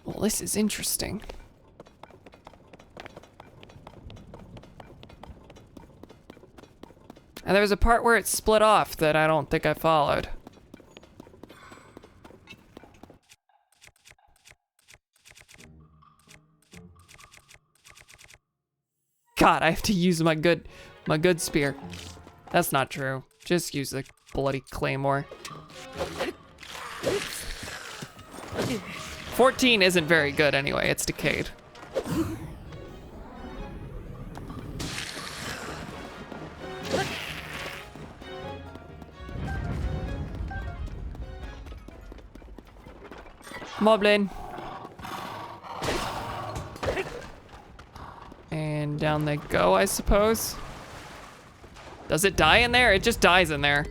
Well, this is interesting. And there was a part where it split off that I don't think I followed. God, I have to use my good spear. That's not true. Just use the bloody claymore. 14 isn't very good anyway, it's decayed. Moblin. And down they go, I suppose. Does it die in there? It just dies in there.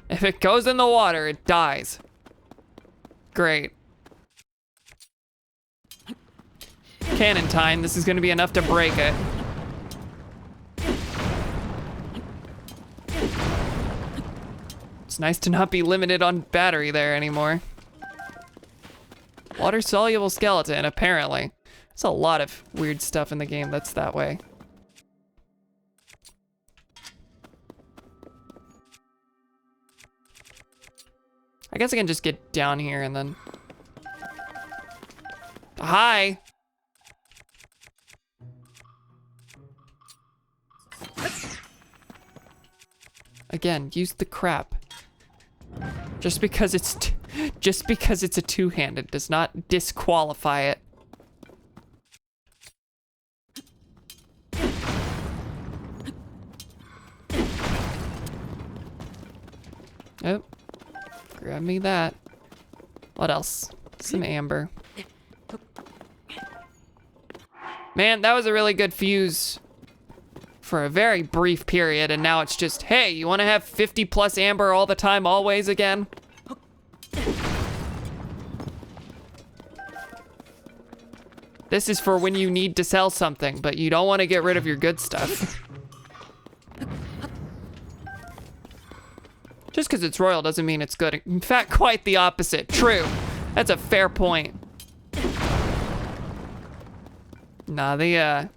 If it goes in the water, it dies. Great. Cannon time. This is gonna be enough to break it. It's nice to not be limited on battery there anymore. Water-soluble skeleton, apparently. There's a lot of weird stuff in the game that's that way. I guess I can just get down here and then... hi! Again, use the crap. Just because it's a two-handed does not disqualify it. Oh, grab me that. What else? Some amber. Man, that was a really good fuse for a very brief period, and now it's just, hey, you want to have 50 plus amber all the time, always again? This is for when you need to sell something, but you don't want to get rid of your good stuff. Just because it's royal doesn't mean it's good. In fact, quite the opposite. True. That's a fair point. Nah, the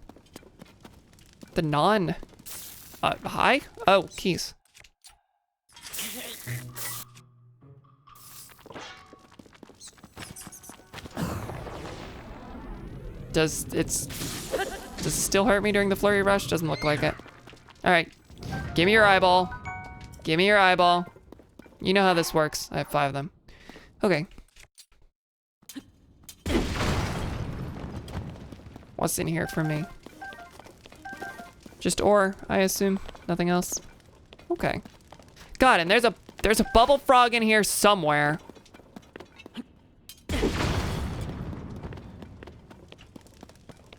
non... hi? Oh, keys. Does it still hurt me during the flurry rush? Doesn't look like it. All right, give me your eyeball. Give me your eyeball. You know how this works. I have 5 of them. Okay. What's in here for me? Just ore, I assume. Nothing else. Okay. God, and there's a bubble frog in here somewhere.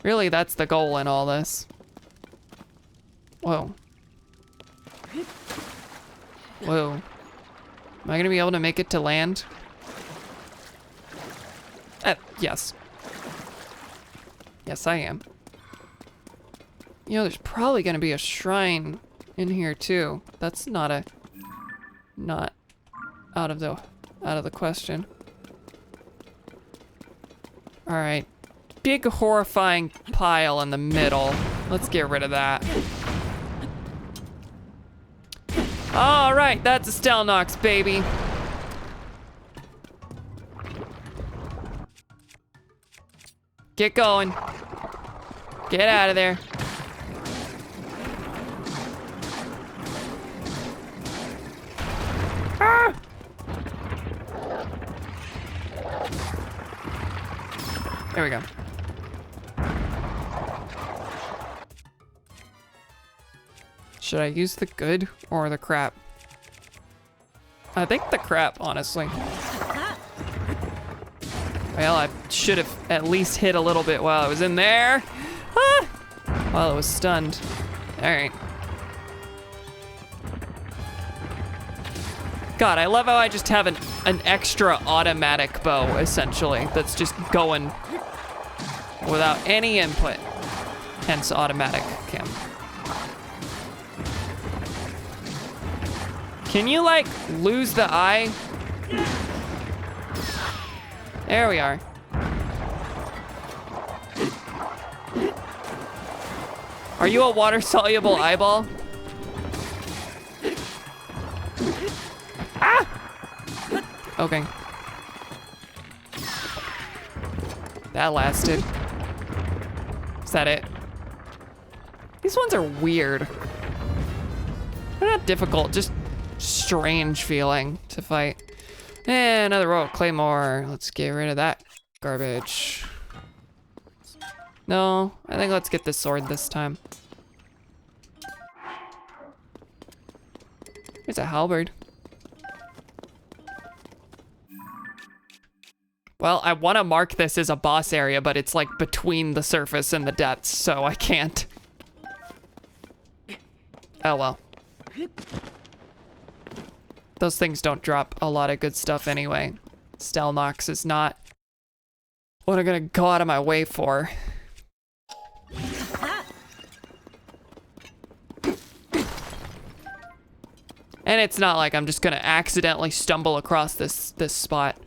Really, that's the goal in all this. Whoa. Whoa. Am I gonna be able to make it to land? Yes. Yes, I am. You know, there's probably gonna be a shrine in here too. That's not out of the question. All right. Big horrifying pile in the middle. Let's get rid of that. All right, that's a Stelnox, baby. Get going. Get out of there. Ah! There we go. Should I use the good or the crap? I think the crap, honestly. Well, I should have at least hit a little bit while I was in there. Ah! While I was stunned. All right. God, I love how I just have an extra automatic bow, essentially, that's just going without any input. Hence automatic cam. Can you, like, lose the eye? There we are. Are you a water-soluble eyeball? Ah! Okay. That lasted. Is that it? These ones are weird. They're not difficult, just strange feeling to fight. And another royal claymore. Let's get rid of that garbage. No, I think let's get this sword this time. Here's a halberd. Well, I want to mark this as a boss area, but it's like between the surface and the depths, so I can't. Oh well. Those things don't drop a lot of good stuff anyway. Stelnox is not what I'm gonna go out of my way for. And it's not like I'm just gonna accidentally stumble across this spot.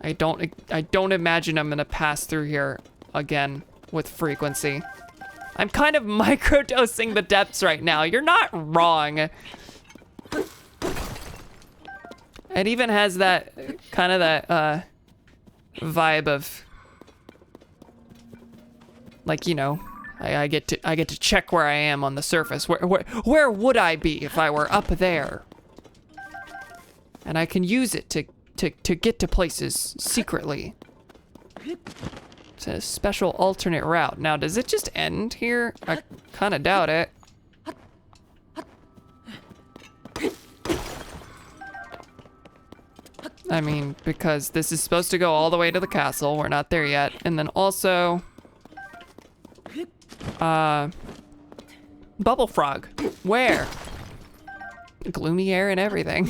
I don't imagine I'm gonna pass through here again with frequency. I'm kind of microdosing the depths right now. You're not wrong. It even has that kind of that vibe of like, you know, I get to check where I am on the surface. Where would I be if I were up there? And I can use it to get to places secretly. It's a special alternate route. Now, does it just end here? I kind of doubt it. I mean, because this is supposed to go all the way to the castle. We're not there yet. And then also... Bubble Frog. Where? Gloomy air and everything.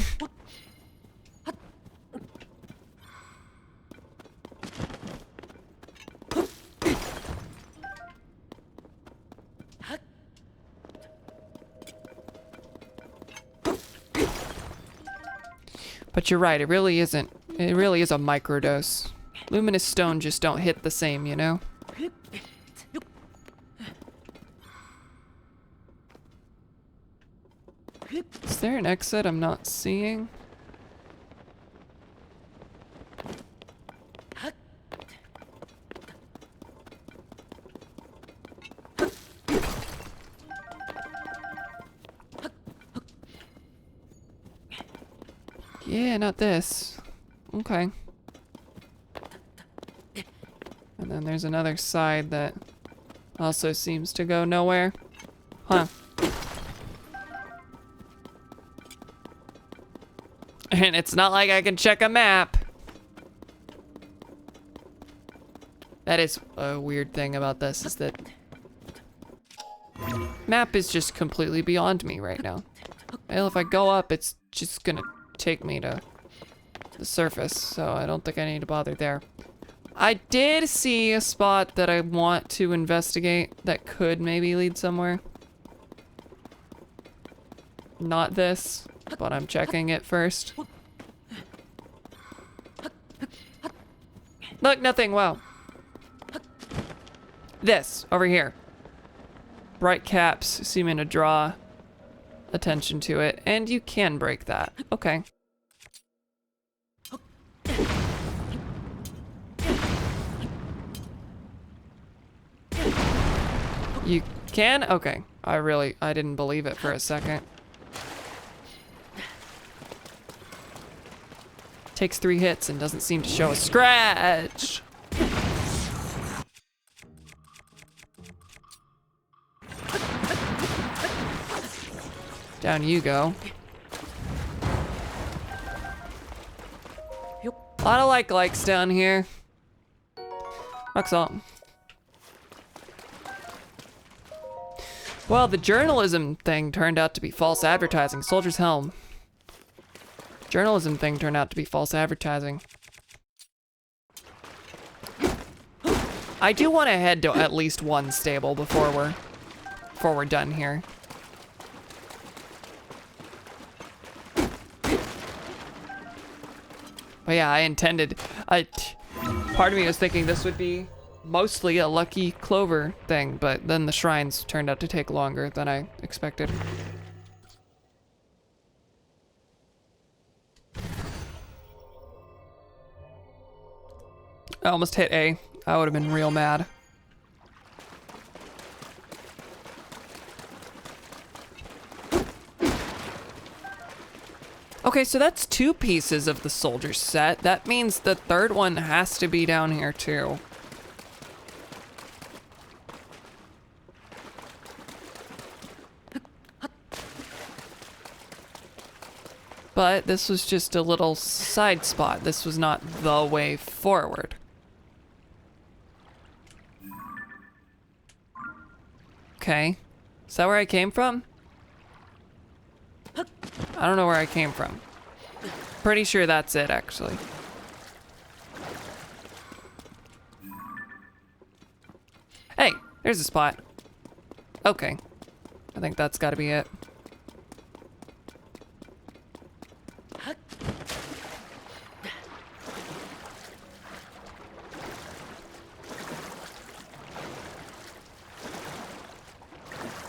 But you're right, it really isn't. It really is a microdose. Luminous stone just don't hit the same, you know? Is there an exit I'm not seeing? Yeah, not this. Okay. And then there's another side that also seems to go nowhere. Huh. And it's not like I can check a map. That is a weird thing about this, is that map is just completely beyond me right now. Well, if I go up, it's just gonna take me to the surface, so I don't think I need to bother there. I did see a spot that I want to investigate that could maybe lead somewhere. Not this, but I'm checking it first. Look, nothing, wow. This, over here. Bright caps seeming to draw attention to it, and you can break that. Okay. You can? Okay. I didn't believe it for a second. Takes 3 hits and doesn't seem to show a scratch. Down you go. A lot of likes down here. Rock salt. Well, the journalism thing turned out to be false advertising. Soldier's helm. Journalism thing turned out to be false advertising. I do want to head to at least one stable before we're done here. But yeah, part of me was thinking this would be mostly a lucky clover thing, but then the shrines turned out to take longer than I expected. I almost hit A. I would have been real mad. Okay, so that's 2 pieces of the soldier set. That means the third one has to be down here too. But this was just a little side spot. This was not the way forward. Okay. Is that where I came from? I don't know where I came from. Pretty sure that's it, actually. Hey, there's a spot. Okay. I think that's gotta be it.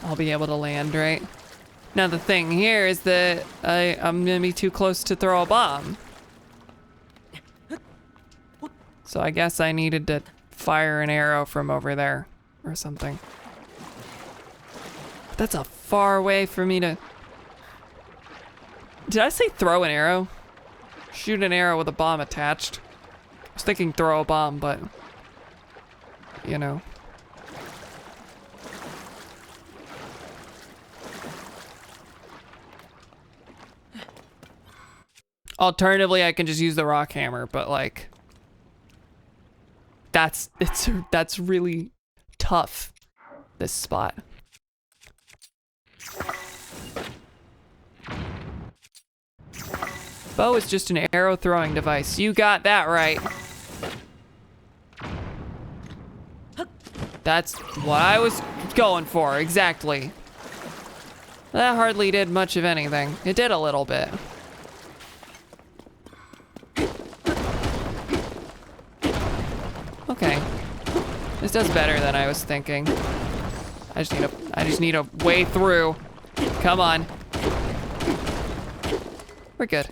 I'll be able to land, right? Now the thing here is that I'm gonna be too close to throw a bomb. So I guess I needed to fire an arrow from over there or something. But that's a far way for me to... Did I say throw an arrow? shoot an arrow with a bomb attached. I was thinking throw a bomb, but you know. Alternatively, I can just use the rock hammer, but like that's really tough, this spot. Bow is just an arrow throwing device. You got that right. That's what I was going for, exactly. That hardly did much of anything. It did a little bit. Okay. This does better than I was thinking. I just need a way through. Come on. We're good.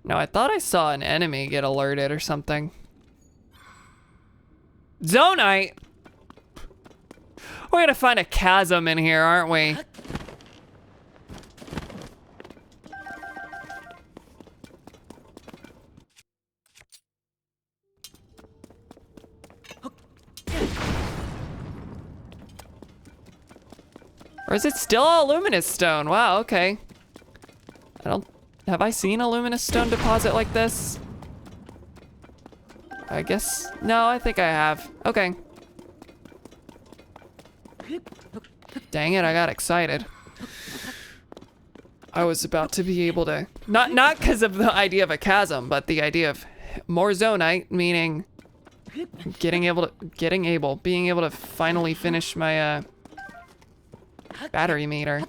No, I thought I saw an enemy get alerted or something. Zonite! We're gonna find a chasm in here, aren't we? Or is it still a luminous stone? Wow, okay. Have I seen a luminous stone deposit like this? I guess, no, I think I have. Okay. Dang it, I got excited. I was about to be able to, not because of the idea of a chasm, but the idea of more zonite, meaning being able to finally finish my battery meter.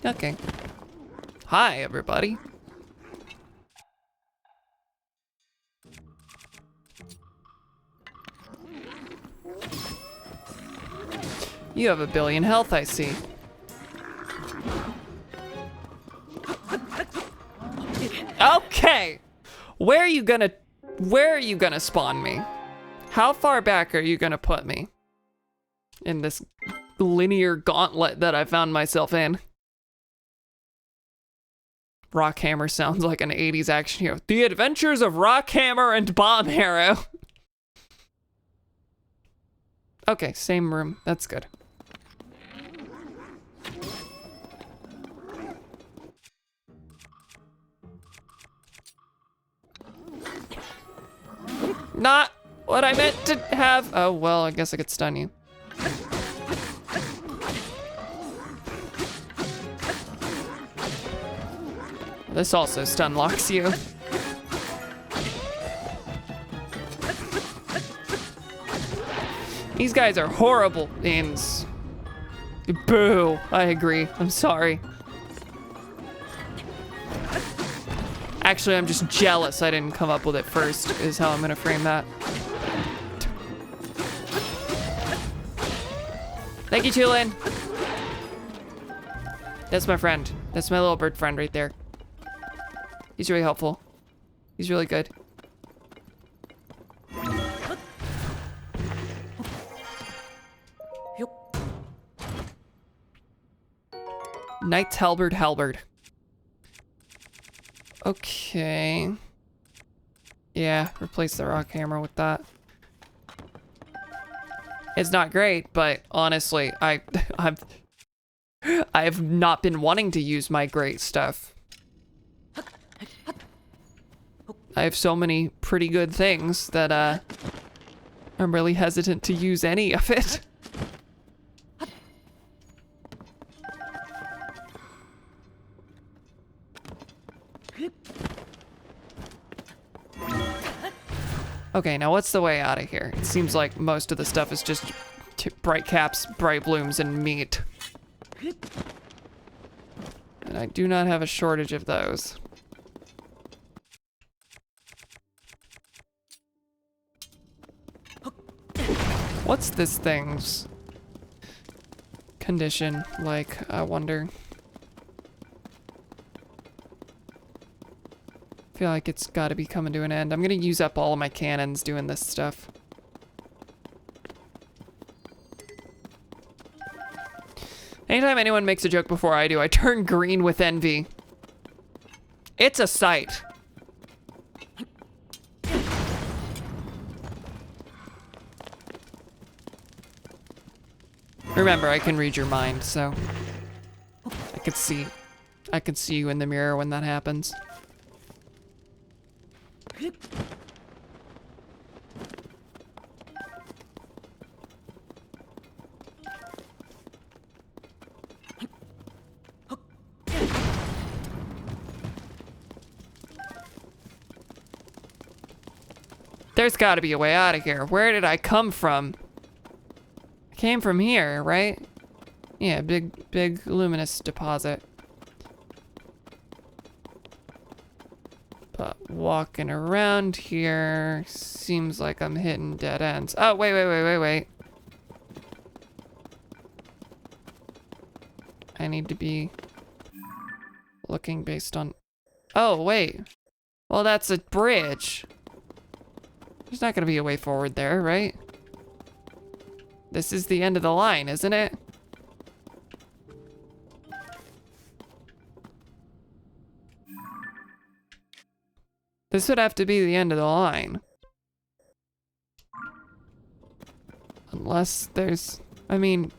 Okay. Hi, everybody. You have 1 billion health, I see. Okay. Where are you gonna spawn me? How far back are you gonna put me? In this linear gauntlet that I found myself in. Rockhammer sounds like an 80s action hero. The Adventures of Rockhammer and Bomb Arrow. Okay, same room. That's good. Not what I meant to have. Oh, well, I guess I could stun you. This also stun locks you. These guys are horrible names. Boo. I agree. I'm sorry. Actually, I'm just jealous I didn't come up with it first, is how I'm gonna frame that. Thank you, Tulin. That's my friend. That's my little bird friend right there. He's really helpful. He's really good. Knight's halberd. Okay. Yeah, replace the rock hammer with that. It's not great, but honestly, I've not been wanting to use my great stuff. I have so many pretty good things that I'm really hesitant to use any of it. Okay, now what's the way out of here? It seems like most of the stuff is just bright caps, bright blooms, and meat. And I do not have a shortage of those. What's this thing's condition like, I wonder? I feel like it's gotta be coming to an end. I'm gonna use up all of my cannons doing this stuff. Anytime anyone makes a joke before I do, I turn green with envy. It's a sight. Remember, I can read your mind, so I can see you in the mirror when that happens. There's gotta be a way out of here. Where did I come from? I came from here, right? Yeah, big luminous deposit. But walking around here seems like I'm hitting dead ends. Oh, wait. I need to be looking based on... Oh, wait. Well, that's a bridge. There's not gonna be a way forward there, right? This is the end of the line, isn't it? This would have to be the end of the line. Unless there's... I mean,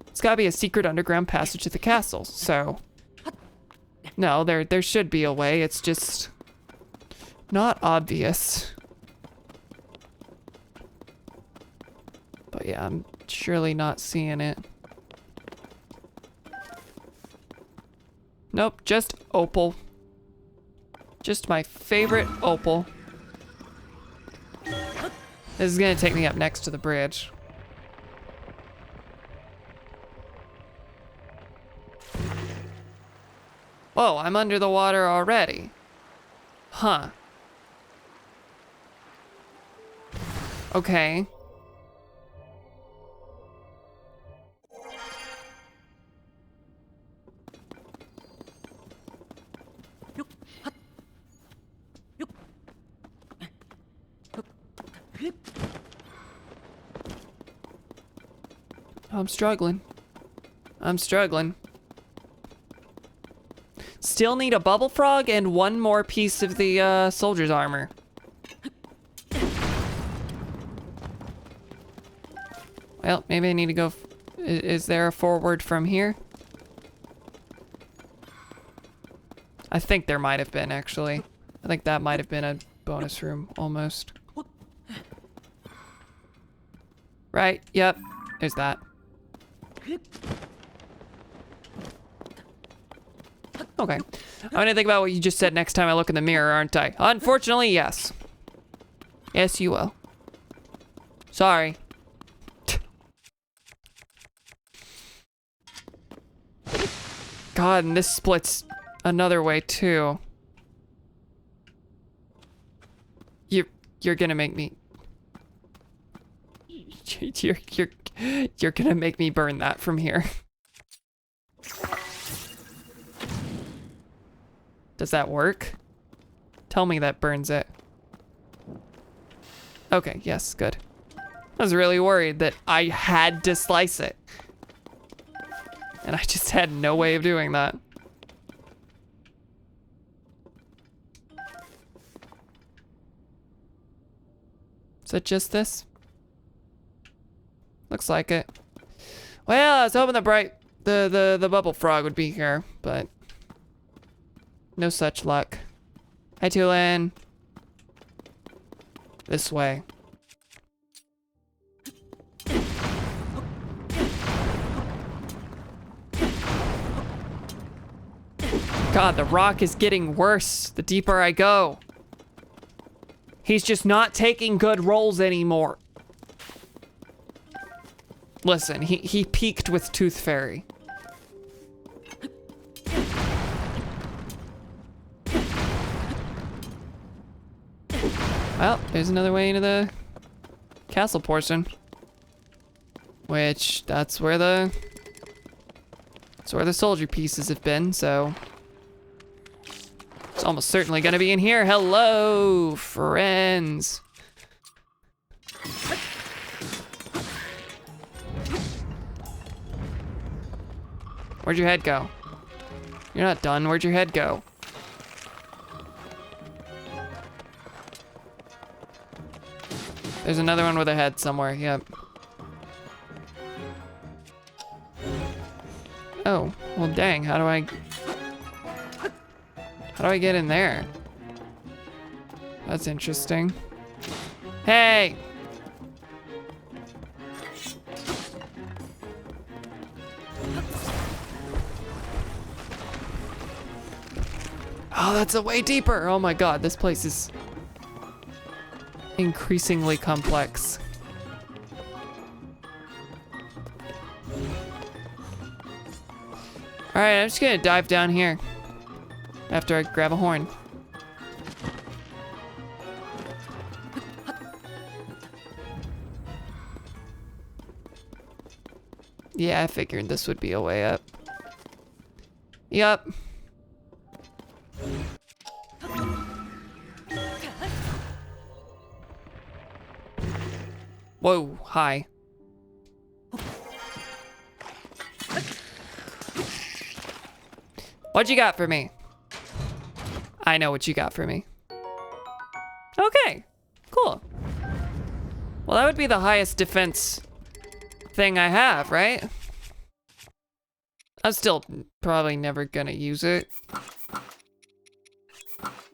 it's gotta be a secret underground passage to the castle, so... No, there should be a way, it's just... not obvious. But yeah, I'm surely not seeing it. Nope, just opal. Just my favorite opal. This is gonna take me up next to the bridge. Whoa, I'm under the water already. Huh. Okay. I'm struggling. Still need a bubble frog and one more piece of the soldier's armor. Well, maybe I need to go... Is there a forward from here? I think there might have been, actually. I think that might have been a bonus room, almost. Right, yep, there's that. Okay. I'm gonna think about what you just said next time I look in the mirror, aren't I? Unfortunately, yes. Yes, you will. Sorry. God, and this splits another way too. You're gonna make me... You're gonna make me burn that from here. Does that work? Tell me that burns it. Okay, yes, good. I was really worried that I had to slice it. And I just had no way of doing that. Is it just this? Looks like it. Well, I was hoping the bubble frog would be here, but no such luck. Hi, Tulin. This way. God, the rock is getting worse the deeper I go. He's just not taking good rolls anymore. Listen, he peaked with Tooth Fairy. Well, there's another way into the castle portion. Which, that's where the soldier pieces have been, so... It's almost certainly gonna be in here. Hello, friends. Where'd your head go? You're not done. Where'd your head go? There's another one with a head somewhere. Yep. Oh, well dang, how do I get in there? That's interesting. Hey! Oh, that's a way deeper. Oh my god, this place is increasingly complex. All right, I'm just gonna dive down here after I grab a horn. Yeah, I figured this would be a way up. Yup. Whoa, hi. What you got for me? I know what you got for me. Okay, cool. Well, that would be the highest defense thing I have, right? I'm still probably never gonna use it.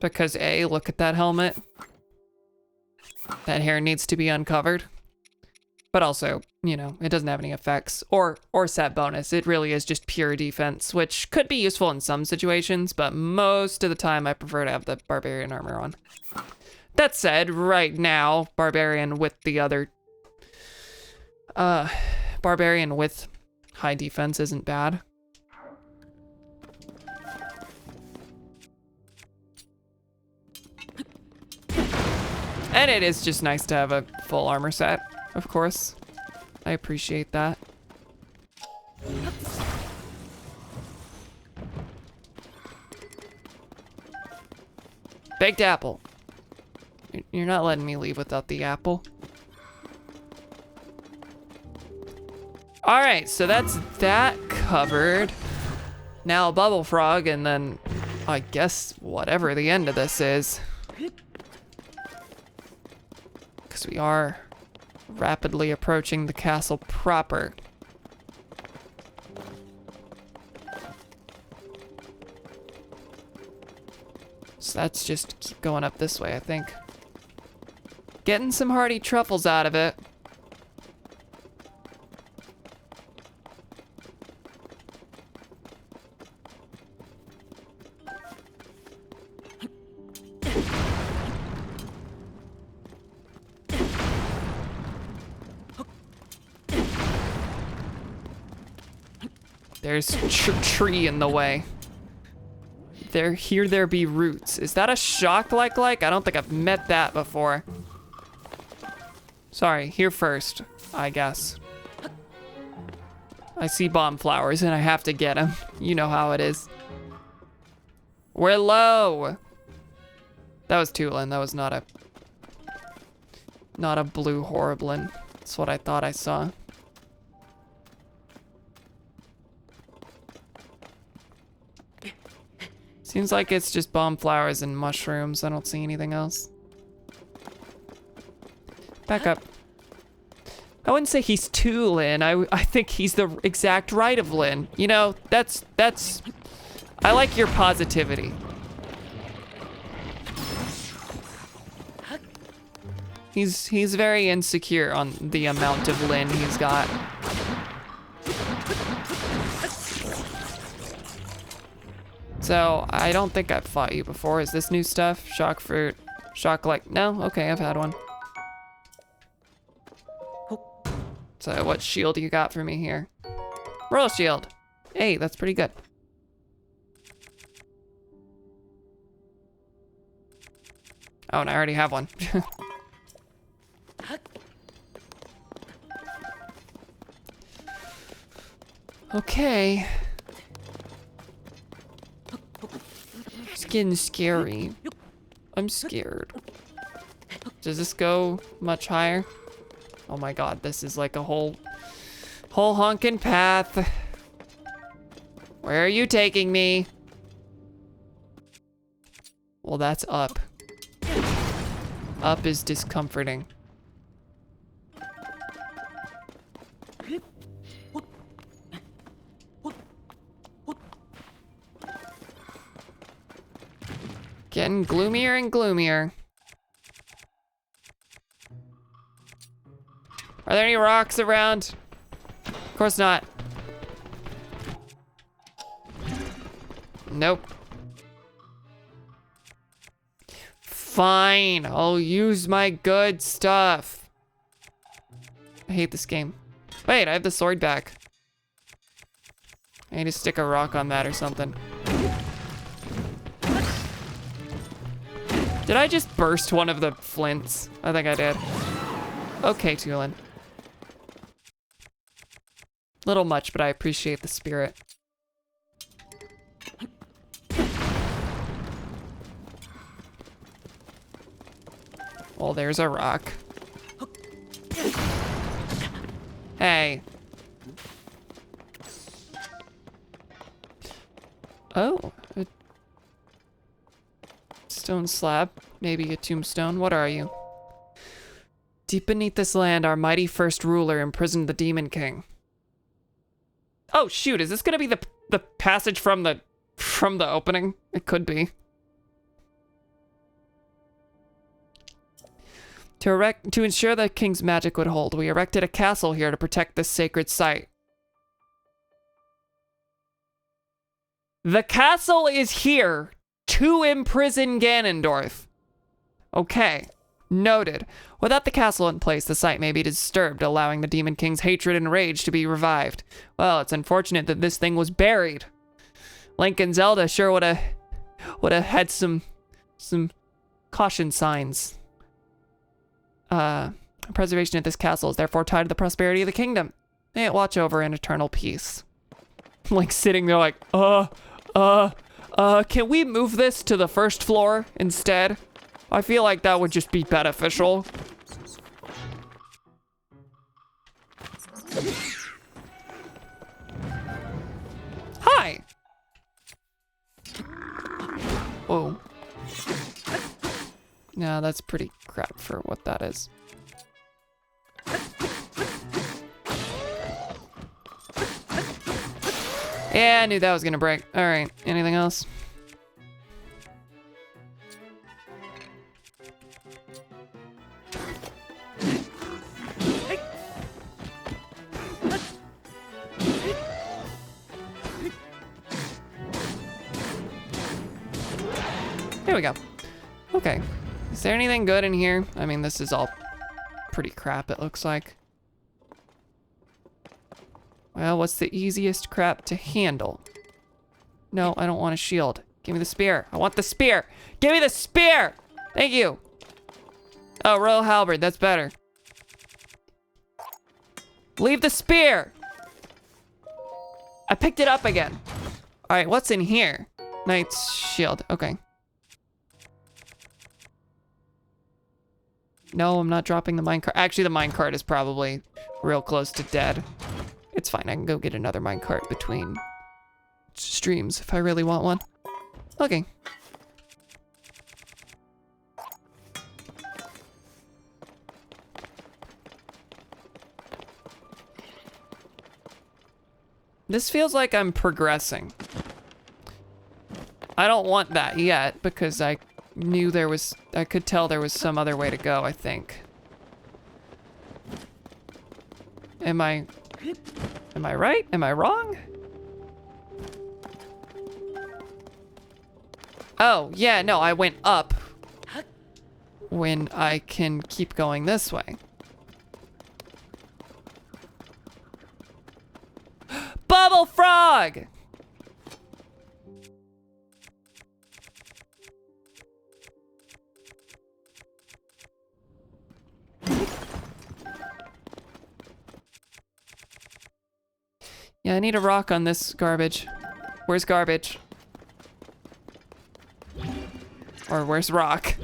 Because A, look at that helmet. That hair needs to be uncovered. But also, you know, it doesn't have any effects or set bonus. It really is just pure defense, which could be useful in some situations, but most of the time I prefer to have the barbarian armor on. That said, right now, barbarian with the other barbarian with high defense isn't bad. And it is just nice to have a full armor set, of course. I appreciate that. Baked apple. You're not letting me leave without the apple. All right, so that's that covered. Now a bubble frog, and then I guess whatever the end of this is. Because we are rapidly approaching the castle proper. So that's just keep going up this way, I think. Getting some hearty truffles out of it. There's tree in the way. There be roots. Is that a shock like? I don't think I've met that before. Sorry, here first, I guess. I see bomb flowers and I have to get them. You know how it is. We're low. That was Tulin. That was not a blue Horriblin. That's what I thought I saw. Seems like it's just bomb flowers and mushrooms. I don't see anything else. Back up. I wouldn't say he's too Lin. I think he's the exact right of Lin. You know, that's I like your positivity. He's very insecure on the amount of Lin he's got. So, I don't think I've fought you before. Is this new stuff? Shock fruit. Shock like, no? Okay, I've had one. So, what shield you got for me here? Royal shield. Hey, that's pretty good. Oh, and I already have one. Okay. It's getting scary. I'm scared. Does this go much higher? Oh my god, this is like a whole honkin' path. Where are you taking me? Well, that's up. Up is discomforting. Getting gloomier and gloomier. Are there any rocks around? Of course not. Nope. Fine, I'll use my good stuff. I hate this game. Wait, I have the sword back. I need to stick a rock on that or something. Did I just burst one of the flints? I think I did. Okay, Tulin. Little much, but I appreciate the spirit. Well, there's a rock. Hey. Oh, a stone slab, maybe a tombstone. What are you? Deep beneath this land, our mighty first ruler imprisoned the Demon King. Oh shoot, is this gonna be the passage from the opening? It could be. To ensure the king's magic would hold, we erected a castle here to protect this sacred site. The castle is here to imprison Ganondorf. Okay, noted. Without the castle in place, the site may be disturbed, allowing the Demon King's hatred and rage to be revived. Well, it's unfortunate that this thing was buried. Link and Zelda sure would have had some caution signs. Preservation of this castle is therefore tied to the prosperity of the kingdom. May it watch over in eternal peace. Like sitting there like, can we move this to the first floor instead? I feel like that would just be beneficial. Hi. Whoa. No, that's pretty crap for what that is. Yeah, I knew that was gonna break. All right, anything else? There we go. Okay. Is there anything good in here? I mean, this is all pretty crap, it looks like. Well, what's the easiest crap to handle? No, I don't want a shield. Give me the spear. I want the spear. Give me the spear! Thank you. Oh, Royal Halberd, that's better. Leave the spear! I picked it up again. All right, what's in here? Knight's shield, okay. No, I'm not dropping the minecart. Actually, the minecart is probably real close to dead. It's fine, I can go get another minecart between streams if I really want one. Okay. This feels like I'm progressing. I don't want that yet because I knew I could tell there was some other way to go, I think. Am I right? Am I wrong? Oh, yeah, no, I went up when I can keep going this way. Bubble frog! Yeah, I need a rock on this garbage. Where's garbage? Or where's rock?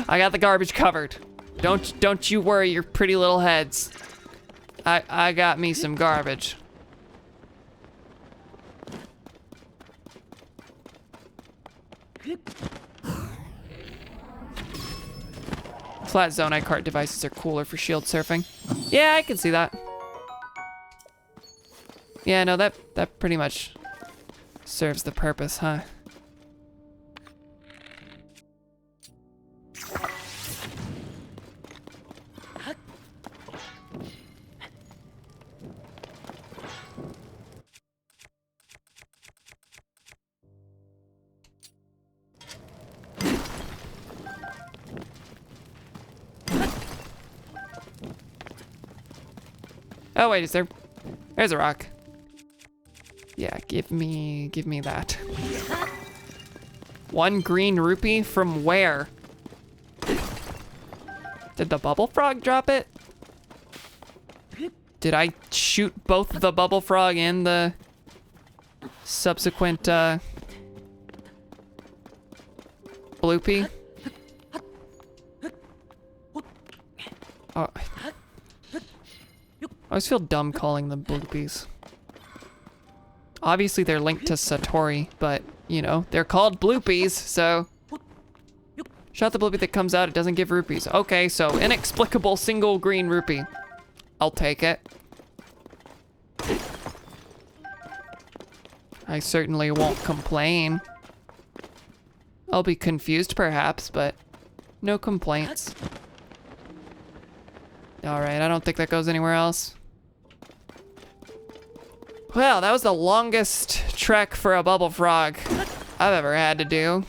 I got the garbage covered. Don't you worry your pretty little heads. I got me some garbage. Flat zone iCart devices are cooler for shield surfing. Yeah, I can see that. Yeah, no, that pretty much serves the purpose, huh? Oh wait, is there? There's a rock. Yeah, give me that. 1 green rupee from where? Did the bubble frog drop it? Did I shoot both the bubble frog and the subsequent bloopy? Oh. I always feel dumb calling them bloopies. Obviously they're linked to Satori, but, you know, they're called bloopies, so... Shot the bloopy that comes out, it doesn't give rupees. Okay, so inexplicable single green rupee. I'll take it. I certainly won't complain. I'll be confused perhaps, but no complaints. Alright, I don't think that goes anywhere else. Well, that was the longest trek for a bubble frog I've ever had to do.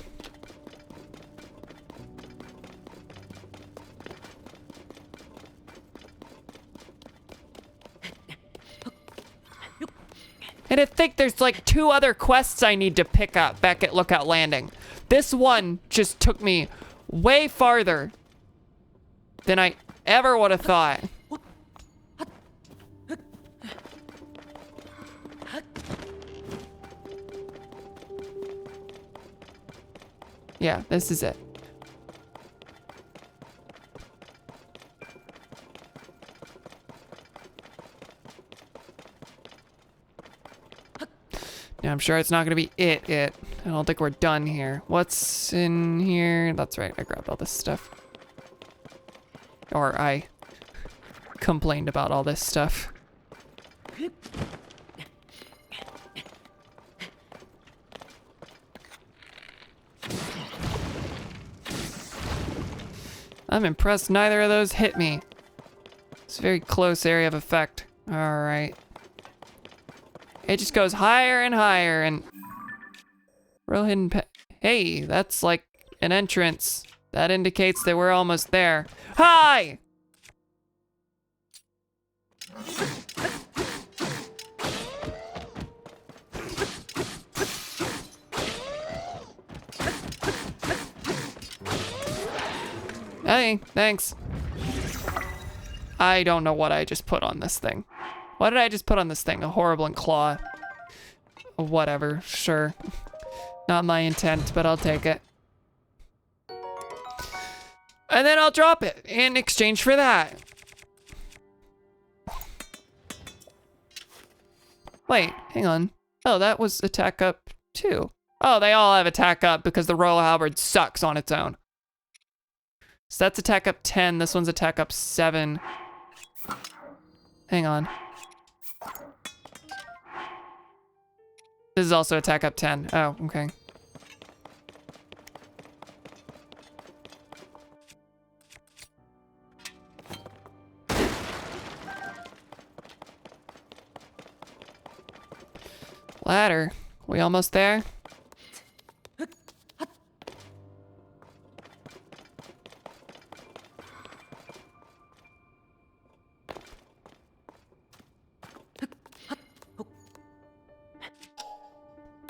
And I think there's like 2 other quests I need to pick up back at Lookout Landing. This one just took me way farther than I ever would have thought. Yeah, this is it. Yeah, I'm sure it's not gonna be it. I don't think we're done here. What's in here? That's right, I grabbed all this stuff. Or I complained about all this stuff. I'm impressed neither of those hit me. It's a very close area of effect. Alright. It just goes higher and higher and... Real hidden hey, that's like an entrance. That indicates that we're almost there. Hi! Hey, thanks. I don't know what I just put on this thing. What did I just put on this thing? A horrible claw. Whatever, sure. Not my intent, but I'll take it. And then I'll drop it in exchange for that. Wait, hang on. Oh, that was attack up 2. Oh, they all have attack up because the Royal Halberd sucks on its own. So that's attack up 10. This one's attack up 7. Hang on. This is also attack up 10. Oh, okay. Ladder. We almost there?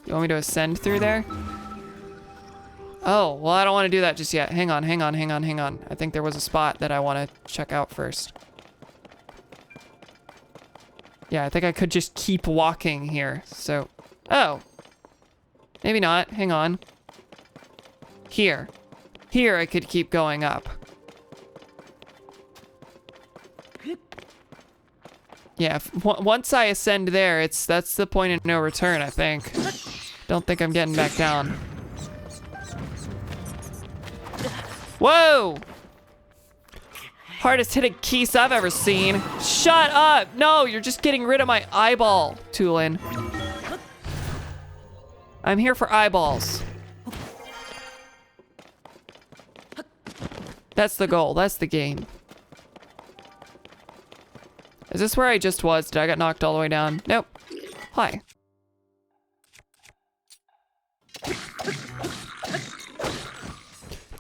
You want me to ascend through there? Oh, well, I don't want to do that just yet. Hang on. I think there was a spot that I want to check out first. Yeah, I think I could just keep walking here, so... Oh. Maybe not. Hang on. Here. Here I could keep going up. Yeah, once I ascend there, that's the point of no return, I think. Don't think I'm getting back down. Whoa! Hardest hitting keys I've ever seen. Shut up! No, you're just getting rid of my eyeball, Tulin. I'm here for eyeballs. That's the goal. That's the game. Is this where I just was? Did I get knocked all the way down? Nope. Hi.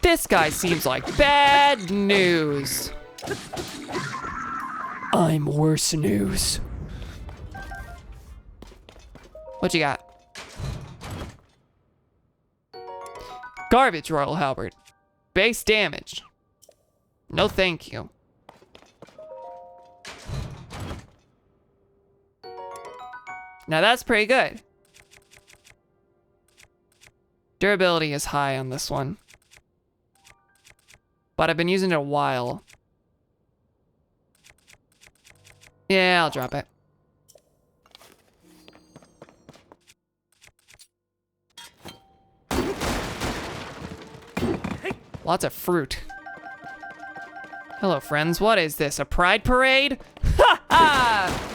This guy seems like bad news. I'm worse news. What you got? Garbage, Royal Halberd. Base damage. No thank you. Now that's pretty good. Durability is high on this one. But I've been using it a while. Yeah, I'll drop it. Lots of fruit. Hello, friends. What is this? A pride parade? Ha ha!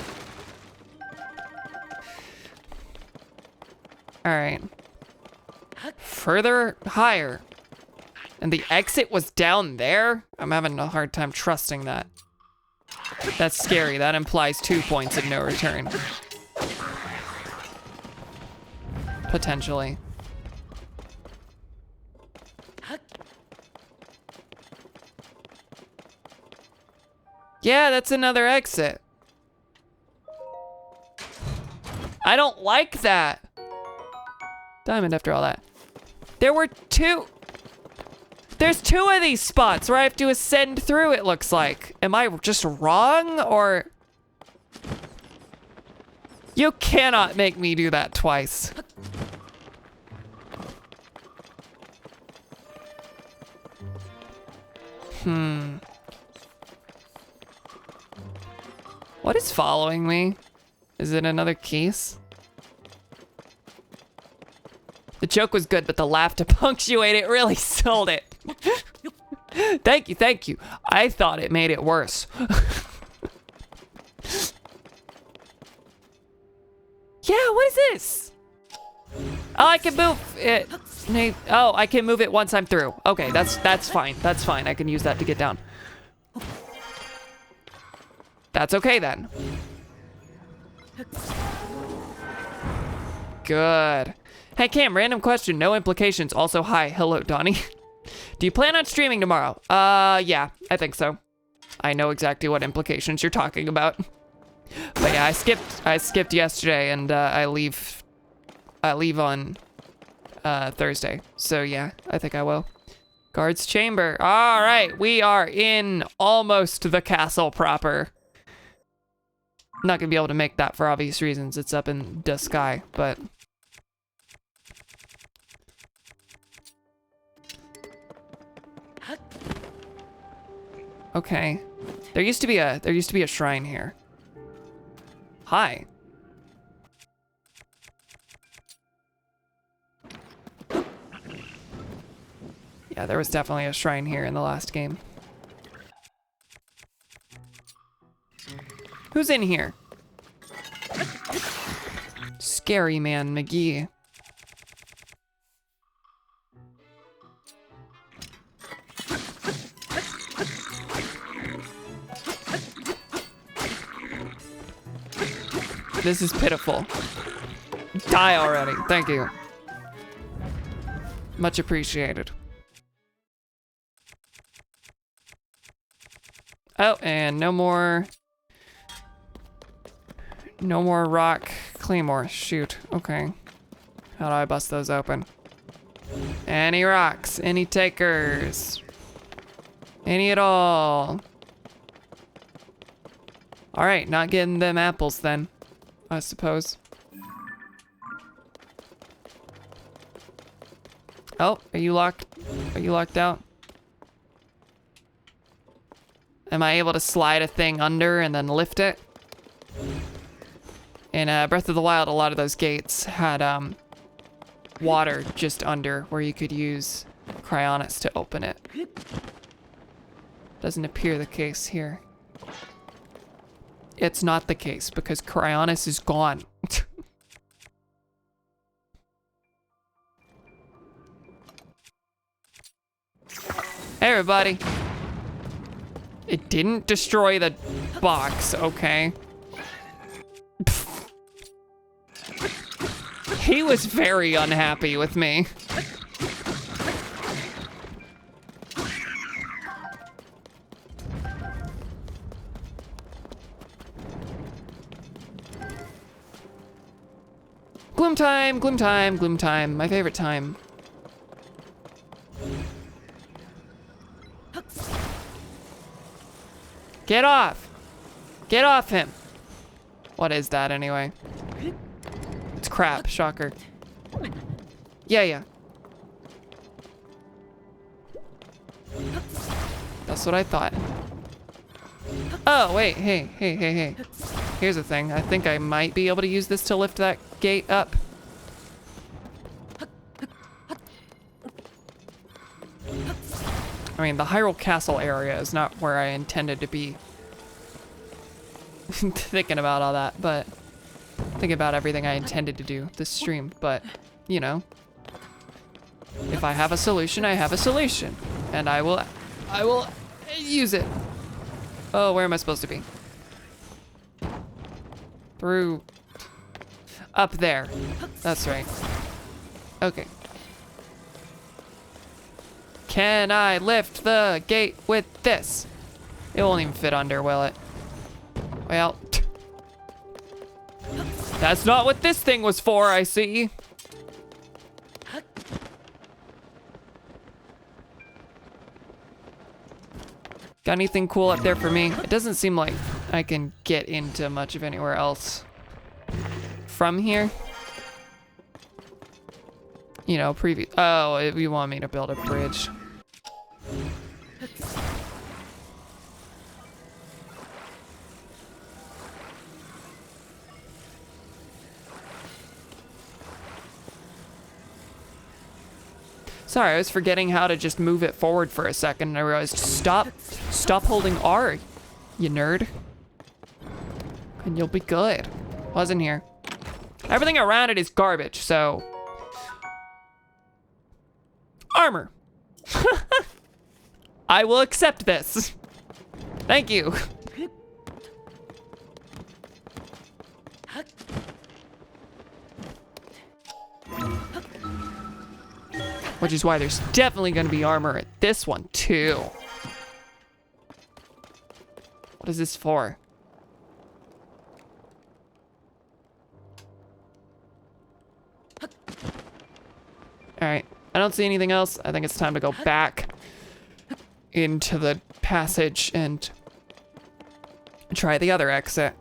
All right. Further higher. And the exit was down there? I'm having a hard time trusting that. That's scary. That implies 2 points of no return. Potentially. Yeah, that's another exit. I don't like that. Diamond after all that. There were two. There's 2 of these spots where I have to ascend through, it looks like. Am I just wrong, or? You cannot make me do that twice. What is following me? Is it another case? The joke was good, but the laugh to punctuate it really sold it. Thank you, thank you. I thought it made it worse. Yeah, what is this? Oh, I can move it. Oh, I can move it once I'm through. Okay, that's fine. That's fine. I can use that to get down. That's okay then. Good. Hey Cam, random question, no implications. Also, hi, hello Donnie. Do you plan on streaming tomorrow? Yeah, I think so. I know exactly what implications you're talking about. But yeah, I skipped yesterday, and I leave on Thursday. So yeah, I think I will. Guard's chamber. All right, we are in almost the castle proper. I'm not gonna be able to make that for obvious reasons. It's up in the sky, but. Okay. There used to be a shrine here. Hi. Yeah, there was definitely a shrine here in the last game. Who's in here? Scary Man McGee. This is pitiful. Die already. Thank you. Much appreciated. Oh, and no more rock claymore. Shoot. Okay. How do I bust those open? Any rocks? Any takers? Any at all? All right, not getting them apples then, I suppose. Oh, are you locked? Are you locked out? Am I able to slide a thing under and then lift it? In Breath of the Wild, a lot of those gates had water just under where you could use Cryonis to open it. Doesn't appear the case here. It's not the case because Cryonis is gone. Hey everybody. It didn't destroy the box, okay? He was very unhappy with me. Gloom time, gloom time, gloom time. My favorite time. Get off! Get off him! What is that anyway? It's crap, shocker. Yeah. That's what I thought. Oh, wait, hey. Here's the thing. I think I might be able to use this to lift that gate up. I mean, the Hyrule Castle area is not where I intended to be thinking about all that, but thinking about everything I intended to do this stream, but, you know, if I have a solution, I have a solution, and I will use it. Oh, where am I supposed to be? Through, up there. That's right. Okay. Can I lift the gate with this? It won't even fit under, will it? Well, that's not what this thing was for, I see. Got anything cool up there for me? It doesn't seem like I can get into much of anywhere else from here. You know, oh, you want me to build a bridge. Sorry, I was forgetting how to just move it forward for a second, and I realized, stop holding R, you nerd. And you'll be good. Wasn't here. Everything around it is garbage, so. Armor. I will accept this. Thank you. Which is why there's definitely gonna be armor at this one too. What is this for? All right, I don't see anything else. I think it's time to go back into the passage and try the other exit.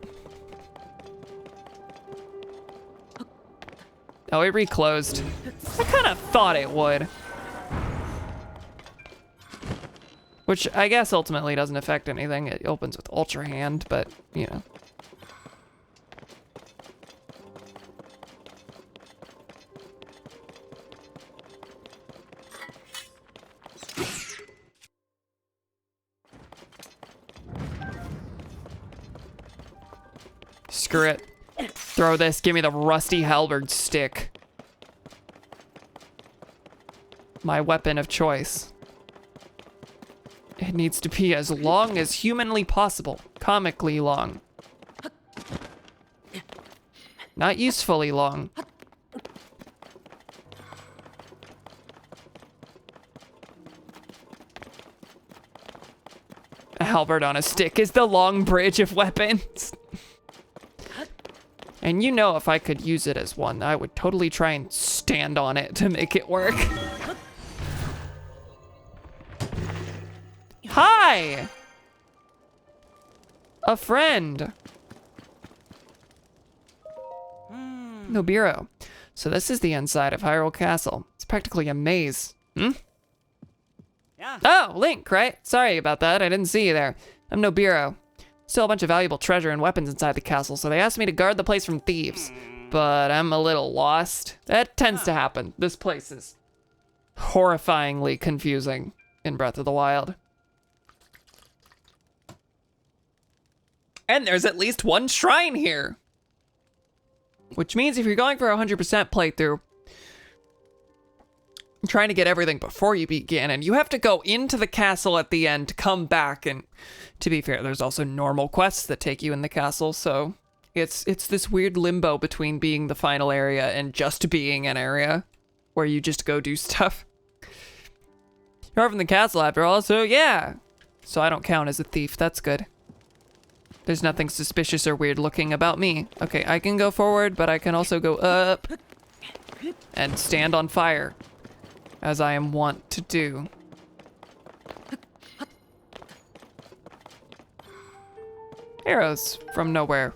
Oh, it reclosed. I kind of thought it would. Which I guess ultimately doesn't affect anything. It opens with Ultra Hand, but, you know. Screw it. Throw this. Give me the rusty halberd stick. My weapon of choice. It needs to be as long as humanly possible. Comically long. Not usefully long. A halberd on a stick is the long bridge of weapons. And you know, if I could use it as one, I would totally try and stand on it to make it work. Hi! A friend. Nobureau. So this is the inside of Hyrule Castle. It's practically a maze. Yeah. Oh, Link, right? Sorry about that. I didn't see you there. I'm Nobureau. Still a bunch of valuable treasure and weapons inside the castle, so they asked me to guard the place from thieves. But I'm a little lost. That tends to happen. This place is horrifyingly confusing in Breath of the Wild. And there's at least one shrine here. Which means if you're going for a 100% playthrough, trying to get everything before you beat Ganon, you have to go into the castle at the end, come back, and to be fair, there's also normal quests that take you in the castle, so it's this weird limbo between being the final area and just being an area where you just go do stuff. You're from the castle after all, so yeah. So I don't count as a thief, that's good. There's nothing suspicious or weird looking about me. Okay, I can go forward, but I can also go up and stand on fire, as I am wont to do. Arrows from nowhere.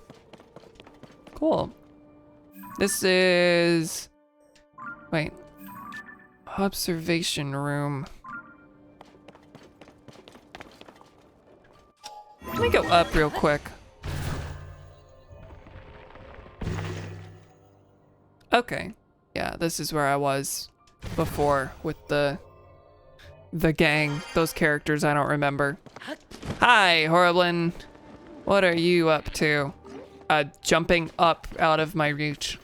Cool. This is... Wait. Observation room. Let me go up real quick. Okay. Yeah, this is where I was before with the gang. Those characters I don't remember. Hi, Horriblin. What are you up to? Jumping up out of my reach.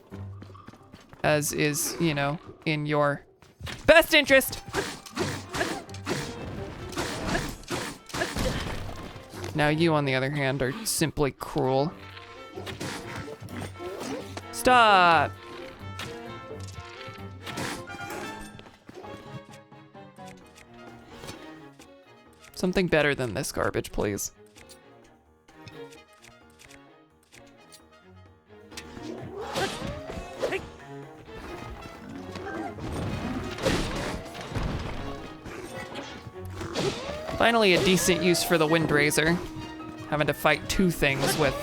As is, you know, in your best interest. Now you, on the other hand, are simply cruel. Stop! Something better than this garbage, please. Finally, a decent use for the Wind Razor. Having to fight two things with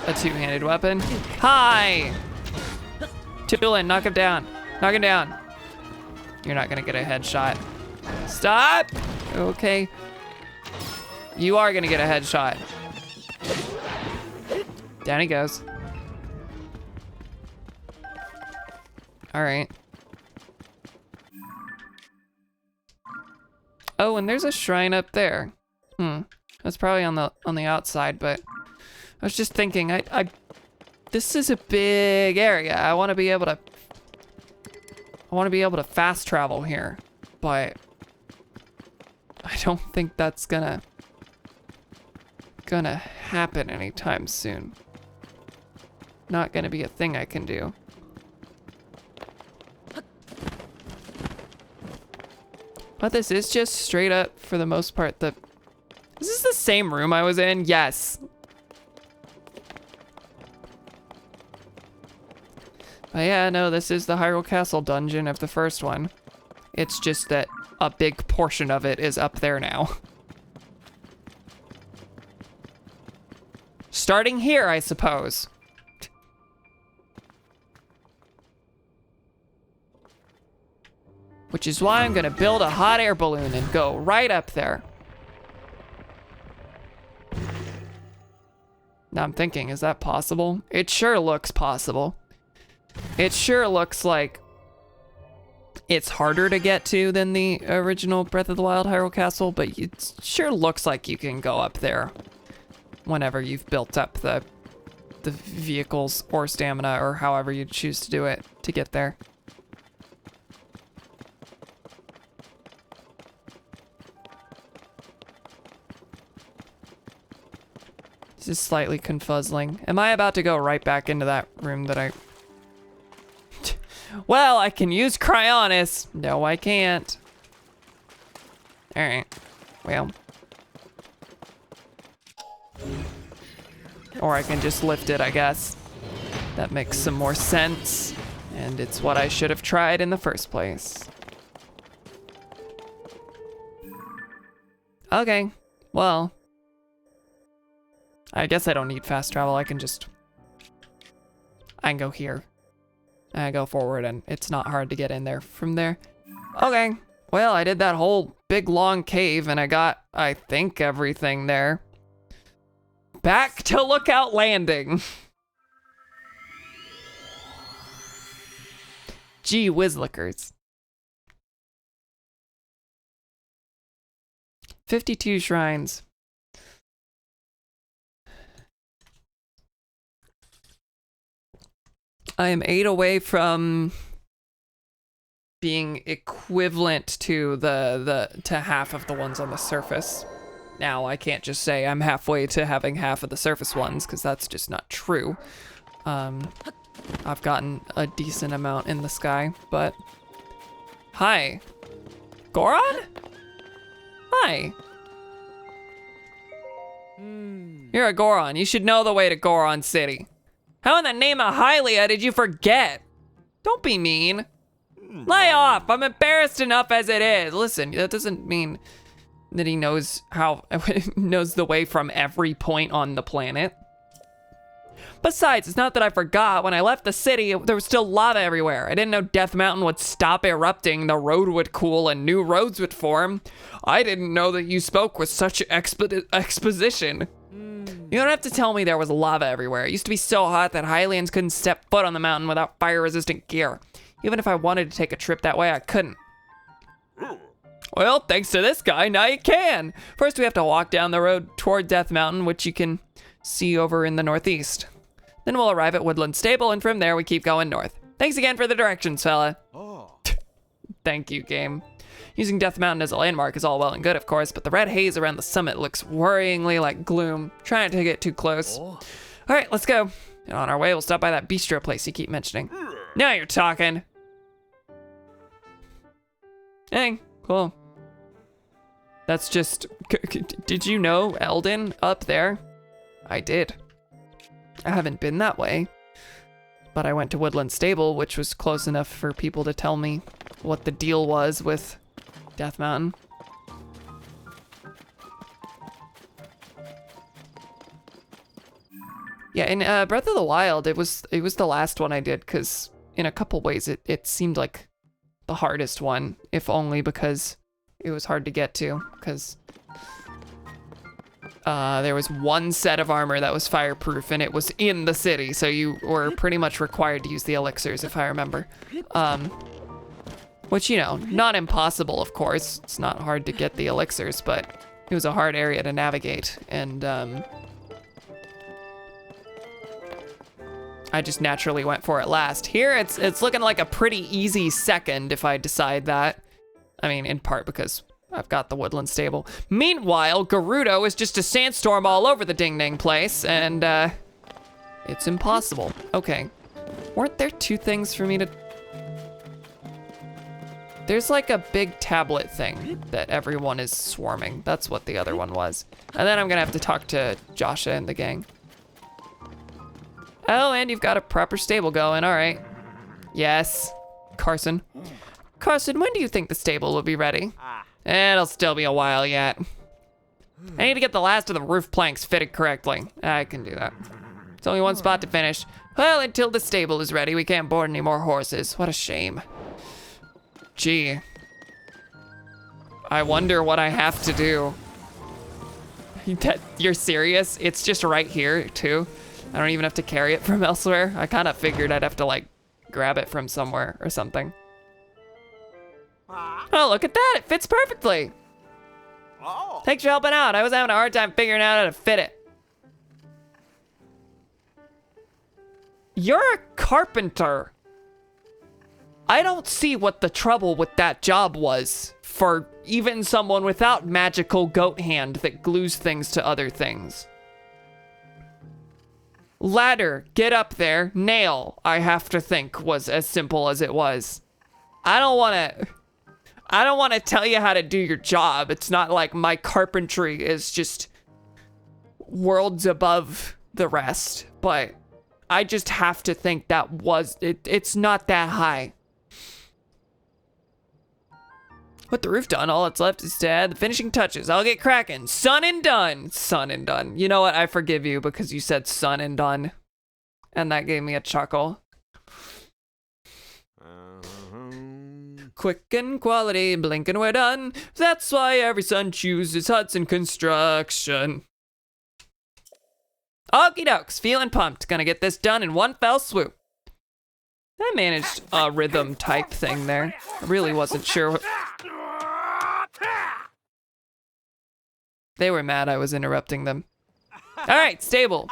a two-handed weapon. Hi! Tulin, knock him down. Knock him down. You're not gonna get a headshot. Stop! Okay. You are gonna get a headshot. Down he goes. All right. Oh, and there's a shrine up there. That's probably on the outside, but I was just thinking, this is a big area. I want to be able to fast travel here, but I don't think that's gonna happen anytime soon. Not gonna be a thing I can do. But this is just straight up, for the most part, is this the same room I was in? Yes. But yeah, no, this is the Hyrule Castle dungeon of the first one. It's just that a big portion of it is up there now. Starting here, I suppose. Which is why I'm gonna build a hot air balloon and go right up there. Now I'm thinking, is that possible? It sure looks possible. It sure looks like it's harder to get to than the original Breath of the Wild Hyrule Castle, but it sure looks like you can go up there whenever you've built up the vehicles or stamina or however you choose to do it to get there. This is slightly confuzzling. Am I about to go right back into that room that I... Well, I can use Cryonis. No, I can't. Alright. Well. Or I can just lift it, I guess. That makes some more sense. And it's what I should have tried in the first place. Okay. Well. I guess I don't need fast travel. I can go here. And I go forward and it's not hard to get in there from there. Okay. Well, I did that whole big long cave and I got, I think, everything there. Back to Lookout Landing. Gee whiz lickers. 52 shrines. I am 8 away from being equivalent to to half of the ones on the surface. Now, I can't just say I'm halfway to having half of the surface ones, because that's just not true. I've gotten a decent amount in the sky, but... Hi. Goron? Hi. You're a Goron. You should know the way to Goron City. How in the name of Hylia did you forget? Don't be mean. Lay off. I'm embarrassed enough as it is. Listen, that doesn't mean that he knows knows the way from every point on the planet. Besides, it's not that I forgot. When I left the city, there was still lava everywhere. I didn't know Death Mountain would stop erupting, the road would cool, and new roads would form. I didn't know that you spoke with such exposition. You don't have to tell me there was lava everywhere. It used to be so hot that Hylians couldn't step foot on the mountain without fire-resistant gear. Even if I wanted to take a trip that way, I couldn't. Well, thanks to this guy, now you can. First, we have to walk down the road toward Death Mountain, which you can see over in the northeast. Then we'll arrive at Woodland Stable, and from there we keep going north. Thanks again for the directions, fella. Thank you, game. Using Death Mountain as a landmark is all well and good, of course, but the red haze around the summit looks worryingly like gloom. Try not to get too close. All right, let's go. And on our way, we'll stop by that bistro place you keep mentioning. Now you're talking. Hey, cool. That's just... Did you know Eldin up there? I did. I haven't been that way, but I went to Woodland Stable, which was close enough for people to tell me what the deal was with Death Mountain. Yeah, in Breath of the Wild, it was the last one I did, because in a couple ways it seemed like the hardest one, if only because it was hard to get to, because there was one set of armor that was fireproof, and it was in the city, so you were pretty much required to use the elixirs, if I remember. Which, you know, not impossible, of course. It's not hard to get the elixirs, but it was a hard area to navigate, and I just naturally went for it last. Here, it's looking like a pretty easy second if I decide that. I mean, in part because I've got the Woodland Stable. Meanwhile, Gerudo is just a sandstorm all over the ding-dang place, and it's impossible. Okay, weren't there two things for me to... There's like a big tablet thing that everyone is swarming. That's what the other one was. And then I'm gonna have to talk to Joshua and the gang. Oh, and you've got a proper stable going, all right. Yes, Carson. Carson, when do you think the stable will be ready? It'll still be a while yet. I need to get the last of the roof planks fitted correctly. I can do that. It's only one spot to finish. Well, until the stable is ready, we can't board any more horses. What a shame. Gee. I wonder what I have to do. You're serious? It's just right here, too? I don't even have to carry it from elsewhere? I kind of figured I'd have to, like, grab it from somewhere or something. Oh, look at that! It fits perfectly! Thanks for helping out. I was having a hard time figuring out how to fit it. You're a carpenter. I don't see what the trouble with that job was for even someone without magical goat hand that glues things to other things. Ladder, get up there, nail, I have to think was as simple as it was. I don't want to tell you how to do your job. It's not like my carpentry is just worlds above the rest, but I just have to think that was, it's not that high. With the roof done, all that's left is to add the finishing touches. I'll get cracking. Son and done. Son and done. You know what? I forgive you because you said son and done. And that gave me a chuckle. Quick and quality, blink and we're done. That's why every son chooses Hudson Construction. Okie dokes, feeling pumped. Gonna get this done in one fell swoop. I managed a rhythm type thing there. I really wasn't sure what... They were mad I was interrupting them. All right, stable.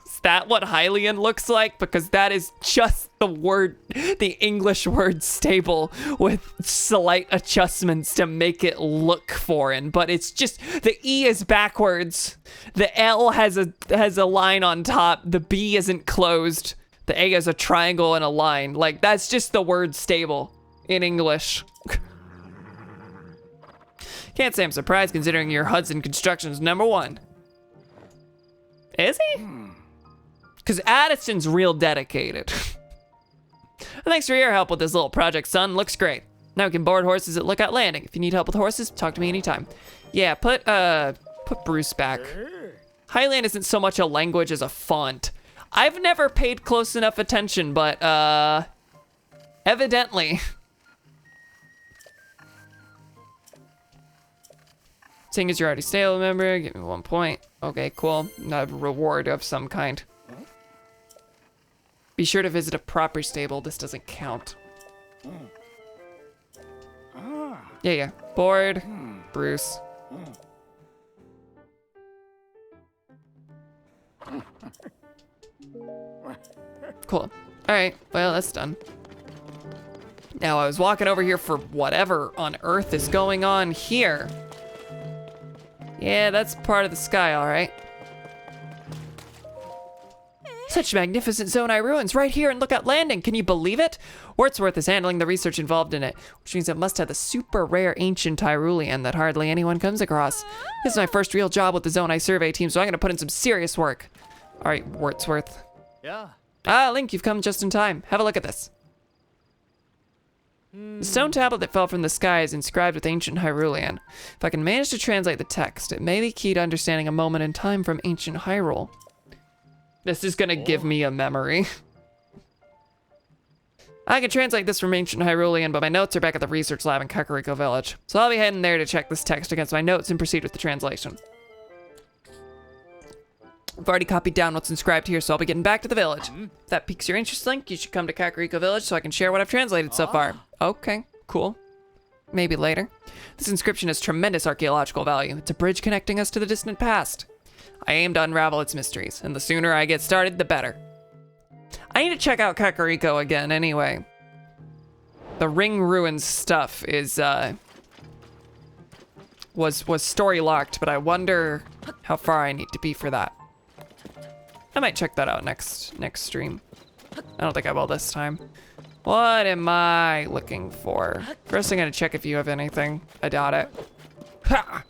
Is that what Hylian looks like? Because that is just the word, the English word stable with slight adjustments to make it look foreign. But it's just, the E is backwards. The L has a line on top. The B isn't closed. The A is a triangle and a line. Like, that's just the word stable in English. Can't say I'm surprised considering your Hudson Construction's #1. Is he? Because Addison's real dedicated. Thanks for your help with this little project, son. Looks great. Now we can board horses at Lookout Landing. If you need help with horses, talk to me anytime. Yeah, put Bruce back. Highland isn't so much a language as a font. I've never paid close enough attention, but evidently. Seeing as you're already stable member, give me 1 point. Okay, cool. A reward of some kind. Be sure to visit a proper stable. This doesn't count. Yeah. Board. Bruce. Cool. All right, well, that's done. Now, I was walking over here for whatever on earth is going on here. Yeah, that's part of the sky, all right. Such magnificent Zonai ruins right here in Lookout Landing. Can you believe it? Wordsworth is handling the research involved in it, which means it must have the super rare ancient Tyrolean that hardly anyone comes across. This is my first real job with the Zonai survey team, so I'm gonna put in some serious work. All right, Wordsworth. Yeah. Ah, Link, you've come just in time. Have a look at this. The stone tablet that fell from the sky is inscribed with ancient Hyrulean. If I can manage to translate the text, it may be key to understanding a moment in time from ancient Hyrule. This is gonna give me a memory. I can translate this from ancient Hyrulean, but my notes are back at the research lab in Kakariko Village. So I'll be heading there to check this text against my notes and proceed with the translation. I've already copied down what's inscribed here, so I'll be getting back to the village. If that piques your interest, Link, you should come to Kakariko Village so I can share what I've translated so far. Okay, cool. Maybe later. This inscription has tremendous archaeological value. It's a bridge connecting us to the distant past. I aim to unravel its mysteries, and the sooner I get started, the better. I need to check out Kakariko again anyway. The Ring Ruins stuff is, was story locked, but I wonder how far I need to be for that. I might check that out next stream. I don't think I will this time. What am I looking for? First, I'm gonna check if you have anything. I doubt it. Ha!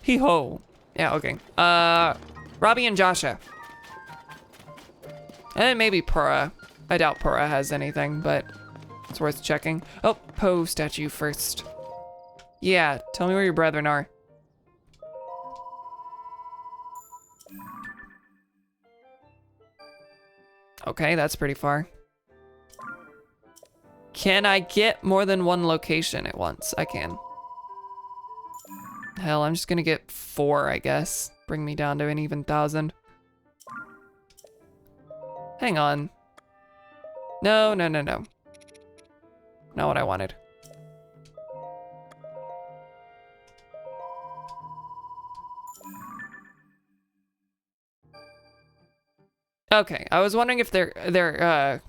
Hee-ho. Yeah, okay. Robbie and Joshua. And then maybe Pura. I doubt Pura has anything, but it's worth checking. Oh, Poe statue first. Yeah, tell me where your brethren are. Okay, that's pretty far. Can I get more than one location at once? I can. Hell, I'm just gonna get 4, I guess. Bring me down to an even 1,000. Hang on. No. Not what I wanted. Okay, I was wondering if their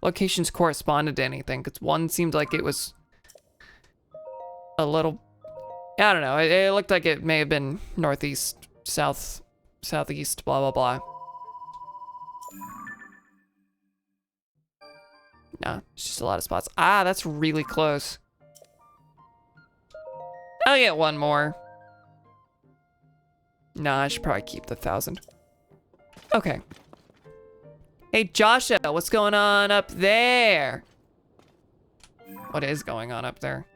locations corresponded to anything, because one seemed like it was a little, I don't know, it looked like it may have been northeast, southeast, blah, blah, blah. No, it's just a lot of spots. Ah, that's really close. I'll get one more. Nah, I should probably keep the 1,000. Okay. Hey, Joshua, what's going on up there? What is going on up there?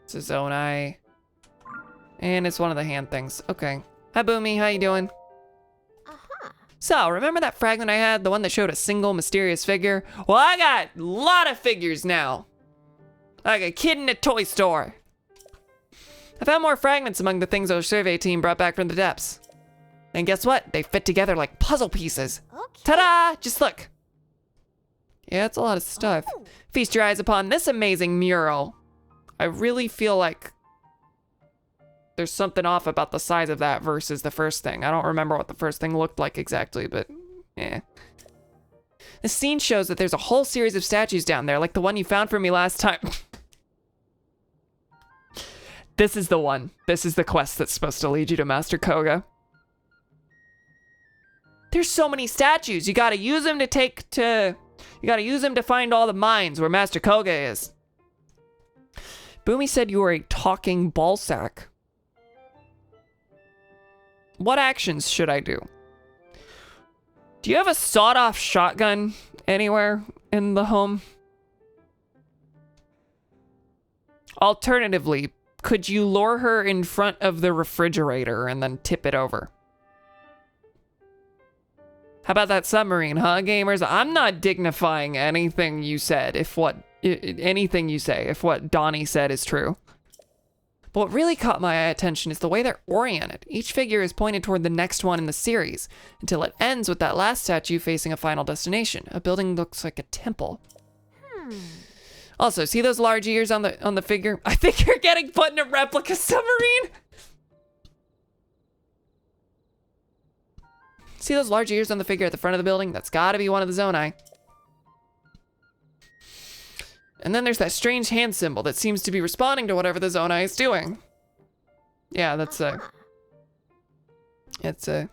It's a Zonai. And it's one of the hand things. Okay. Hi, Boomy, how you doing? So, remember that fragment I had? The one that showed a single mysterious figure? Well, I got a lot of figures now. Like a kid in a toy store. I found more fragments among the things our survey team brought back from the depths. And guess what? They fit together like puzzle pieces. Okay. Ta-da! Just look. Yeah, it's a lot of stuff. Feast your eyes upon this amazing mural. I really feel like there's something off about the size of that versus the first thing. I don't remember what the first thing looked like exactly, but yeah. The scene shows that there's a whole series of statues down there, like the one you found for me last time. This is the one. This is the quest that's supposed to lead you to Master Koga. There's so many statues. You gotta use them to find all the mines where Master Koga is. Boomy said you were a talking ball sack. What actions should I do? Do you have a sawed-off shotgun anywhere in the home? Alternatively, could you lure her in front of the refrigerator and then tip it over? How about that submarine, huh, gamers? I'm not dignifying anything you said if what Donnie said is true. But what really caught my attention is the way they're oriented. Each figure is pointed toward the next one in the series, until it ends with that last statue facing a final destination. A building looks like a temple. Also, see those large ears on the figure? I think you're getting put in a replica submarine. See those large ears on the figure at the front of the building? That's gotta be one of the Zonai. And then there's that strange hand symbol that seems to be responding to whatever the Zonai is doing. Yeah, it's a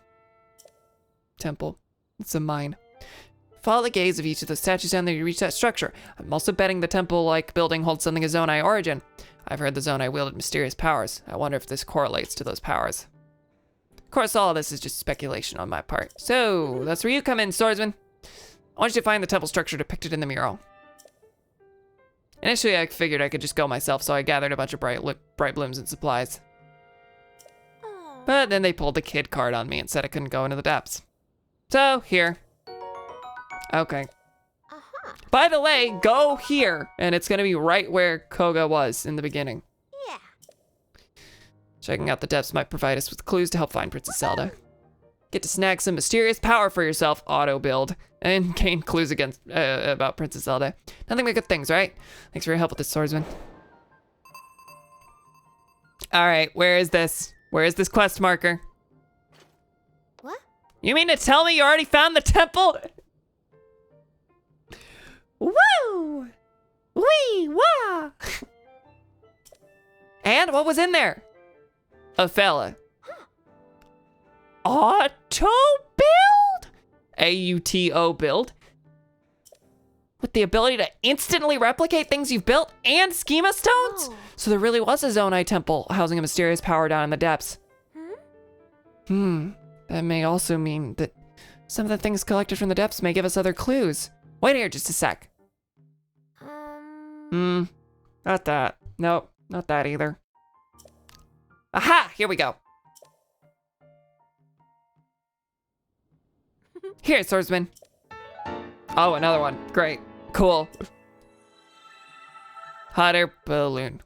temple. It's a mine. Follow the gaze of each of the statues down there to reach that structure. I'm also betting the temple-like building holds something of Zonai origin. I've heard the Zonai wielded mysterious powers. I wonder if this correlates to those powers. Of course, all of this is just speculation on my part. So, that's where you come in, swordsman. I want you to find the temple structure depicted in the mural. Initially, I figured I could just go myself, so I gathered a bunch of bright blooms and supplies. But then they pulled the kid card on me and said I couldn't go into the depths. So, here. Okay. By the way, go here, and it's gonna be right where Koga was in the beginning. Yeah. Checking out the depths might provide us with clues to help find Princess Zelda. Get to snag some mysterious power for yourself, auto build, and gain clues about Princess Zelda. Nothing but good things, right? Thanks for your help with this, swordsman. All right, where is this? Where is this quest marker? What? You mean to tell me you already found the temple? Woo! Wee! Wah! And what was in there? A fella. Auto build? AUTO build? With the ability to instantly replicate things you've built and schema stones? Oh. So there really was a Zonai temple housing a mysterious power down in the depths. That may also mean that some of the things collected from the depths may give us other clues. Wait here just a sec. Not that. Nope, not that either. Aha! Here we go. Here, swordsman. Oh, another one. Great. Cool. Hot air balloon.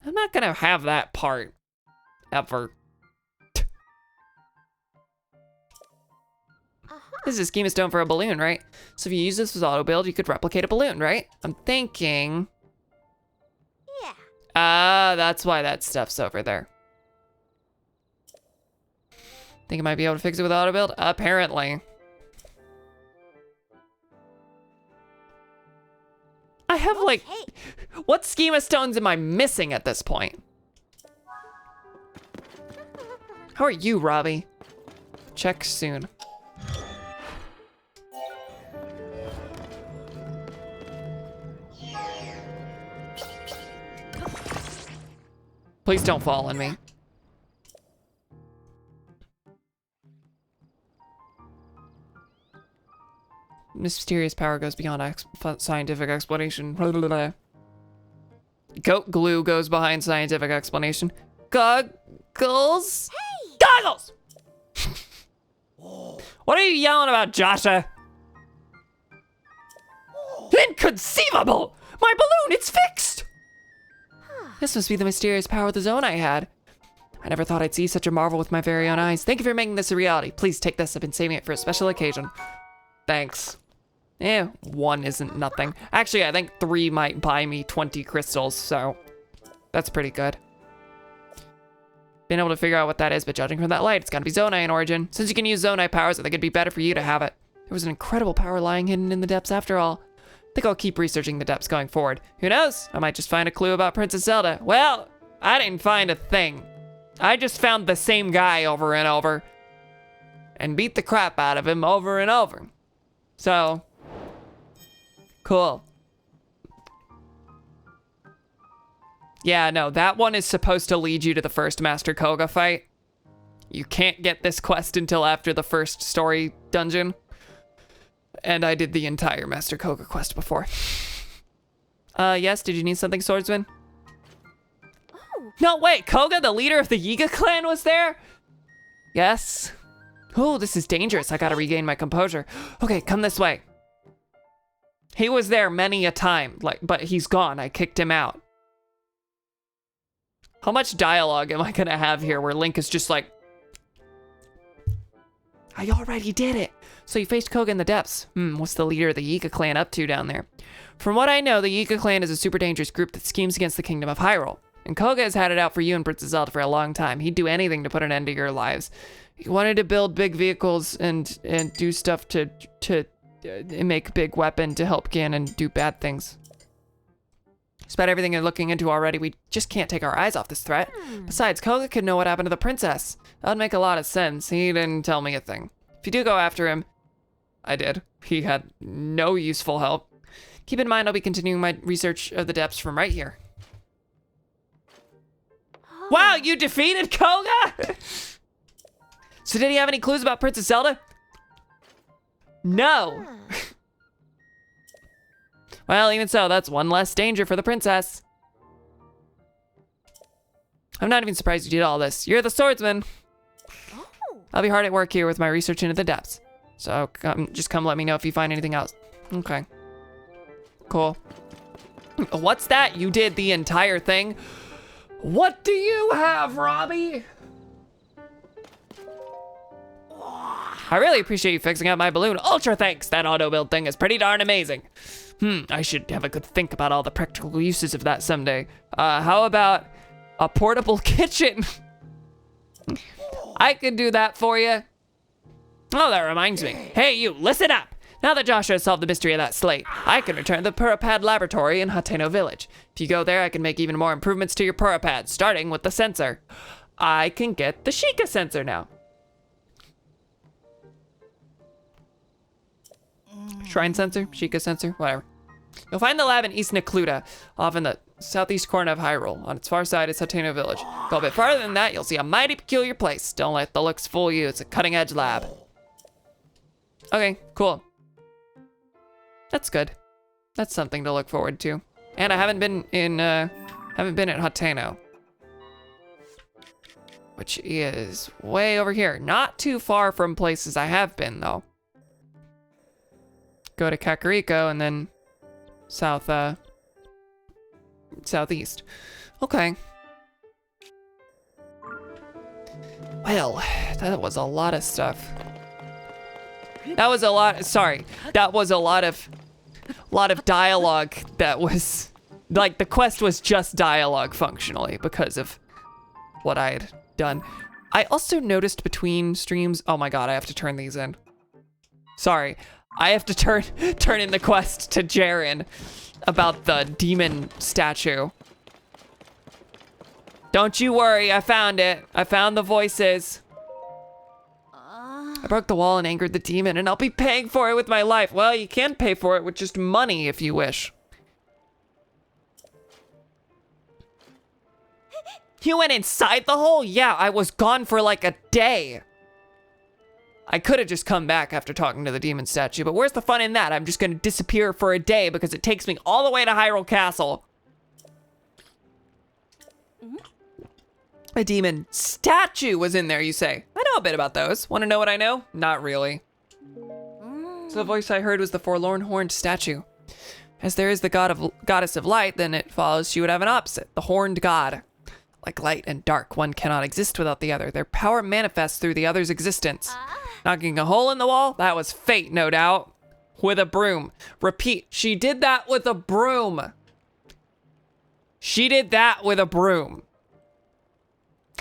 I'm not gonna have that part. Ever. This is a schema stone for a balloon, right? So if you use this as auto build, you could replicate a balloon, right? I'm thinking... Yeah. Ah, that's why that stuff's over there. Think I might be able to fix it with auto build? Apparently. I have like... What schema stones am I missing at this point? How are you, Robbie? Check soon. Please don't fall on me. Mysterious power goes beyond scientific explanation. Goat glue goes behind scientific explanation. Goggles? Hey! Goggles! What are you yelling about, Joshua? Inconceivable! My balloon, it's fixed! This must be the mysterious power the zone I had. I never thought I'd see such a marvel with my very own eyes. Thank you for making this a reality. Please take this. I've been saving it for a special occasion. Thanks. One isn't nothing. Actually, I think 3 might buy me 20 crystals, so That's pretty good. Been able to figure out what that is, but judging from that light, it's gotta be Zonai in origin. Since you can use Zonai powers, I think it'd be better for you to have it. There was an incredible power lying hidden in the depths after all. I think I'll keep researching the depths going forward. Who knows? I might just find a clue about Princess Zelda. Well, I didn't find a thing. I just found the same guy over and over. And beat the crap out of him over and over. So, cool. Yeah, no, that one is supposed to lead you to the first Master Koga fight. You can't get this quest until after the first story dungeon. And I did the entire Master Koga quest before. Yes, did you need something, swordsman? Oh. No, wait, Koga, the leader of the Yiga clan, was there? Yes. Oh, this is dangerous. I gotta regain my composure. Okay, come this way. He was there many a time, but he's gone. I kicked him out. How much dialogue am I gonna have here where Link is just like, I already did it. So you faced Koga in the depths. What's the leader of the Yiga clan up to down there? From what I know, the Yiga clan is a super dangerous group that schemes against the kingdom of Hyrule. And Koga has had it out for you and Princess Zelda for a long time. He'd do anything to put an end to your lives. He wanted to build big vehicles and do stuff to make big weapon to help Ganon do bad things. It's about everything you're looking into already. We just can't take our eyes off this threat. Besides, Koga could know what happened to the princess. That would make a lot of sense. He didn't tell me a thing. If you do go after him, I did. He had no useful help. Keep in mind, I'll be continuing my research of the depths from right here. Oh. Wow, you defeated Koga? So did he have any clues about Princess Zelda? No. Well, even so, that's one less danger for the princess. I'm not even surprised you did all this. You're the swordsman. Oh. I'll be hard at work here with my research into the depths. So just come let me know if you find anything else. Okay. Cool. What's that? You did the entire thing? What do you have, Robbie? I really appreciate you fixing up my balloon. Ultra thanks. That auto build thing is pretty darn amazing. I should have a good think about all the practical uses of that someday. How about a portable kitchen? I could do that for you. Oh, that reminds me. Hey, you, listen up. Now that Joshua has solved the mystery of that slate, I can return to the Purapad laboratory in Hateno Village. If you go there, I can make even more improvements to your Purapad, starting with the sensor. I can get the Sheikah sensor now. Shrine sensor, Sheikah sensor, whatever. You'll find the lab in East Necluda, off in the southeast corner of Hyrule. On its far side is Hateno Village. Go a bit farther than that, you'll see a mighty peculiar place. Don't let the looks fool you, it's a cutting-edge lab. Okay, cool. That's good. That's something to look forward to. And I haven't been at Hateno, which is way over here. Not too far from places I have been, though. Go to Kakariko and then southeast. Okay. Well, that was a lot of stuff. That was a lot of dialogue that was, like, the quest was just dialogue functionally because of what I had done. I also noticed between streams, oh my god, I have to turn these in. Sorry, I have to turn in the quest to Jaren about the demon statue. Don't you worry, I found it. I found the voices. I broke the wall and angered the demon, and I'll be paying for it with my life. Well, you can pay for it with just money if you wish. You went inside the hole? Yeah, I was gone for like a day. I could have just come back after talking to the demon statue, but where's the fun in that? I'm just gonna disappear for a day because it takes me all the way to Hyrule Castle. A demon statue was in there, you say? I know a bit about those. Want to know what I know? Not really. So the voice I heard was the forlorn horned statue. As there is the goddess of light, then it follows she would have an opposite, the horned god. Like light and dark, one cannot exist without the other. Their power manifests through the other's existence. Knocking a hole in the wall? That was fate, no doubt. With a broom. Repeat, she did that with a broom. She did that with a broom.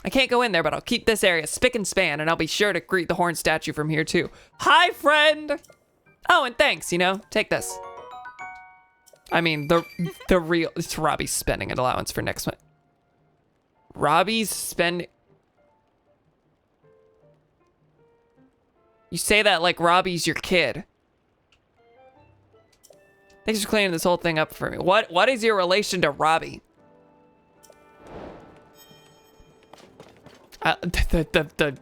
I can't go in there, but I'll keep this area spick and span, and I'll be sure to greet the horn statue from here too. Hi, friend! Oh, and thanks, you know, take this. I mean, the real, it's Robbie's spending an allowance for next month. Robbie's spending. You say that like Robbie's your kid. Thanks for cleaning this whole thing up for me. What is your relation to Robbie? The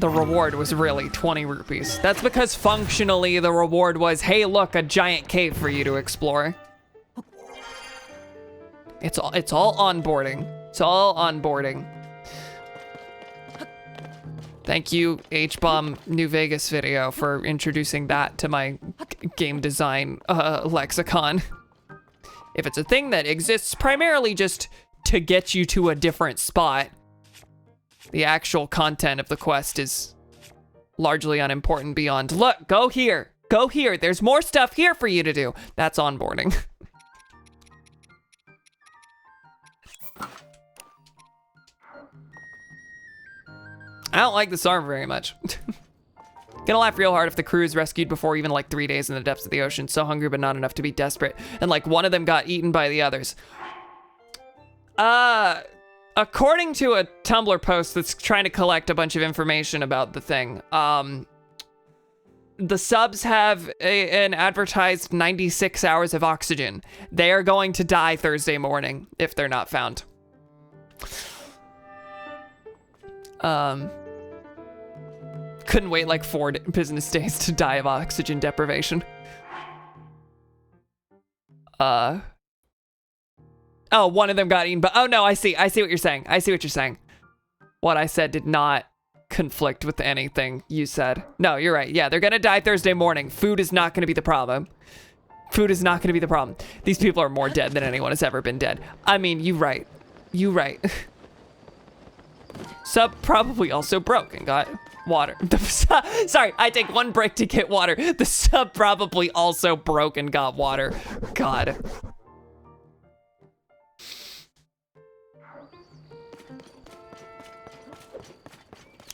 reward was really 20 rupees. That's because functionally the reward was, hey, look, a giant cave for you to explore. It's all onboarding. It's all onboarding. Thank you, H-Bomb New Vegas video, for introducing that to my game design lexicon. If it's a thing that exists primarily just to get you to a different spot, the actual content of the quest is largely unimportant beyond, look, go here, there's more stuff here for you to do. That's onboarding. I don't like this arm very much. Gonna laugh real hard if the crew is rescued before even like 3 days in the depths of the ocean. So hungry, but not enough to be desperate. And like one of them got eaten by the others. According to a Tumblr post that's trying to collect a bunch of information about the thing, the subs have an advertised 96 hours of oxygen. They are going to die Thursday morning if they're not found. Couldn't wait like 4 business days to die of oxygen deprivation. Oh, one of them got eaten, but oh no, I see what you're saying. What I said did not conflict with anything you said. No, you're right. Yeah, they're gonna die Thursday morning. Food is not gonna be the problem. These people are more dead than anyone has ever been dead. I mean, you right. Sub probably also broke and got water. Sorry, I take one break to get water. The sub probably also broke and got water. God.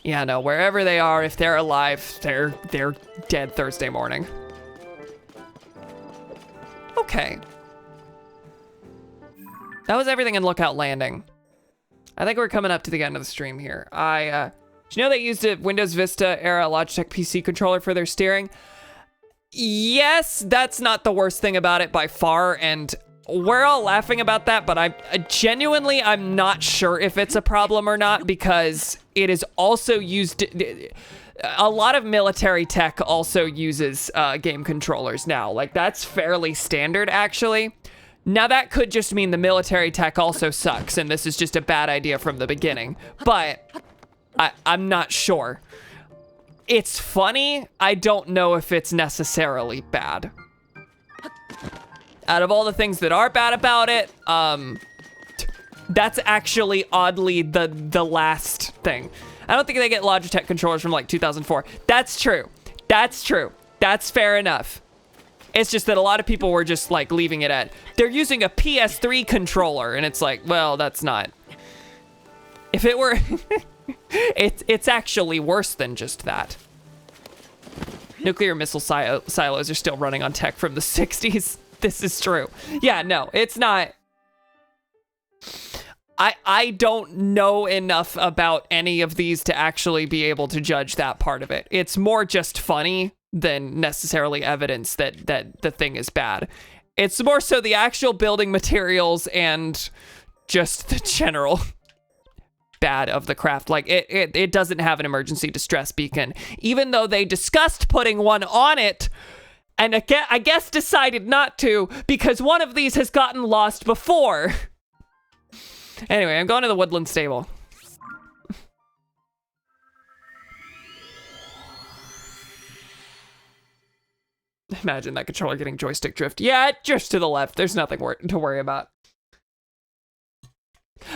Yeah, no, wherever they are, if they're alive, they're dead Thursday morning. Okay. That was everything in Lookout Landing. I think we're coming up to the end of the stream here. Did you know they used a Windows Vista era Logitech PC controller for their steering? Yes, that's not the worst thing about it by far, and we're all laughing about that, but I'm not sure if it's a problem or not, because it is also used. A lot of military tech also uses game controllers now. Like, that's fairly standard, actually. Now, that could just mean the military tech also sucks, and this is just a bad idea from the beginning. But I'm not sure. It's funny. I don't know if it's necessarily bad. Out of all the things that are bad about it, that's actually oddly the last thing. I don't think they get Logitech controllers from like 2004. That's true. That's fair enough. It's just that a lot of people were just like leaving it at, they're using a PS3 controller, and it's like, well, that's not. If it were, it's actually worse than just that. Nuclear missile silos are still running on tech from the 60s. This is true. Yeah, no, it's not. I don't know enough about any of these to actually be able to judge that part of it. It's more just funny than necessarily evidence that the thing is bad. It's more so the actual building materials and just the general bad of the craft. Like, it doesn't have an emergency distress beacon, even though they discussed putting one on it, and again, I guess decided not to because one of these has gotten lost before. Anyway, I'm going to the woodland stable. Imagine that controller getting joystick drift. Yeah, just to the left. There's nothing to worry about.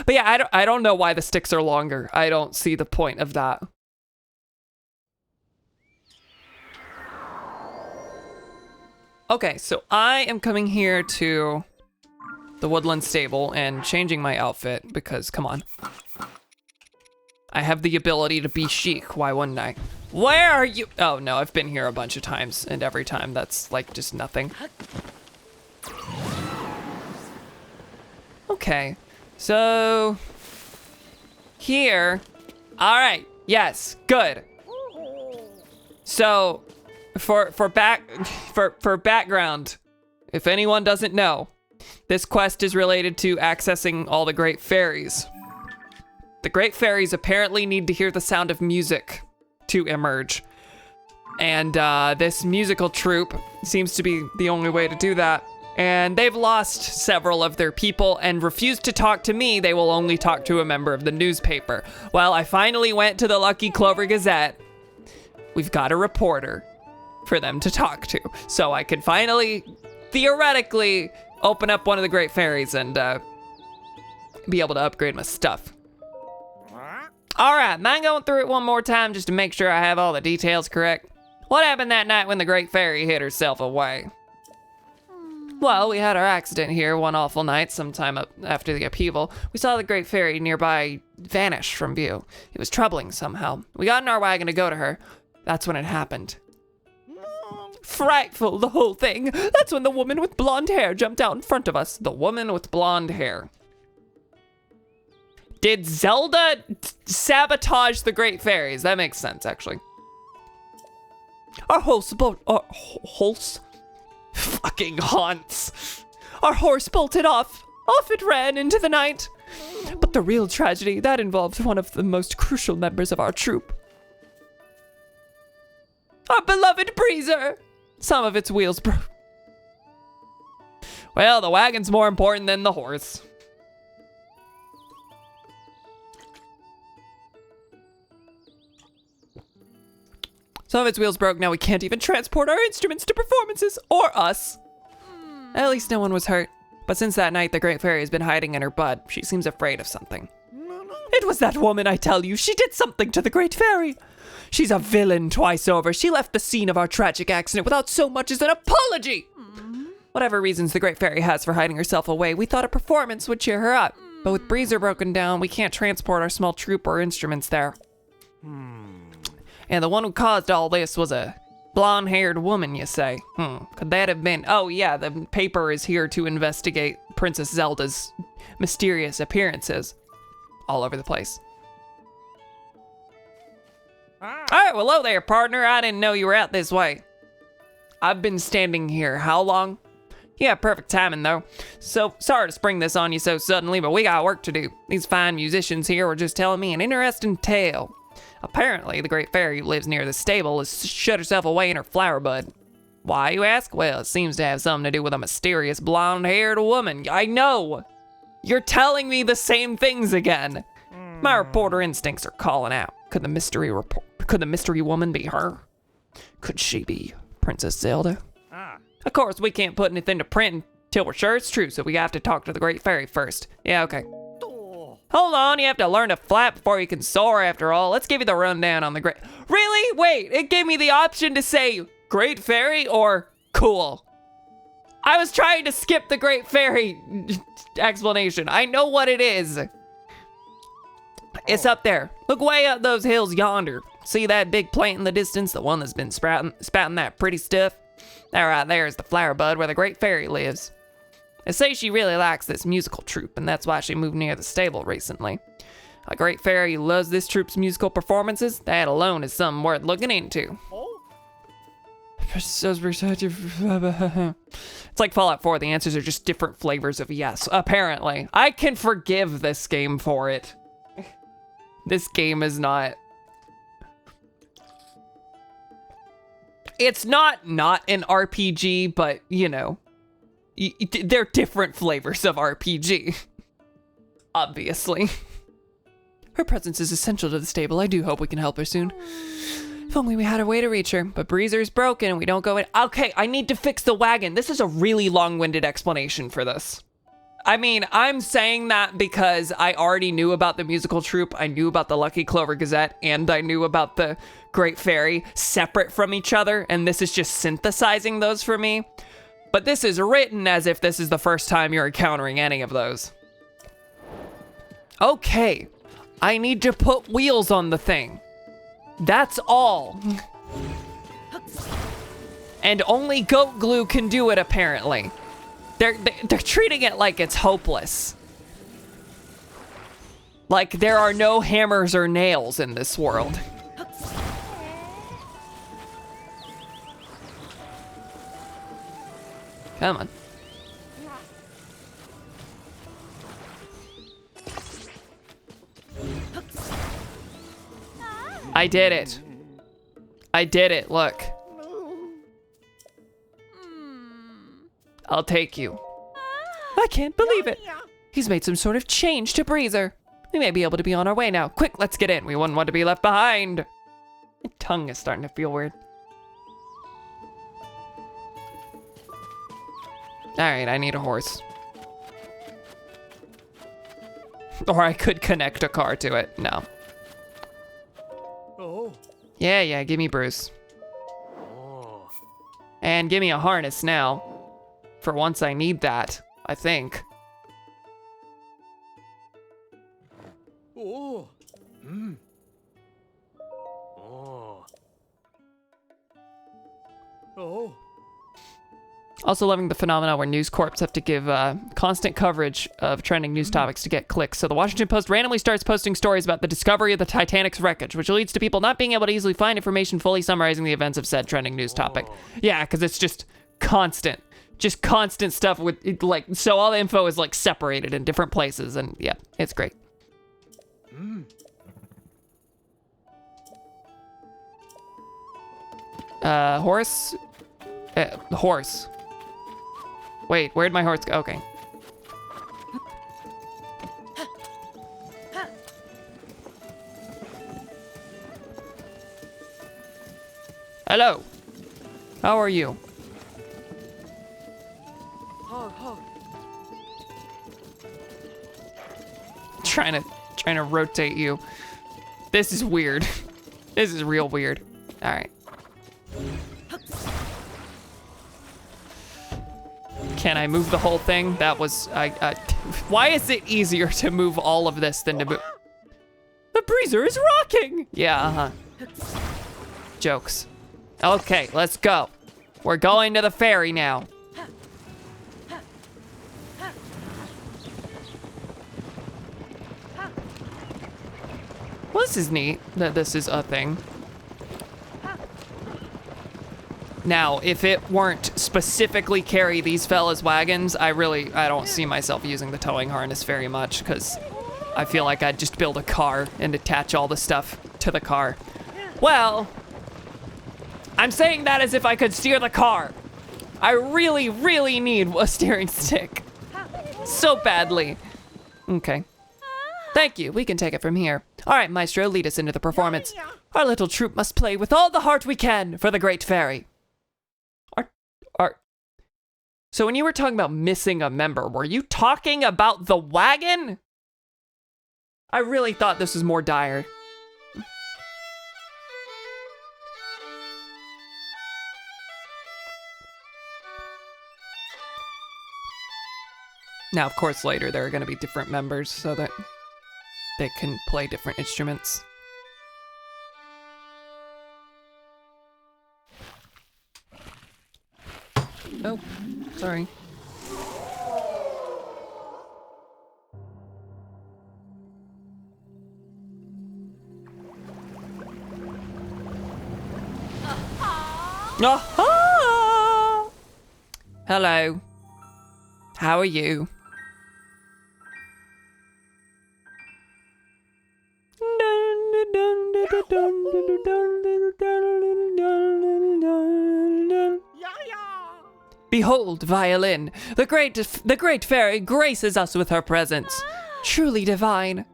But yeah, I don't know why the sticks are longer. I don't see the point of that. Okay, so I am coming here to the woodland stable and changing my outfit because, come on. I have the ability to be chic, why wouldn't I? Where are you? Oh no, I've been here a bunch of times and every time that's like just nothing. Okay, so here, all right, yes, good. So for background, if anyone doesn't know, this quest is related to accessing all the great fairies. The great fairies apparently need to hear the sound of music to emerge. And this musical troupe seems to be the only way to do that. And they've lost several of their people and refused to talk to me. They will only talk to a member of the newspaper. Well, I finally went to the Lucky Clover Gazette. We've got a reporter for them to talk to. So I can finally, theoretically, open up one of the great fairies and be able to upgrade my stuff. All right, mind going through it one more time just to make sure I have all the details correct? What happened that night when the great fairy hid herself away? Well, we had our accident here one awful night sometime after the upheaval. We saw the great fairy nearby vanish from view. It was troubling somehow. We got in our wagon to go to her. That's when it happened. Frightful, the whole thing. That's when the woman with blonde hair jumped out in front of us. The woman with blonde hair. Did Zelda sabotage the great fairies? That makes sense, actually. Our horse fucking haunts. Our horse bolted off. Off it ran into the night. But the real tragedy, that involved one of the most crucial members of our troop. Our beloved Breezer. Some of its wheels broke. Well, the wagon's more important than the horse. Some of its wheels broke, now we can't even transport our instruments to performances, or us. At least no one was hurt. But since that night, the Great Fairy has been hiding in her bud. She seems afraid of something. It was that woman, I tell you. She did something to the Great Fairy. She's a villain twice over. She left the scene of our tragic accident without so much as an apology. Whatever reasons the Great Fairy has for hiding herself away, we thought a performance would cheer her up. But with Breezer broken down, we can't transport our small troop or instruments there. And the one who caused all this was a blonde-haired woman, you say? Could that have been? Oh yeah, the paper is here to investigate Princess Zelda's mysterious appearances all over the place. All right, well, hello there, partner. I didn't know you were out this way. I've been standing here how long? Yeah, perfect timing though. So sorry to spring this on you so suddenly, but we got work to do. These fine musicians here were just telling me an interesting tale. Apparently, the Great Fairy who lives near the stable has shut herself away in her flower bud. Why, you ask? Well, it seems to have something to do with a mysterious blonde-haired woman. I know! You're telling me the same things again. My reporter instincts are calling out. Could the mystery woman be her? Could she be Princess Zelda? Of course, we can't put anything to print until we're sure it's true, so we have to talk to the Great Fairy first. Yeah, okay. Hold on, you have to learn to flap before you can soar after all. Let's give you the rundown on the Great... Really? Wait, it gave me the option to say Great Fairy or cool. I was trying to skip the Great Fairy explanation. I know what it is. It's up there. Look way up those hills yonder. See that big plant in the distance? The one that's been spouting that pretty stuff? That right there is the flower bud where the Great Fairy lives. They say she really likes this musical troupe, and that's why she moved near the stable recently. A Great Fairy who loves this troupe's musical performances, that alone is something worth looking into. It's like Fallout 4, the answers are just different flavors of yes, apparently. I can forgive this game for it. This game is not... It's not an RPG, but, you know, they're different flavors of RPG. Obviously. Her presence is essential to the stable. I do hope we can help her soon. If only we had a way to reach her, but Breezer's broken and we don't go in. Okay, I need to fix the wagon. This is a really long-winded explanation for this. I mean, I'm saying that because I already knew about the musical troupe, I knew about the Lucky Clover Gazette, and I knew about the Great Fairy separate from each other, and this is just synthesizing those for me. But this is written as if this is the first time you're encountering any of those. Okay, I need to put wheels on the thing. That's all. And only goat glue can do it, apparently. They're treating it like it's hopeless. Like there are no hammers or nails in this world. Come on. I did it. I did it, look. I'll take you. I can't believe it. He's made some sort of change to Breezer. We may be able to be on our way now. Quick, let's get in. We wouldn't want to be left behind. My tongue is starting to feel weird. All right, I need a horse. Or I could connect a car to it. No. Oh. Yeah, give me Bruce. Oh. And give me a harness now. For once I need that, I think. Oh. Oh. Oh. Also loving the phenomena where News Corps have to give constant coverage of trending news topics to get clicks. So the Washington Post randomly starts posting stories about the discovery of the Titanic's wreckage, which leads to people not being able to easily find information fully summarizing the events of said trending news topic. Yeah, because it's just constant stuff with like, so all the info is like separated in different places, and yeah, it's great. Horse? Horse. Wait, where'd my horse go? Okay. Hello. How are you? Trying to rotate you. This is weird. This is real weird. All right. Can I move the whole thing? That was, why is it easier to move all of this than to move? The Breezer is rocking! Yeah, Jokes. Okay, let's go. We're going to the ferry now. Well, this is neat that this is a thing. Now, if it weren't specifically carry these fellas' wagons, I don't see myself using the towing harness very much, because I feel like I'd just build a car and attach all the stuff to the car. Well, I'm saying that as if I could steer the car. I really, really need a steering stick. So badly. Okay. Thank you, we can take it from here. All right, Maestro, lead us into the performance. Our little troupe must play with all the heart we can for the great fairy. So when you were talking about missing a member, were you talking about the wagon? I really thought this was more dire. Now, of course, later there are going to be different members so that they can play different instruments. Oh, sorry. Aha! Hello. How are you? Behold, violin. The great fairy graces us with her presence. Truly divine.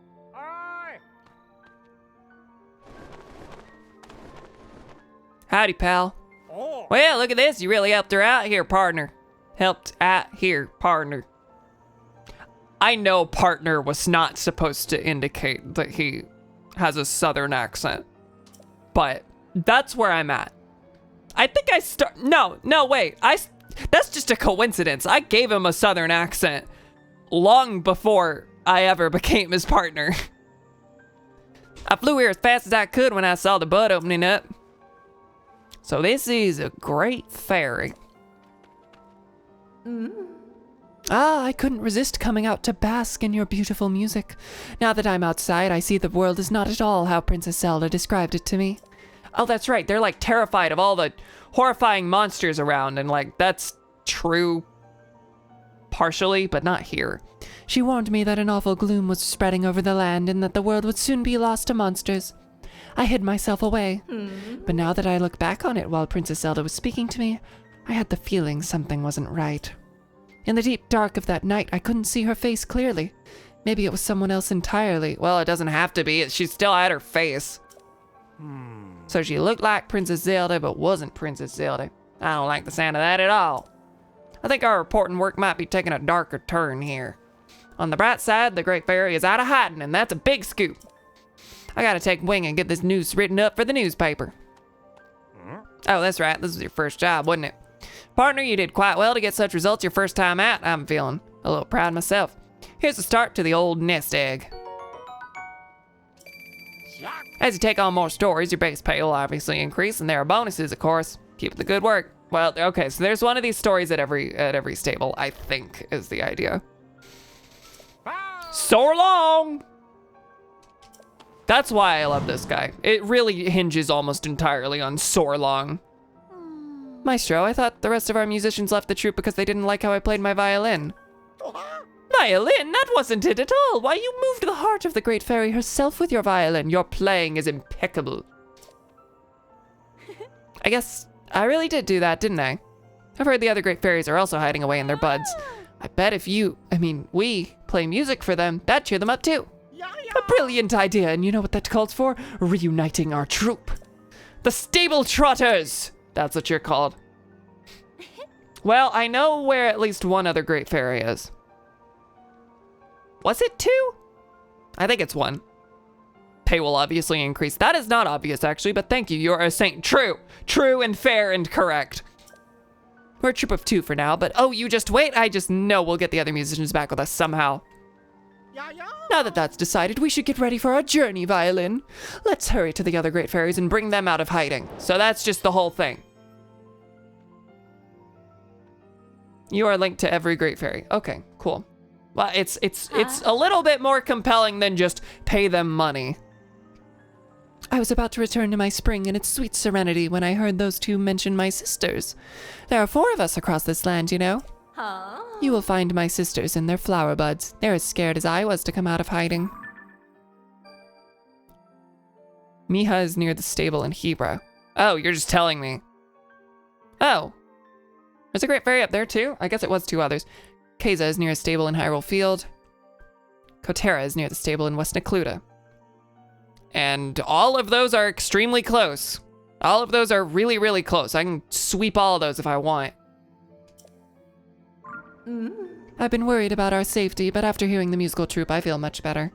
Howdy, pal. Well, look at this. You really helped her out here, partner. Helped out here, partner. I know partner was not supposed to indicate that he has a southern accent, but that's where I'm at. I think I no, wait. That's just a coincidence. I gave him a southern accent long before I ever became his partner. I flew here as fast as I could when I saw the bud opening up. So this is a great fairy. Ah, I couldn't resist coming out to bask in your beautiful music. Now that I'm outside, I see the world is not at all how Princess Zelda described it to me. Oh, that's right. They're like terrified of all the horrifying monsters around, and like that's true partially, but not here. She warned me that an awful gloom was spreading over the land and that the world would soon be lost to monsters. I hid myself away, but now that I look back on it while Princess Zelda was speaking to me, I had the feeling something wasn't right. In the deep dark of that night, I couldn't see her face clearly. Maybe it was someone else entirely. Well, it doesn't have to be. She still had her face. So she looked like Princess Zelda, but wasn't Princess Zelda. I don't like the sound of that at all. I think our reporting work might be taking a darker turn here. On the bright side, the Great Fairy is out of hiding, and that's a big scoop. I gotta take wing and get this news written up for the newspaper. Oh, that's right. This was your first job, wasn't it? Partner, you did quite well to get such results your first time out. I'm feeling a little proud myself. Here's the start to the old nest egg. As you take on more stories, your base pay will obviously increase, and there are bonuses, of course. Keep up the good work. Well, okay, so there's one of these stories at every stable, I think, is the idea. So long! That's why I love this guy. It really hinges almost entirely on so long. Maestro, I thought the rest of our musicians left the troupe because they didn't like how I played my violin. Violin? That wasn't it at all. Why, you moved the heart of the Great Fairy herself with your violin. Your playing is impeccable. I guess I really did do that, didn't I? I've heard the other Great Fairies are also hiding away in their buds. I bet if we play music for them, that'd cheer them up too. A brilliant idea, and you know what that calls for? Reuniting our troupe. The Stable Trotters! That's what you're called. Well, I know where at least one other Great Fairy is. Was it 2? I think it's 1. Pay will obviously increase. That is not obvious, actually, but thank you. You're a saint. True. True and fair and correct. We're a troop of 2 for now, but oh, you just wait. I just know we'll get the other musicians back with us somehow. Now that that's decided, we should get ready for our journey, Violin. Let's hurry to the other Great Fairies and bring them out of hiding. So that's just the whole thing. You are linked to every Great Fairy. Okay, cool. Well, it's a little bit more compelling than just pay them money. I was about to return to my spring and its sweet serenity when I heard those 2 mention my sisters. There are 4 of us across this land, you know. You will find my sisters in their flower buds. They're as scared as I was to come out of hiding. Miha is near the stable in Hebra. Oh, you're just telling me. Oh. There's a Great Fairy up there too? I guess it was 2 others. Keza is near a stable in Hyrule Field. Kotera is near the stable in West Necluda. And all of those are extremely close. All of those are really, really close. I can sweep all of those if I want. I've been worried about our safety, but after hearing the musical troupe, I feel much better.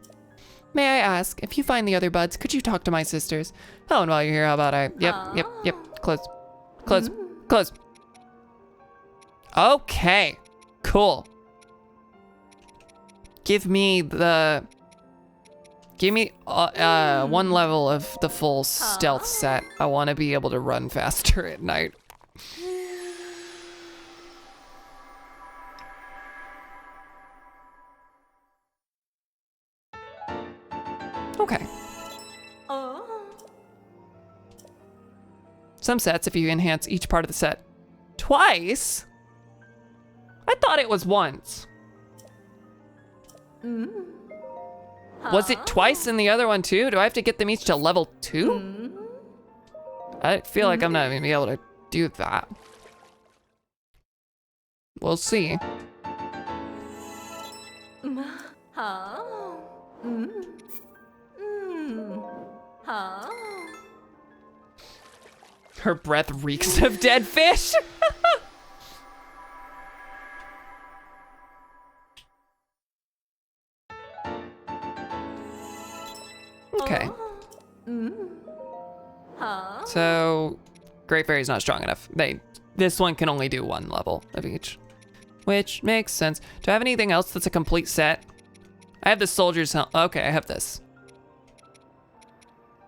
May I ask, if you find the other buds, could you talk to my sisters? Oh, and while you're here, how about I... Yep. Close. Okay. Cool. Give me 1 level of the full stealth set. I want to be able to run faster at night. Okay. Some sets, if you enhance each part of the set twice. I thought it was once. Was it twice in the other one too? Do I have to get them each to level 2? I feel like I'm not gonna be able to do that. We'll see. Her breath reeks of dead fish. Okay. So, Great Fairy's not strong enough. They this one can only do one level of each, which makes sense. Do I have anything else that's a complete set? I have the soldier's helmet. Okay, I have this.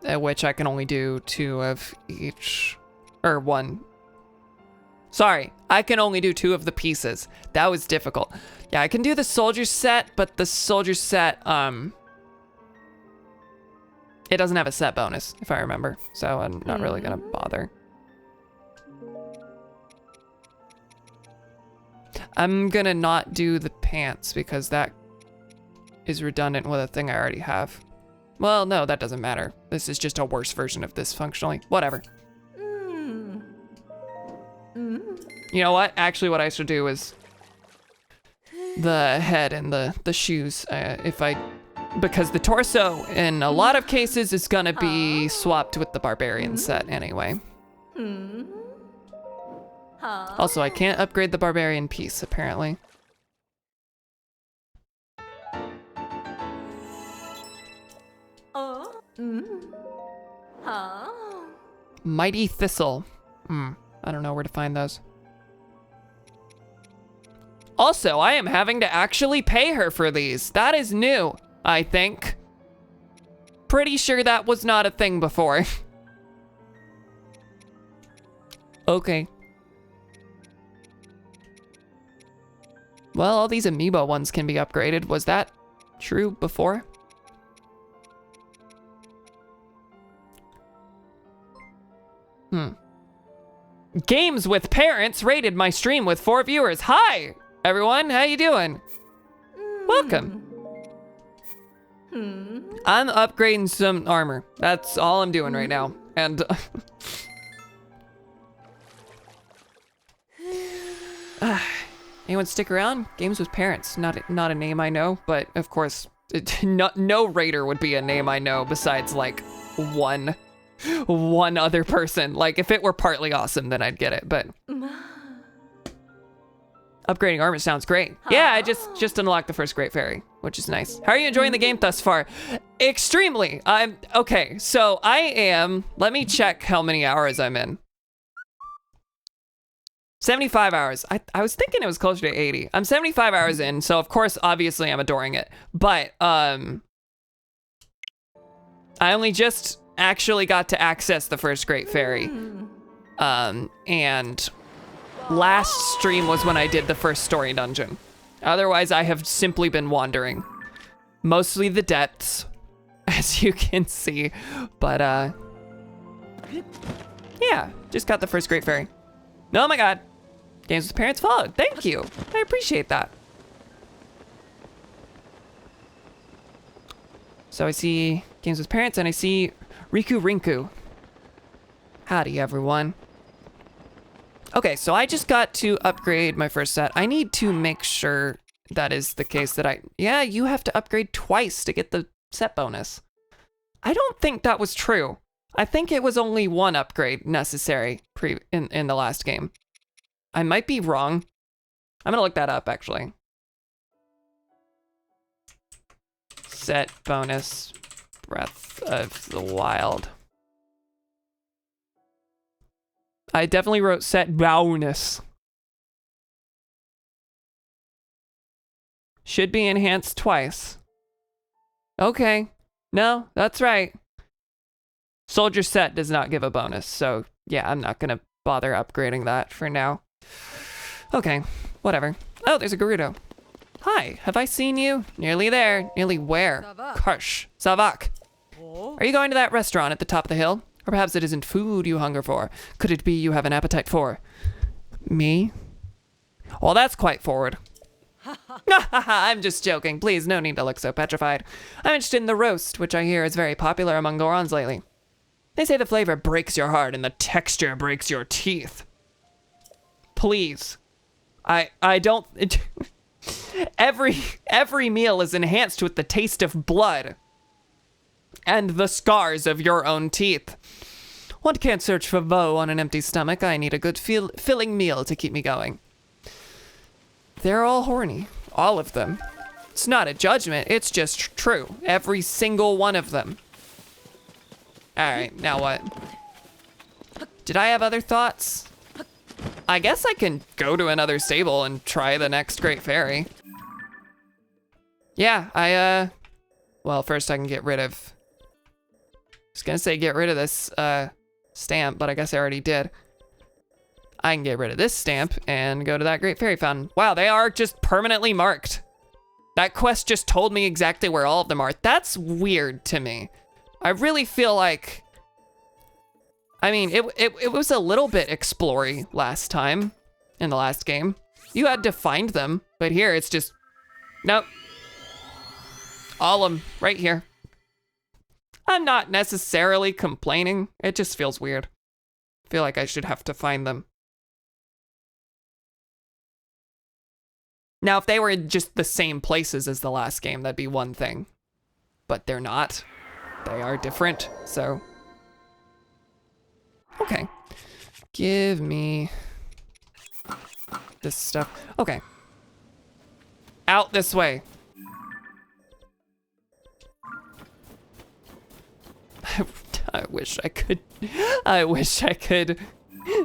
Which I can only do 2 of each, or 1. Sorry, I can only do 2 of the pieces. That was difficult. Yeah, I can do the soldier set, but the soldier set, it doesn't have a set bonus, if I remember. So I'm not really gonna bother. I'm gonna not do the pants because that is redundant with a thing I already have. Well, no, that doesn't matter. This is just a worse version of this functionally. Whatever. You know what? Actually, what I should do is the head and the shoes. Because the torso, in a lot of cases, is gonna be swapped with the barbarian set anyway. Also, I can't upgrade the barbarian piece, apparently. Mighty Thistle. I don't know where to find those. Also, I am having to actually pay her for these. That is new, I think. Pretty sure that was not a thing before. Okay. Well, all these amiibo ones can be upgraded. Was that true before? Games with Parents rated my stream with 4 viewers. Hi, everyone. How you doing? Welcome. I'm upgrading some armor. That's all I'm doing right now. And anyone stick around? Games with Parents. Not a name I know, but of course, no raider would be a name I know besides like one other person. Like if it were partly awesome, then I'd get it, but upgrading armor sounds great. Yeah, I just unlocked the first Great Fairy, which is nice. How are you enjoying the game thus far? Extremely. Okay, so I am, let me check how many hours I'm in. 75 hours. I was thinking it was closer to 80. I'm 75 hours in, so of course, obviously I'm adoring it. But I only just actually got to access the first Great Fairy. And last stream was when I did the first story dungeon. Otherwise, I have simply been wandering. Mostly the depths, as you can see. But, yeah, just got the first Great Fairy. Oh my god. Games with Parents followed. Thank you. I appreciate that. So I see Games with Parents and I see Riku Rinku. Howdy, everyone. Okay, so I just got to upgrade my first set. I need to make sure that is the case that yeah, you have to upgrade twice to get the set bonus. I don't think that was true. I think it was only 1 upgrade necessary in the last game. I might be wrong. I'm gonna look that up, actually. Set bonus, Breath of the Wild. I definitely wrote set bonus. Should be enhanced twice. Okay. No, that's right. Soldier set does not give a bonus, so yeah, I'm not gonna bother upgrading that for now. Okay, whatever. Oh, there's a Gerudo. Hi, have I seen you? Nearly there. Nearly where? Karsh. Savak. Are you going to that restaurant at the top of the hill? Or perhaps it isn't food you hunger for. Could it be you have an appetite for me? Well, that's quite forward. I'm just joking. Please, no need to look so petrified. I'm interested in the roast, which I hear is very popular among Gorons lately. They say the flavor breaks your heart and the texture breaks your teeth. Please. I don't... Every meal is enhanced with the taste of blood. And the scars of your own teeth. One can't search for woe on an empty stomach. I need a good filling meal to keep me going. They're all horny. All of them. It's not a judgment, it's just true. Every single one of them. Alright, now what? Did I have other thoughts? I guess I can go to another stable and try the next Great Fairy. Yeah, well, first I can get rid of, I was gonna say get rid of this stamp, but I guess I already did. I can get rid of this stamp and go to that Great Fairy Fountain. Wow, they are just permanently marked. That quest just told me exactly where all of them are. That's weird to me. I really feel like, I mean, it was a little bit explory last time in the last game. You had to find them, but here it's just, nope. All of them right here. I'm not necessarily complaining. It just feels weird. I feel like I should have to find them. Now, if they were in just the same places as the last game, that'd be one thing. But they're not. They are different, so. Okay. Give me this stuff. Okay. Out this way. I wish I could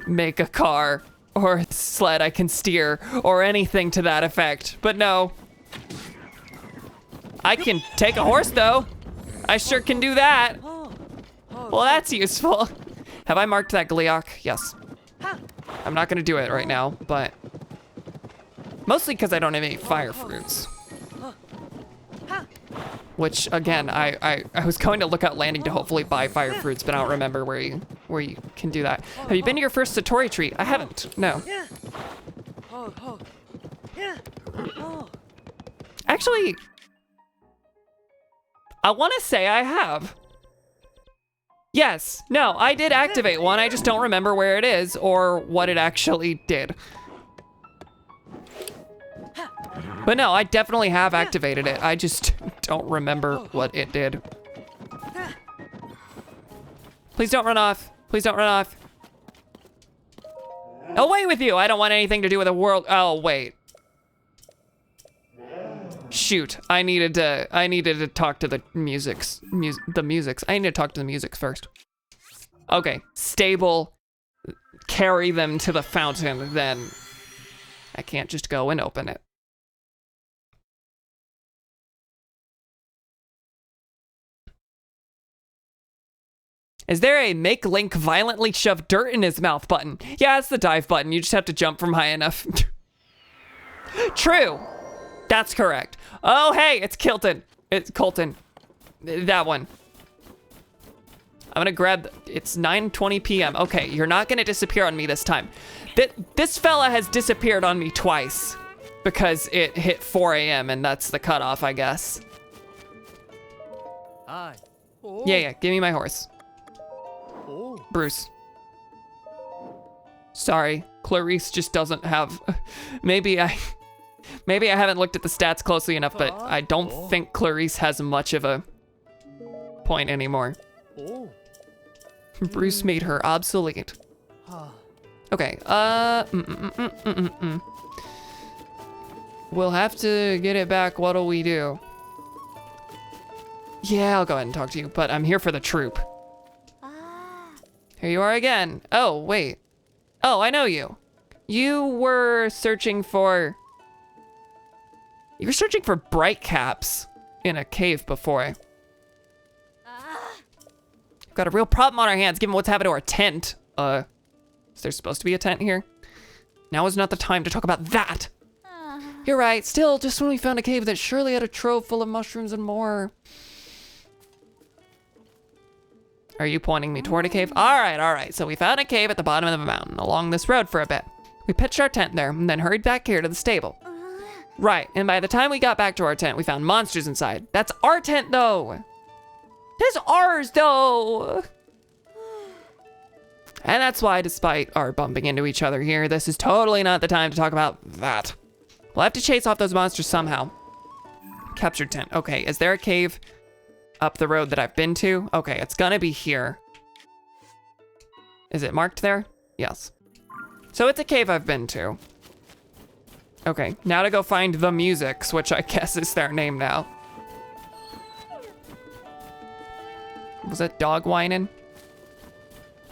make a car or a sled I can steer or anything to that effect, but no. I can take a horse though. I sure can do that. Well, that's useful. Have I marked that Gleeok? Yes. I'm not gonna do it right now, but mostly because I don't have any fire fruits. Which again, I was going to look out landing to hopefully buy fire fruits, but I don't remember where you can do that. Have you been to your first Satori tree? I haven't. No. Actually, I want to say I have. Yes. No, I did activate one. I just don't remember where it is or what it actually did. But no, I definitely have activated it. I just don't remember what it did. Please don't run off. Please don't run off. Away with you. I don't want anything to do with the world. Oh, wait. Shoot. I needed to talk to the musics. I need to talk to the musics first. Okay. Stable. Carry them to the fountain, then I can't just go and open it. Is there a make Link violently shove dirt in his mouth button? Yeah, it's the dive button. You just have to jump from high enough. True. That's correct. Oh, hey, it's Kilton. It's Colton. That one. I'm gonna grab, it's 9:20 p.m. Okay, you're not gonna disappear on me this time. This fella has disappeared on me twice because it hit 4 a.m. and that's the cutoff, I guess. Hi. Yeah, give me my horse. Bruce. Sorry, Clarice just doesn't have, maybe I haven't looked at the stats closely enough, but I don't think Clarice has much of a point anymore. Bruce made her obsolete. Okay, we'll have to get it back. What'll we do? Yeah, I'll go ahead and talk to you, but I'm here for the troop. Here you are again. Oh, wait. Oh, I know you. You were searching for bright caps in a cave before. We've got a real problem on our hands given what's happened to our tent. Is there supposed to be a tent here? Now is not the time to talk about that. You're right. Still, just when we found a cave that surely had a trove full of mushrooms and more. Are you pointing me toward a cave? All right. So we found a cave at the bottom of the mountain along this road for a bit. We pitched our tent there and then hurried back here to the stable. Right, and by the time we got back to our tent, we found monsters inside. That's our tent, though. That's ours, though. And that's why, despite our bumping into each other here, this is totally not the time to talk about that. We'll have to chase off those monsters somehow. Captured tent. Okay, is there a cave up the road that I've been to? Okay, it's gonna be here. Is it marked there? Yes. So it's a cave I've been to. Okay, now to go find the Musics, which I guess is their name now. Was that dog whining?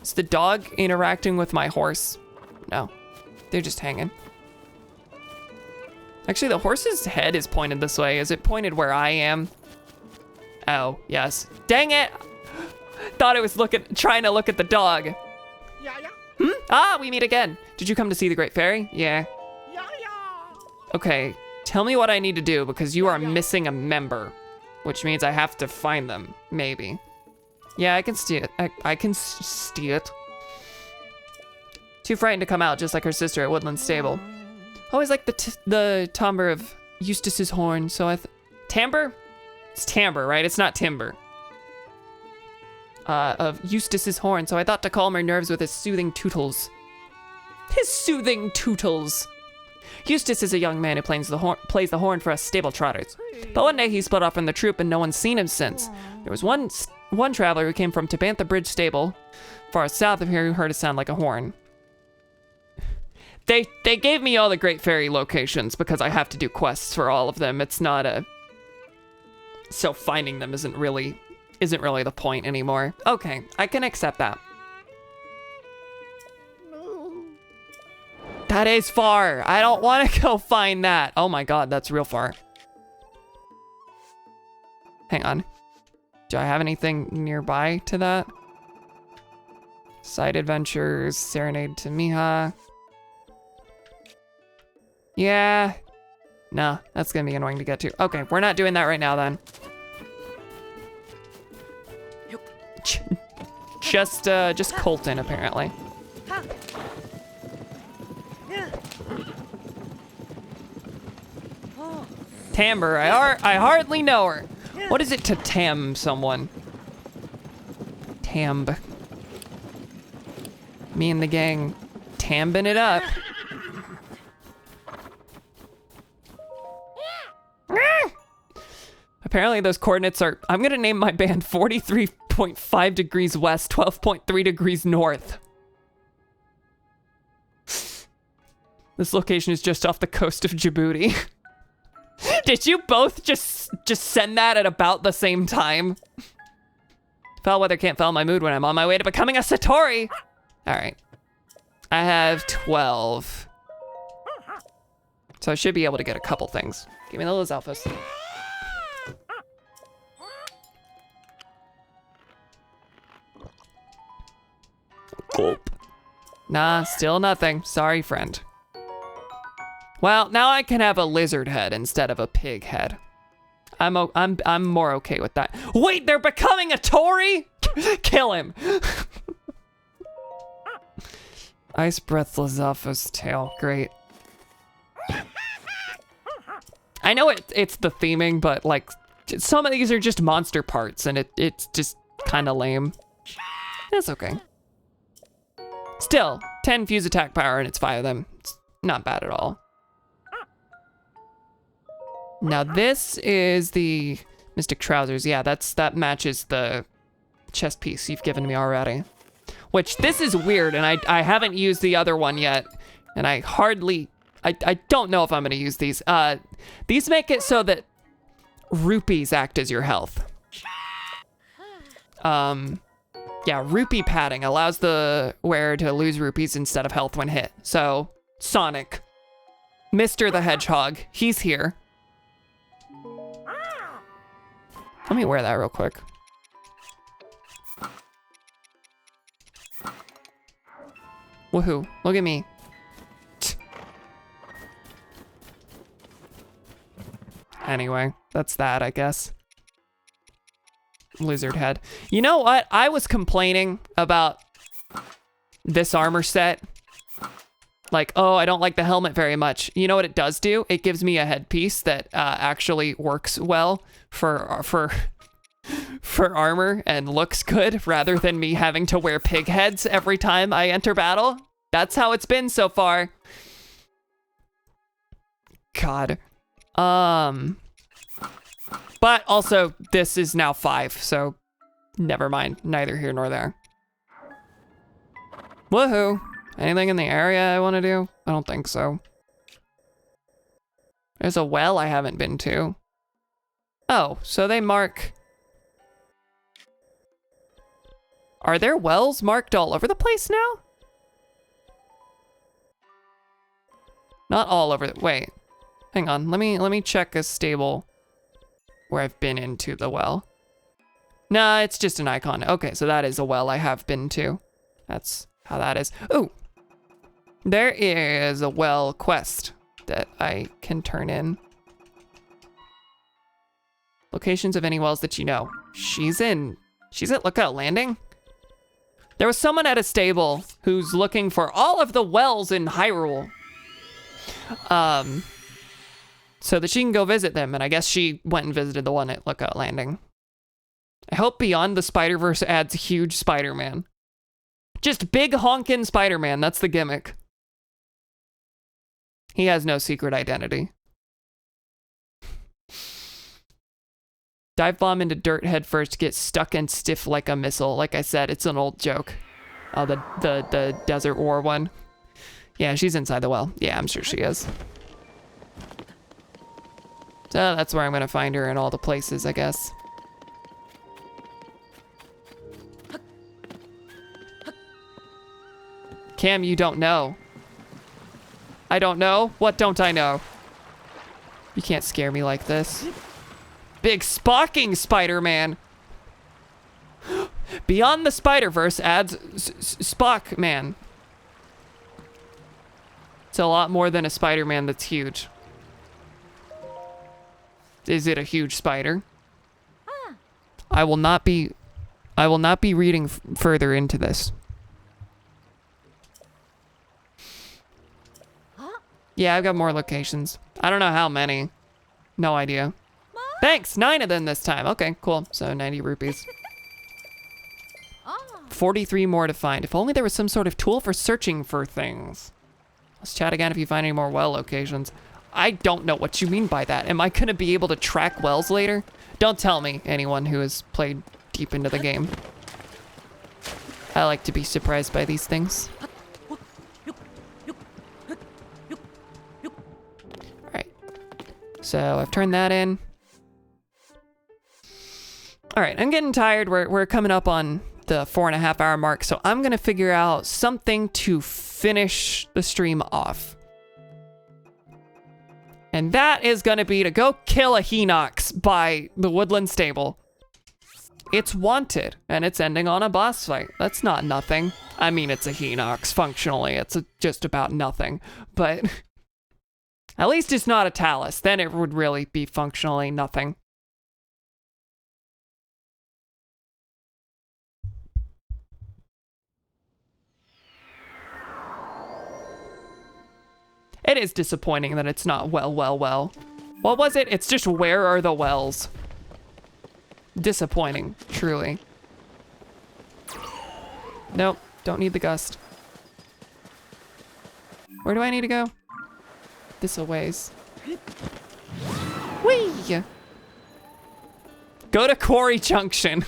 Is the dog interacting with my horse? No. They're just hanging. Actually, the horse's head is pointed this way. Is it pointed where I am? Oh, yes. Dang it! Thought it was trying to look at the dog. Yeah, yeah. Ah, we meet again. Did you come to see the Great Fairy? Yeah. Yeah, yeah. Okay, tell me what I need to do because you are missing a member, which means I have to find them, maybe. Yeah, I can see it. I can see it. Too frightened to come out, just like her sister at Woodland Stable. Always like the timbre of Eustace's horn, so timbre? It's timbre, right? It's not timber. Of Eustace's horn, so I thought to calm her nerves with his soothing tootles. His soothing tootles. Eustace is a young man who plays the horn for us stable trotters. But one day he split off from the troop and no one's seen him since. There was one traveler who came from Tabantha Bridge Stable, far south of here, who heard it sound like a horn. They gave me all the Great Fairy locations because I have to do quests for all of them. It's not so finding them isn't really the point anymore. Okay, I can accept that. That is far. I don't want to go find that. Oh my god, that's real far. Hang on. Do I have anything nearby to that? Side adventures, serenade to Miha. Yeah. Nah, that's gonna be annoying to get to. Okay, we're not doing that right now then. Just Colton, apparently. Timbre, I hardly know her. What is it to tam someone? Tamb. Me and the gang tambing it up. Apparently those coordinates are, I'm gonna name my band 43.5 degrees west, 12.3 degrees north. This location is just off the coast of Djibouti. Did you both just send that at about the same time? Foul weather can't foul my mood when I'm on my way to becoming a Satori. All right, I have 12. So I should be able to get a couple things. Give me those alphas. Gulp. Nah, still nothing. Sorry, friend. Well, now I can have a lizard head instead of a pig head. I'm more okay with that. Wait, they're becoming a Tory? Kill him. Ice breath Lizalfa's tail. Great. I know it's the theming, but like some of these are just monster parts and it's just kind of lame. That's okay. Still, 10 fuse attack power and it's 5 of them. It's not bad at all. Now this is the Mystic Trousers. Yeah, that matches the chest piece you've given me already. Which, this is weird, and I haven't used the other one yet. And I don't know if I'm gonna use these. These make it so that rupees act as your health. Yeah, rupee padding allows the wearer to lose rupees instead of health when hit. So, Sonic. Mr. the Hedgehog, he's here. Let me wear that real quick. Woohoo, look at me. Anyway, that's that, I guess. Lizard head. You know what? I was complaining about this armor set. Like, oh, I don't like the helmet very much. You know what it does do? It gives me a headpiece that actually works well for armor and looks good rather than me having to wear pig heads every time I enter battle. That's how it's been so far. God. But also, this is now 5, so never mind. Neither here nor there. Woohoo. Anything in the area I want to do? I don't think so. There's a well I haven't been to. Oh, so they mark... Are there wells marked all over the place now? Not all over the, wait. Hang on, let me check a stable where I've been into the well. Nah, it's just an icon. Okay, so that is a well I have been to. That's how that is. Ooh, there is a well quest that I can turn in. Locations of any wells that you know. She's at Lookout Landing? There was someone at a stable who's looking for all of the wells in Hyrule. So that she can go visit them, and I guess she went and visited the one at Lookout Landing. I hope Beyond the Spider-Verse adds huge Spider-Man. Just big honkin' Spider-Man, that's the gimmick. He has no secret identity. Dive bomb into dirt head first, get stuck and stiff like a missile. Like I said, it's an old joke. Oh, the Desert War one. Yeah, she's inside the well. Yeah, I'm sure she is. So that's where I'm gonna find her in all the places, I guess. Cam, you don't know. I don't know? What don't I know? You can't scare me like this. Big Spocking Spider-Man. Beyond the Spider-Verse adds Spock-Man. It's a lot more than a Spider-Man that's huge. Is it a huge spider? I will not be reading further into this. Yeah, I've got more locations. I don't know how many. No idea. Thanks, 9 of them this time. Okay, cool. So 90 rupees. 43 more to find. If only there was some sort of tool for searching for things. Let's chat again if you find any more well locations. I don't know what you mean by that. Am I gonna be able to track wells later? Don't tell me, anyone who has played deep into the game. I like to be surprised by these things. Alright. So I've turned that in. Alright, I'm getting tired. We're coming up on the 4.5 hour mark, so I'm gonna figure out something to finish the stream off. And that is gonna be to go kill a Hinox by the Woodland Stable. It's wanted, and it's ending on a boss fight. That's not nothing. I mean, it's a Hinox. Functionally, it's just about nothing. But at least it's not a Talus. Then it would really be functionally nothing. It is disappointing that it's not well. What was it? It's just where are the wells? Disappointing, truly. Nope, don't need the gust. Where do I need to go? This a ways. Whee! Go to Quarry Junction.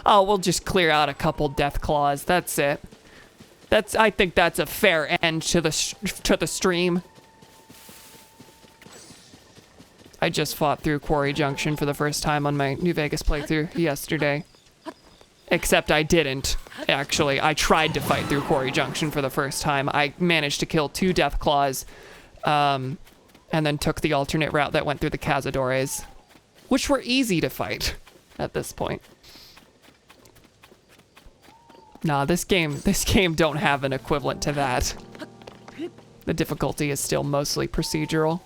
Oh, we'll just clear out a couple death claws. That's it. I think that's a fair end to the stream. I just fought through Quarry Junction for the first time on my New Vegas playthrough yesterday. Except I didn't, actually. I tried to fight through Quarry Junction for the first time. I managed to kill 2 death claws, and then took the alternate route that went through the Cazadores, which were easy to fight at this point. Nah, this game don't have an equivalent to that. The difficulty is still mostly procedural.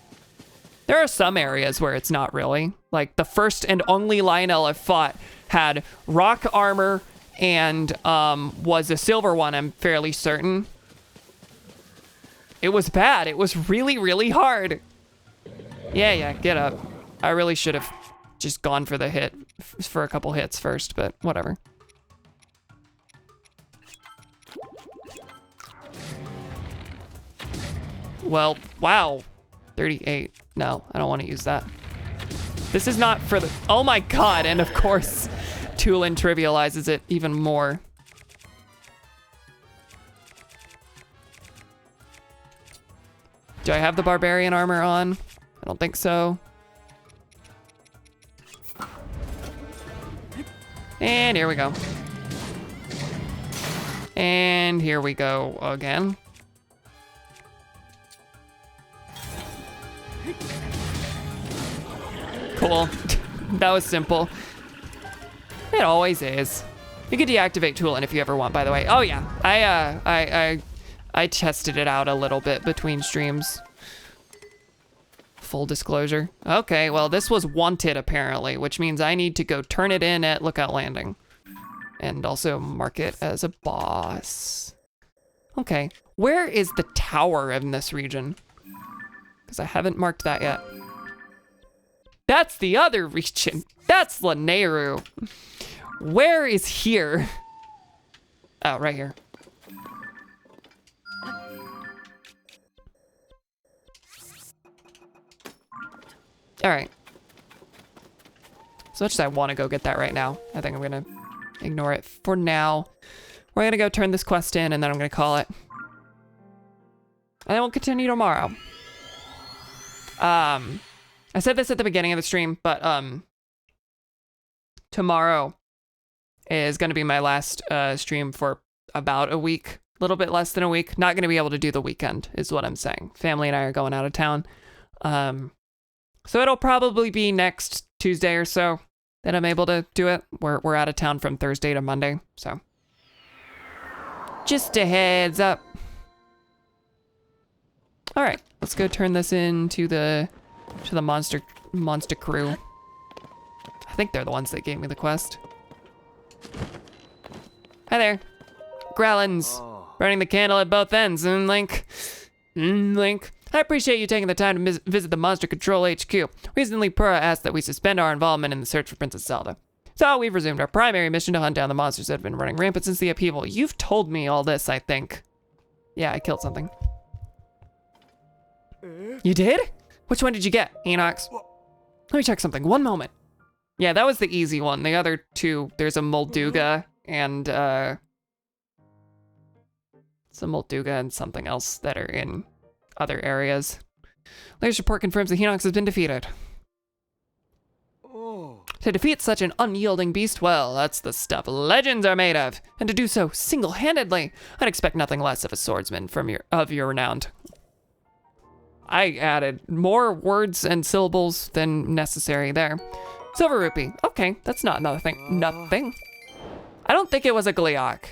There are some areas where it's not really. Like the first and only Lionel I've fought had rock armor and was a silver one, I'm fairly certain. It was bad. It was really, really hard. Yeah, get up. I really should have just gone for the hit, for a couple hits first, but whatever. Well, wow. 38. No, I don't want to use that. This is not for the... Oh my god, and of course, Tulin trivializes it even more. Do I have the barbarian armor on? I don't think so. And here we go. And here we go again. Cool. That was simple. It always is. You can deactivate Toolin if you ever want, by the way. Oh yeah, I tested it out a little bit between streams. Full disclosure. Okay, well this was wanted apparently, which means I need to go turn it in at Lookout Landing. And also mark it as a boss. Okay, where is the tower in this region? Because I haven't marked that yet. That's the other region. That's Lanayru. Where is here? Oh, right here. All right. As much as I want to go get that right now, I think I'm gonna ignore it for now. We're gonna go turn this quest in and then I'm gonna call it. And then we'll continue tomorrow. I said this at the beginning of the stream, but tomorrow is gonna be my last stream for about a week, a little bit less than a week. Not gonna be able to do the weekend is what I'm saying. Family and I are going out of town. So it'll probably be next Tuesday or so that I'm able to do it. We're out of town from Thursday to Monday, so. Just a heads up. All right, let's go turn this into the monster crew. I think they're the ones that gave me the quest. Hi there. Growlins. Burning the candle at both ends, Link. Link. I appreciate you taking the time to visit the Monster Control HQ. Recently, Pura asked that we suspend our involvement in the search for Princess Zelda. So we've resumed our primary mission to hunt down the monsters that have been running rampant since the upheaval. You've told me all this, I think. Yeah, I killed something. You did? Which one did you get, Enox? Let me check something. One moment. Yeah, that was the easy one. The other two, there's a Molduga and some Molduga and something else that are in other areas. Latest report confirms that Hinox has been defeated. To defeat such an unyielding beast, well, that's the stuff legends are made of. And to do so single-handedly, I'd expect nothing less of a swordsman of your renown. I added more words and syllables than necessary there. Silver rupee. Okay, that's not another thing. Nothing. I don't think it was a Gleeok.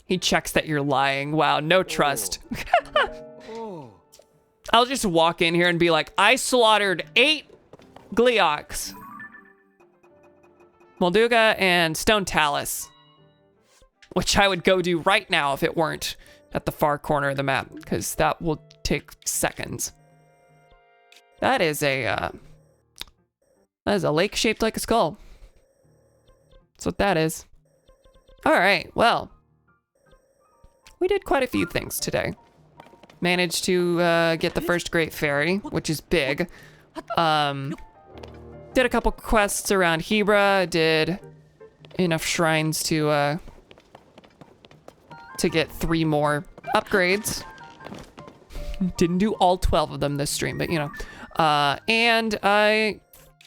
He checks that you're lying. Wow, no trust. I'll just walk in here and be like, I slaughtered 8 Gleeoks. Molduga and Stone Talus. Which I would go do right now if it weren't at the far corner of the map, because that will take seconds. That is a lake shaped like a skull. That's what that is. All right, well, we did quite a few things today. Managed to get the first Great Fairy, which is big. Did a couple quests around Hebra. Did enough shrines to get 3 more upgrades. Didn't do all 12 of them this stream, but you know. And I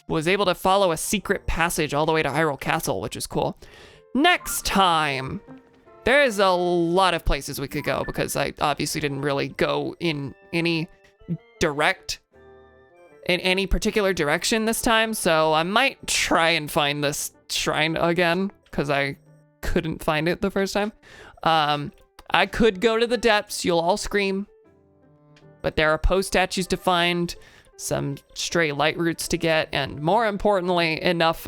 was able to follow a secret passage all the way to Hyrule Castle, which is cool. Next time, there's a lot of places we could go because I obviously didn't really go in any particular direction this time. So I might try and find this shrine again because I couldn't find it the first time. I could go to the depths. You'll all scream. But there are Poe statues to find, some stray light roots to get, and more importantly, enough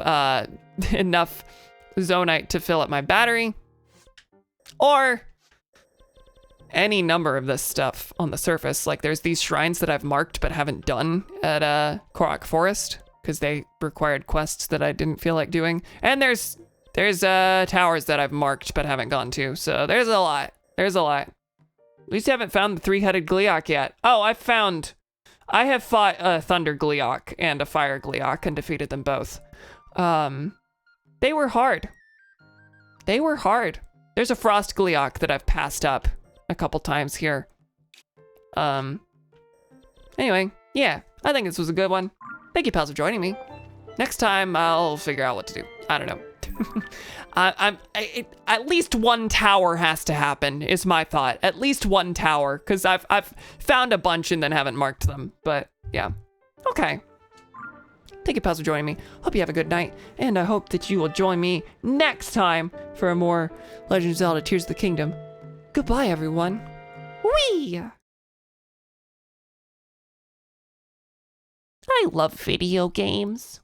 Zonite to fill up my battery. Or any number of this stuff on the surface. Like there's these shrines that I've marked but haven't done at Korok Forest because they required quests that I didn't feel like doing. And there's towers that I've marked but haven't gone to. So there's a lot. There's a lot. At least I haven't found the 3-headed Gleeok yet. Oh, I have fought a Thunder Gleeok and a Fire Gleeok and defeated them both. They were hard. They were hard. There's a Frost Gleeok that I've passed up a couple times here. Anyway, yeah, I think this was a good one. Thank you, pals, for joining me. Next time, I'll figure out what to do. I don't know. At least one tower has to happen, is my thought. At least one tower, because I've found a bunch and then haven't marked them. But Yeah. Okay. Thank you, pals, for joining me. Hope you have a good night, and I hope that you will join me next time for more Legend of Zelda Tears of the Kingdom. Goodbye, everyone. Whee! I love video games.